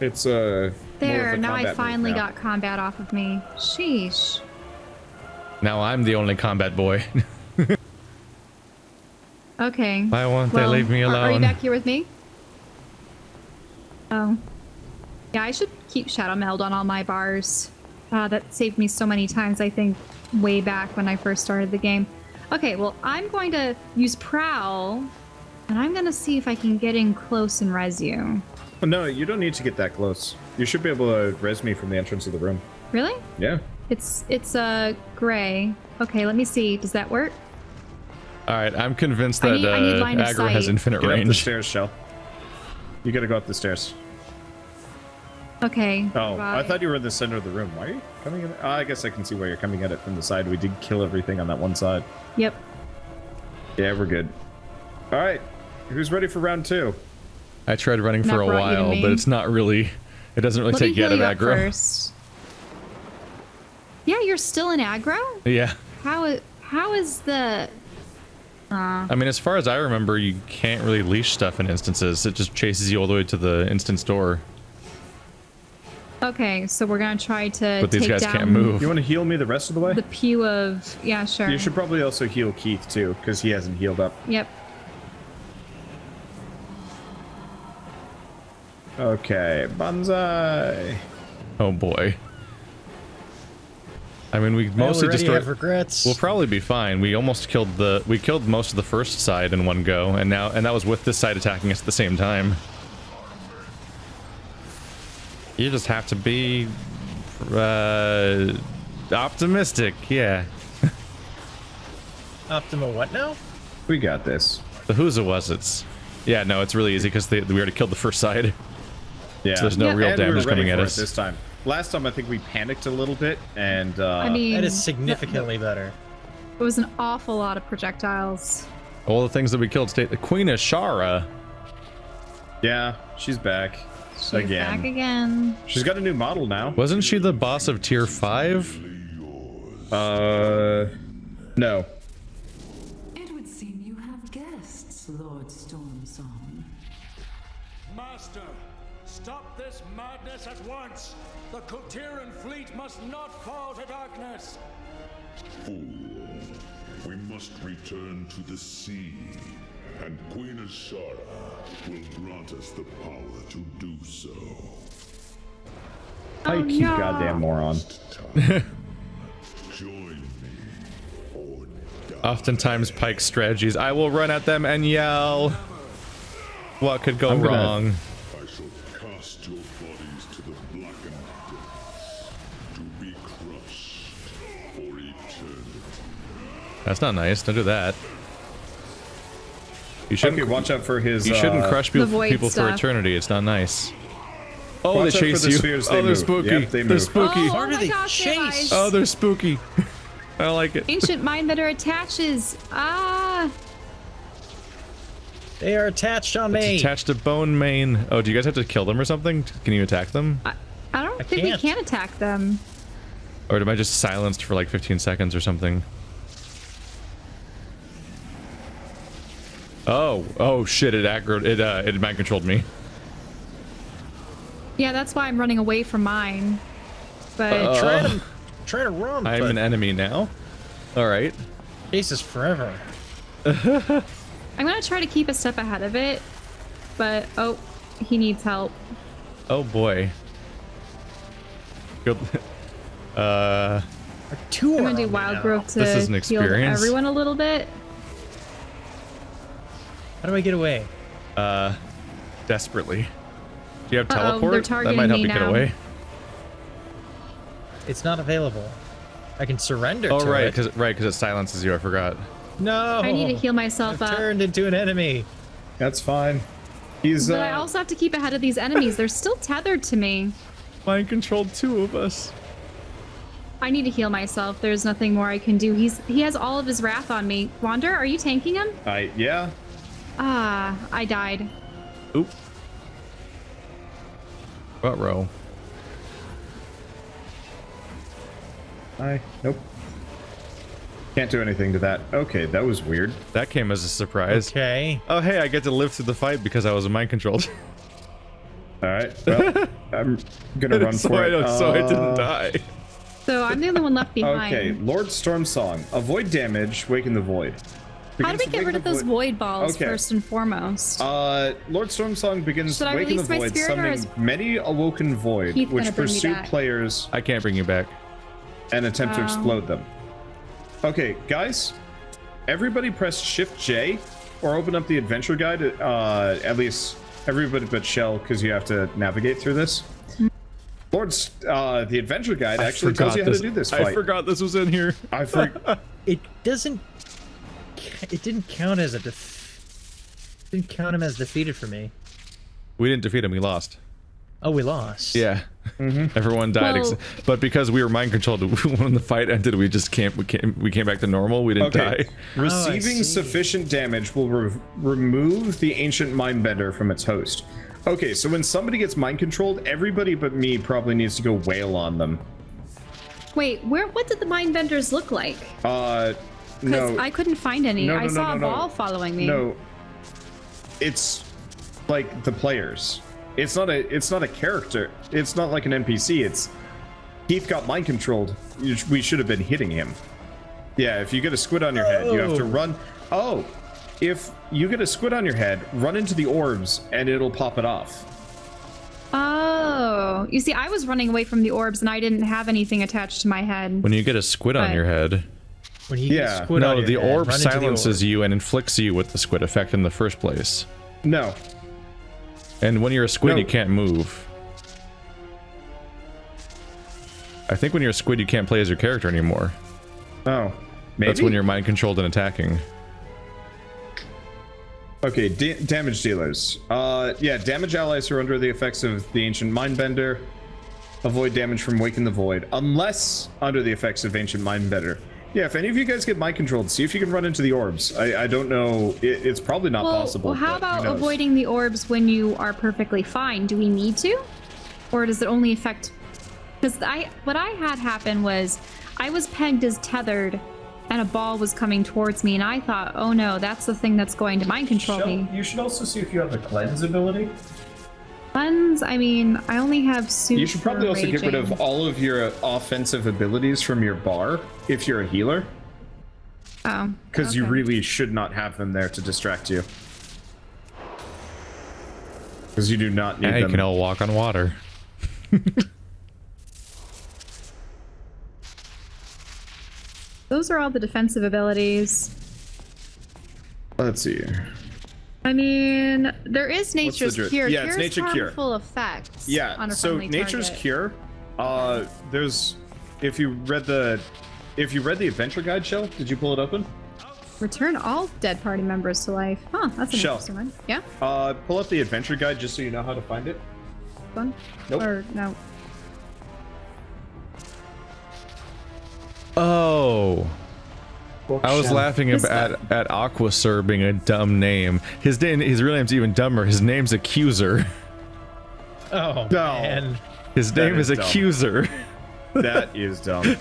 it's a more There, of a now I combat move finally now. got combat off of me. Sheesh. Now I'm the only combat boy. Okay. Why won't they leave me Are you alone? back here with me? Oh. Yeah, I should keep Shadow Meld on all my bars. That saved me so many times, I think, way back when I first started the game. Okay, well, I'm going to use Prowl, and I'm going to see if I can get in close and res you. No, you don't need to get that close. You should be able to res me from the entrance of the room. Really? Yeah. It's gray. Okay, let me see. Does that work? All right, I'm convinced I that need line of aggro has sight. infinite Get up the range. stairs, Shell. You gotta go up the stairs. Okay. Oh, I right. thought you were in the center of the room. Why are you coming in? Oh, I guess I can see why you're coming at it from the side. We did kill everything on that one side. Yep. Yeah, we're good. All right, who's ready for round 2? I tried running That for a brought you to while, me. but it's not really. It doesn't really Let me take you out heal of you up aggro. first. Yeah, you're still in aggro? Yeah. How is the... I mean, as far as I remember, you can't really leash stuff in instances. It just chases you all the way to the instance door. Okay, so we're gonna try to But these take guys down can't move. You want to heal me the rest of the way? the pew of... Yeah, sure. You should probably also heal Keith too, because he hasn't healed up. Yep. Okay, Banzai. Oh boy. I mean, we mostly already destroyed. have regrets. We'll probably be fine. We almost killed we killed most of the first side in one go, and that was with this side attacking us at the same time. You just have to be optimistic, yeah. Optima what now? We got this. The who's it was it's. Yeah, no, it's really easy because we already killed the first side. Yeah. So there's no Yeah. real And we were damage ready coming at for it us. this time. Last time I think we panicked a little bit, and I mean... That is significantly better. It was an awful lot of projectiles. All the things that we killed state the Queen of Shara. yeah, she's back. She's Again. back again. She's got a new model now. Wasn't she the boss of tier 5? No. It would seem you have guests, Lord Stormsong. Master, stop this madness at once! The Kotiran fleet must not fall to darkness! Fool. We must return to the sea, and Queen Ashara will grant us the power to do so. Pike, you no. goddamn moron. Time. Join me, or die. Oftentimes Pike's strategies, I will run at them and yell. What could go I'm gonna- wrong? I shall cast your bodies to the blackened depths, to be crushed for eternity. That's not nice. Don't do that. You shouldn't. Okay, watch out for his. You shouldn't crush people, void people for stuff. eternity. It's not nice. Oh, Watch they out for chase the you. spheres, Oh, they they're move. spooky. Yep, they They're move. spooky. Oh Where do my they gosh, chase? guys. Oh, they're spooky. I don't like it. Ancient mind that are attaches. Ah. They are attached on me. It's attached to bone main. Oh, do you guys have to kill them or something? Can you attack them? I don't think can't. we can attack them. Or am I just silenced for like 15 seconds or something? Oh shit, it aggroed, it mind controlled me. Yeah, that's why I'm running away from mine. But Try to run. I'm but an enemy now. All right. chases forever. I'm gonna try to keep a step ahead of it. But oh, he needs help. Oh boy. Good. Two I'm are gonna do on me Wild now. Growth to This is an heal experience. everyone a little bit. How do I get away? Desperately. Do you have Uh-oh, teleport? they're That targeting might help me you get now. away. It's not available. I can surrender Oh to right, it. because it silences you. I forgot. No. I need to heal myself I've up. turned into an enemy. That's fine. He's But I also have to keep ahead of these enemies. They're still tethered to me. Mind controlled 2 of us. I need to heal myself. There's nothing more I can do. He has all of his wrath on me. Wander, are you tanking him? yeah. Ah, I died. Oop. What row? Nope. Can't do anything to that. Okay, that was weird. That came as a surprise. Okay. Oh hey, I get to live through the fight because I was mind controlled. All right. Well, I'm gonna run so for it. So I didn't die. So I'm the only one left behind. Okay, Lord Stormsong. Avoid damage, waken the void. How do Begins we to get waken rid of the those void- void balls Okay. first and foremost? Lord Stormsong begins Should I waking the release my void, spirit or summoning is many awoken void, Keith which gonna bring me pursue back? players I can't bring you back. and attempt to Oh. explode them. Okay, guys, everybody press Shift J or open up the adventure guide. At least everybody but Shell, because you have to navigate through this. Lord's the adventure guide actually tells you how to do this fight. I forgot this was in here. I forgot. It doesn't. It didn't count as didn't count him as defeated for me. We didn't defeat him. We lost. Oh, we lost. Yeah. Everyone died, Well- but because we were mind controlled, when the fight ended, we just we came back to normal. We didn't Okay. die. Receiving see. sufficient damage will remove the ancient mindbender from its host. Okay, so when somebody gets mind controlled, everybody but me probably needs to go wail on them. Wait, what did the mind benders look like? No. Because I couldn't find any. No, I no, saw no, a no, no. ball following me. No. It's like the players. It's not a character. It's not like an NPC. It's Keith got mind controlled. We should have been hitting him. Yeah, if you get a squid on your head, you have to run. Oh, if you get a squid on your head, run into the orbs and it'll pop it off. Oh, you see, I was running away from the orbs and I didn't have anything attached to my head. When you get a squid on But- your head, When you Yeah. get squid on no, your the head, orb run into the silences orb. you and inflicts you with the squid effect in the first place. No. And when you're a squid, No. you can't move. I think when you're a squid, you can't play as your character anymore. Oh, maybe. That's when you're mind controlled and attacking. Okay, damage dealers. Yeah, damage allies who are under the effects of the ancient mindbender. Avoid damage from Waken the Void, unless under the effects of ancient mindbender. Yeah, if any of you guys get mind controlled, see if you can run into the orbs. I don't know. It's probably not possible. Well, how but who about knows? avoiding the orbs when you are perfectly fine? Do we need to? Or does it only affect... Because what I had happen was I was pegged as tethered and a ball was coming towards me and I thought, oh no, that's the thing that's going to mind control me. You should also see if you have the cleanse ability. Cleanse, I mean, I only have super You should probably also get rid of raging. all of your offensive abilities from your bar if you're a healer, Oh, because you okay. really should not have them there to distract you. Because you do not need And you them. can all walk on water. Those are all the defensive abilities. Let's see here. I mean, there is nature's dri- cure. Yeah, it's Cure's nature cure. harmful effects. Yeah, on a so friendly nature's target. cure. There's if you read the adventure guide, Shell, did you pull it open? Return all dead party members to life. Huh, that's an Shell. interesting one. Yeah, Pull up the adventure guide just so you know how to find it. one. Nope. Or no. Oh. I was laughing This at Aquasur being a dumb name. His real name's even dumber. His name's Accuser. Oh, No. man. His That name is is dumb. Accuser. That is dumb.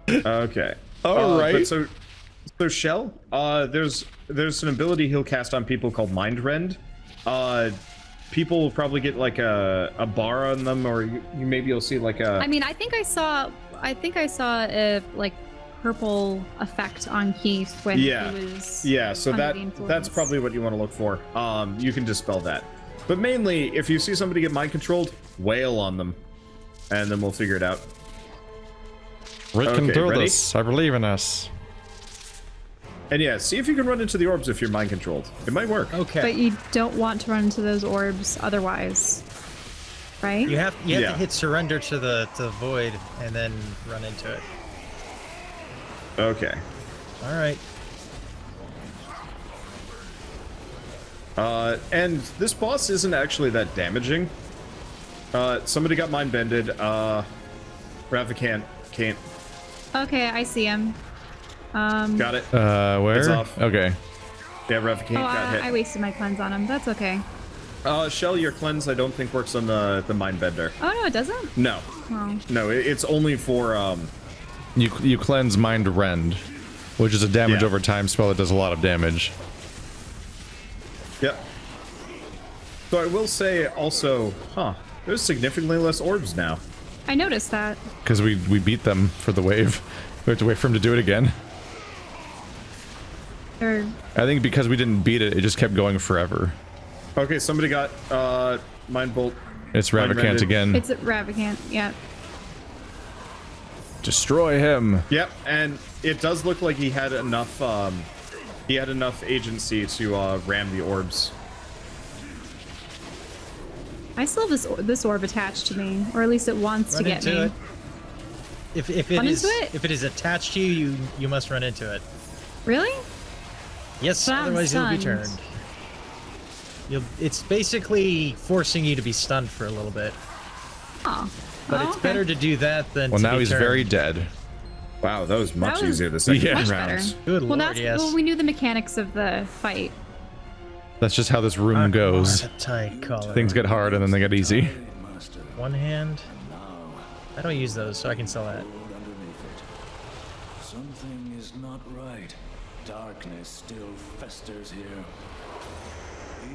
Okay. All right. But so Shell, there's an ability he'll cast on people called Mind Rend. people will probably get like a bar on them, or maybe you'll see like a. I mean, I think I saw a like purple effect on Keith when he was. Yeah, so under that the influence. that's probably what you want to look for. You can dispel that, but mainly if you see somebody get mind controlled, wail on them, and then we'll figure it out. We can do ready? this. I believe in us. And yeah, see if you can run into the orbs if you're mind controlled. It might work. Okay. But you don't want to run into those orbs otherwise, right? You have to Yeah. hit surrender to the void and then run into it. Okay. All right. And this boss isn't actually that damaging. Somebody got mind bended. Rava can't. Okay, I see him. Got it. Where? It's off. Okay. Yeah, Rava can't got hit. I wasted my cleanse on him. That's okay. Shell, your cleanse I don't think works on the mind bender. Oh no, it doesn't. No. Oh. No, it's only for You cleanse Mind Rend, which is a damage Yeah. over time spell that does a lot of damage. Yep. So I will say also, there's significantly less orbs now. I noticed that. Because we beat them for the wave. We have to wait for him to do it again. Or I think because we didn't beat it, it just kept going forever. Okay, somebody got mind bolt. It's Mind Ravacant Rended. again. it's a Ravacant. Yeah. Destroy him. Yep, and it does look like he had enough agency to ram the orbs. I still have this orb attached to me, or at least it wants Run to get into me. it. If it Run is into it? if it is attached to you, you must run into it. Really? Yes, But I'm otherwise you'll be stunned. turned. It's basically forcing you to be stunned for a little bit. Oh. But Oh, it's okay. better to do that than Well, to now be he's turned. very dead. Wow, that was much That was easier the second Yeah. Much round. better. Good Well, lord, that's yes. well, we knew the mechanics of the fight. That's just how this room goes. What a tight collar. Things get hard and then they get easy. One hand. I don't use those, so I can sell that. Underneath it. Something is not right. Darkness still festers here.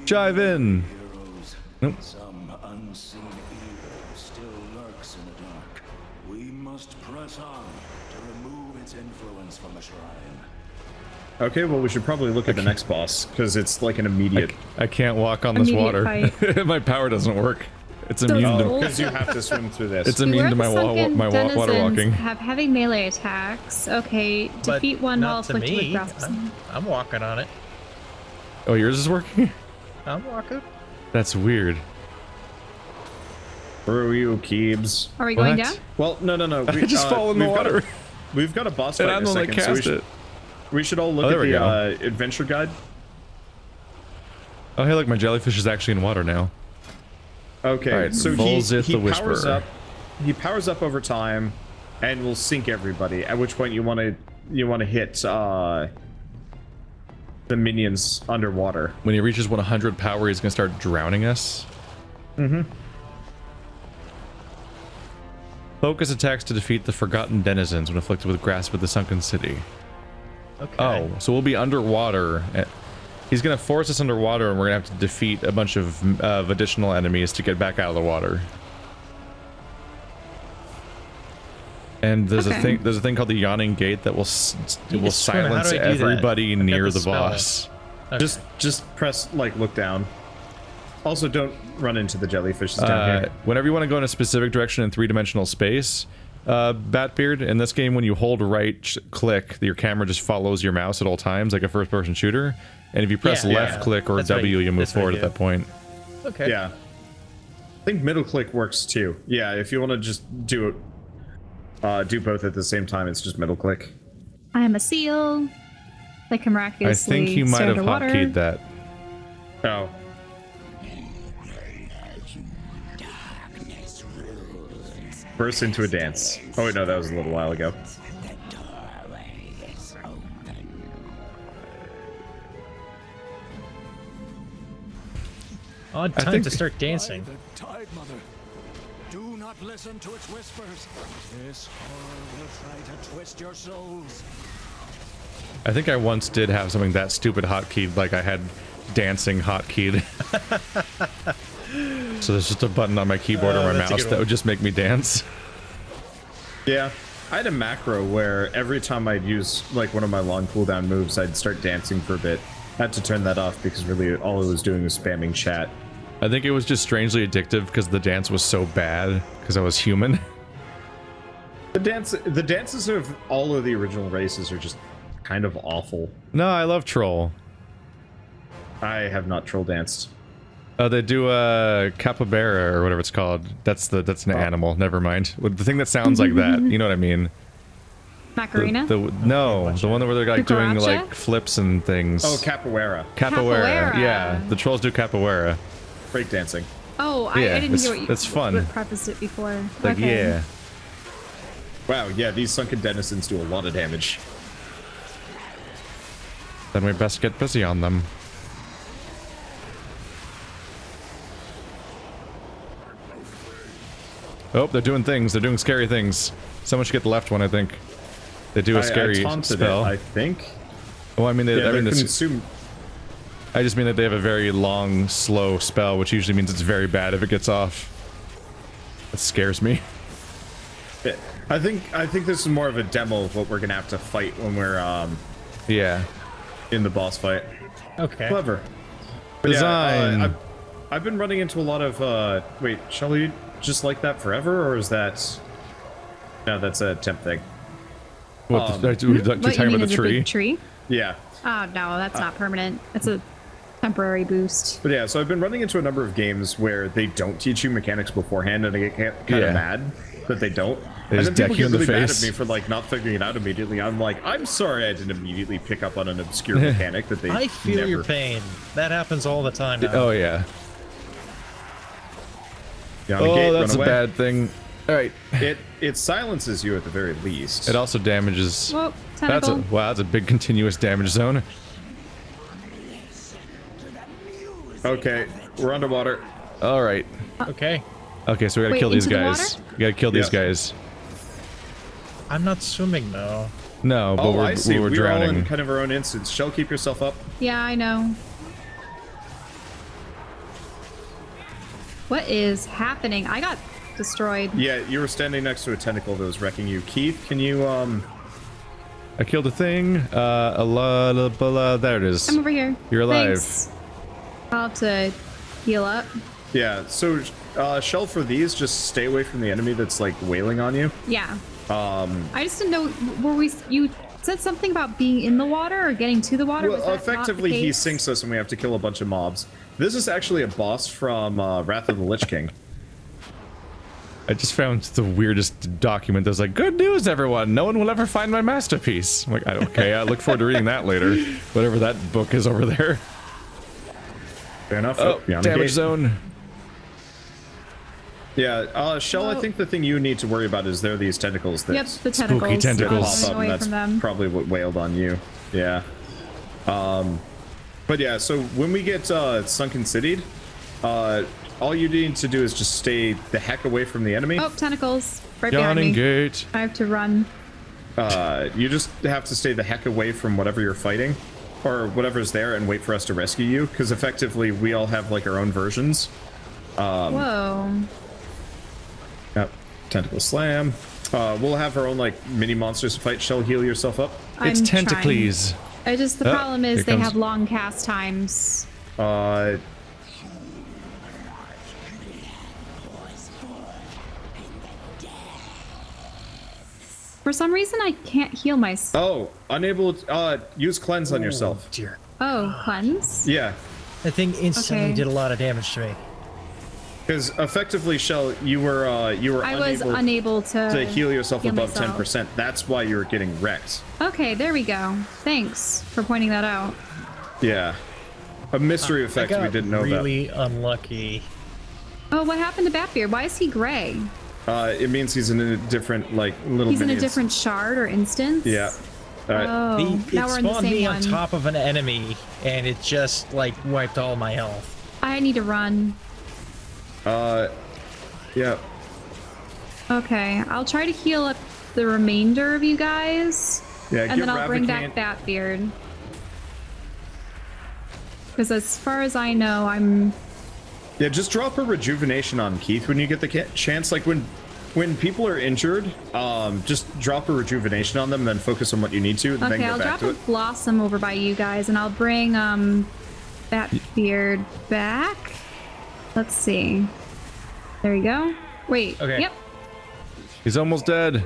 Jive in. Heroes. Nope. Some unseen evil still lurks in the dark. We must press on to remove its influence from the shrine. Okay, well we should probably look at the next boss because it's like an immediate. I can't walk on this Immediate water. My power doesn't work. It's immune Those to. old- Because you have to swim through this. It's immune to my sunken water denizens walking. have heavy melee attacks. Okay, But defeat one while not to afflicted with me. grasps. I'm walking on it. Oh, yours is working? I'm walking. That's weird. Through you, Keebs. Are we going What? down? Well, no. I just fall in the we've got water. We've got a boss And fight I'm in a the one that second, so cast it. we should all look Oh, at there we the adventure guide. Oh, hey, look, my jellyfish is actually in water now. Okay, Alright, so Volzith he the powers Whisperer. up. He powers up over time, and will sink everybody. At which point you want to hit the minions underwater. When he reaches 100 power, he's gonna start drowning us. Mm-hmm. Focus attacks to defeat the forgotten denizens when afflicted with grasp of the sunken city. Okay. Oh, so we'll be underwater. He's gonna force us underwater, and we're gonna have to defeat a bunch of additional enemies to get back out of the water. And there's a Okay. thing called the Yawning Gate that will need to swim. How silence do I do that? everybody I've got near the the spell. boss. Okay. Just press look down. Also, don't run into the jellyfishes down here. Whenever you want to go in a specific direction in three-dimensional space, Batbeard, in this game, when you hold right click, your camera just follows your mouse at all times, like a first-person shooter. And if you press Yeah, left yeah. click or That's what W, you move that's what I forward at do. that point. Okay. Yeah. I think middle click works too. Yeah, if you want to just do both at the same time, it's just middle click. I am a seal. That can I miraculously think you might stay have underwater. hotkeyed that. Oh. Burst into a dance. Oh wait, no, that was a little while ago. Odd I time think- to start dancing. By the Tide Mother. Do not listen to its whispers. This horror will try to twist your souls. I think I once did have something that stupid hotkeyed, like I had dancing hotkeyed. So there's just a button on my keyboard or my that's a mouse good that one. would just make me dance. Yeah, I had a macro where every time I'd use like one of my long cooldown moves, I'd start dancing for a bit. I had to turn that off because really all it was doing was spamming chat. I think it was just strangely addictive because the dance was so bad because I was human. The dances of all of the original races are just kind of awful. No, I love troll. I have not troll danced. Oh, they do a capybara or whatever it's called. That's an animal. Never mind. The thing that sounds like that. You know what I mean? Macarena? No, the one where they're like doing Cucaracha? like flips and things. Oh, capoeira. Capoeira. Capoeira. Yeah, the trolls do capoeira. Breakdancing. Oh, I Yeah, didn't hear what you it's fun. what prefaced it before. Like, okay. yeah. Wow, yeah, these sunken denizens do a lot of damage. Then we best get busy on them. Oh, they're doing things. They're doing scary things. Someone should get the left one, I think. They do a scary I taunted spell. it, I think. Oh, I mean, Yeah, I mean, they're this, consumed. I just mean that they have a very long, slow spell, which usually means it's very bad if it gets off. That scares me. I think this is more of a demo of what we're gonna have to fight when we're Yeah. in the boss fight. Okay. Clever. But Design. yeah, I've been running into a lot of wait, shall we just like that forever, or is that no? That's a temp thing. What, What, you're you talking mean about the as a tree? big tree? Yeah. Oh, no, that's not permanent. It's a temporary boost. But yeah, so I've been running into a number of games where they don't teach you mechanics beforehand, and I get kind of mad that they don't. They And just then deck people you in get the really mad face. at me for like not figuring it out immediately. I'm like, I'm sorry I didn't immediately pick up on an obscure mechanic that they I feel never... your pain. That happens all the time now. Oh, yeah. Yeah, on the Oh, gate, that's run a away. bad thing. Alright. It silences you at the very least. It also damages... Whoa, That's a, tentacle. wow, that's a big continuous damage zone. Okay, we're underwater. Alright. Okay. Okay, so we gotta Wait, kill these into the guys. water? We gotta kill these Yeah. guys. I'm not swimming though. No, but Oh, I see. we're We're all in drowning. kind of our own instance. Shell, keep yourself up. Yeah, I know. What is happening? I got destroyed. Yeah, you were standing next to a tentacle that was wrecking you. Keith, can you I killed a thing. There it is. I'm over here. You're alive. Thanks. I'll have to heal up. Yeah, so Shell, for these, just stay away from the enemy that's like wailing on you. Yeah. I just didn't know. You said something about being in the water or getting to the water? Was Well, that not the effectively, he case? sinks us and we have to kill a bunch of mobs. This is actually a boss from Wrath of the Lich King. I just found the weirdest document that's like, good news, everyone. No one will ever find my masterpiece. I'm like, okay, I look forward to reading that later. Whatever that book is over there. Fair enough. Oh, beyond the damage gate. zone. Yeah, Shell, I Oh. think the thing you need to worry about is there are these tentacles that Yep, the tentacles. that tentacles. pop Staying up, and away that's from them. probably what wailed on you. Yeah. But yeah, so when we get Sunken Citied, all you need to do is just stay the heck away from the enemy. Oh, tentacles. Right behind Yawning me. gate. I have to run. You just have to stay the heck away from whatever you're fighting, or whatever's there, and wait for us to rescue you, because effectively we all have like our own versions. Whoa. Yep. Tentacle slam. We'll have our own like mini monsters to fight. Shell, heal yourself up. It's I'm Tentacles. trying. The Oh, problem here is they comes- have long cast times. For some reason, I can't heal myself. Oh, unable to, use cleanse on yourself. Dear. Oh, cleanse? Yeah, That thing instantly Okay. did a lot of damage to me. because effectively, Shell, you were I was unable to heal yourself heal above myself. 10%. That's why you were getting wrecked. Okay, there we go. Thanks for pointing that out. Yeah, a mystery I effect got we didn't know really unlucky. Oh, what happened to Batbeard? Why is he gray? about. It means he's in a different like little. He's in a minions. different shard or instance? Yeah. All right. Oh, It now we're in the spawned same me one. on top of an enemy, and it just like wiped all my health. I need to run. Yeah. Okay, I'll try to heal up the remainder of you guys. Yeah. And give then I'll bring Ravicant- back Batbeard. Because as far as I know, I'm Yeah, just drop a rejuvenation on Keith when you get the chance. Like when people are injured, just drop a rejuvenation on them, and then focus on what you need to, and then Okay, go I'll back drop to a it. blossom over by you guys, and I'll bring that beard back. Let's see. There you go. Wait. Okay. Yep. He's almost dead.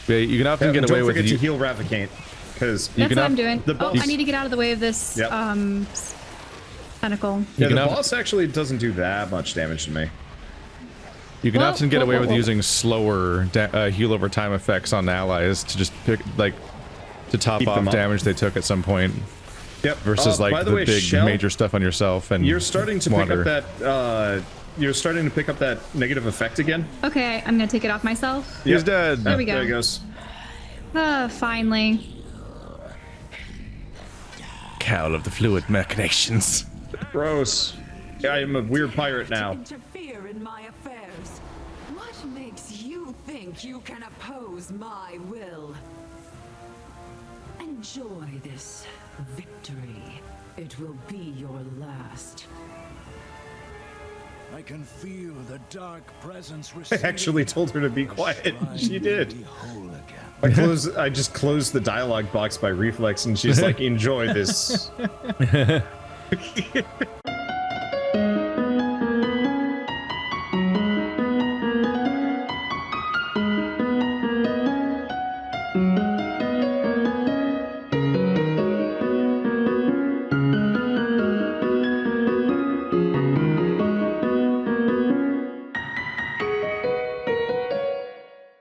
Yeah, you can often get away Don't with forget to you. heal Ravicate, because That's what I'm doing. the Oh, boss- I need to get out of the way of this Yep. tentacle. yeah, can the have- boss actually doesn't do that much damage to me. You can Whoa, often get whoa, away whoa, with whoa. using slower heal over time effects on allies to just pick to top Keep off them up. damage they took at some point. Yep. Versus by like the way, big Shell, major stuff on yourself and You're starting to water. pick up that. You're starting to pick up that negative effect again. Okay, I'm gonna take it off myself. He's Yep. dead. There we go. There he goes. Finally. Cowl of the fluid machinations. Gross. Yeah, I am a weird pirate now. Interfere in my affairs. What makes you think you can oppose my will? Enjoy this victory. It will be your last. I can feel the dark presence I receding. actually told her to be quiet. and She did. Be whole again. I just closed the dialogue box by reflex, and she's like, "Enjoy this."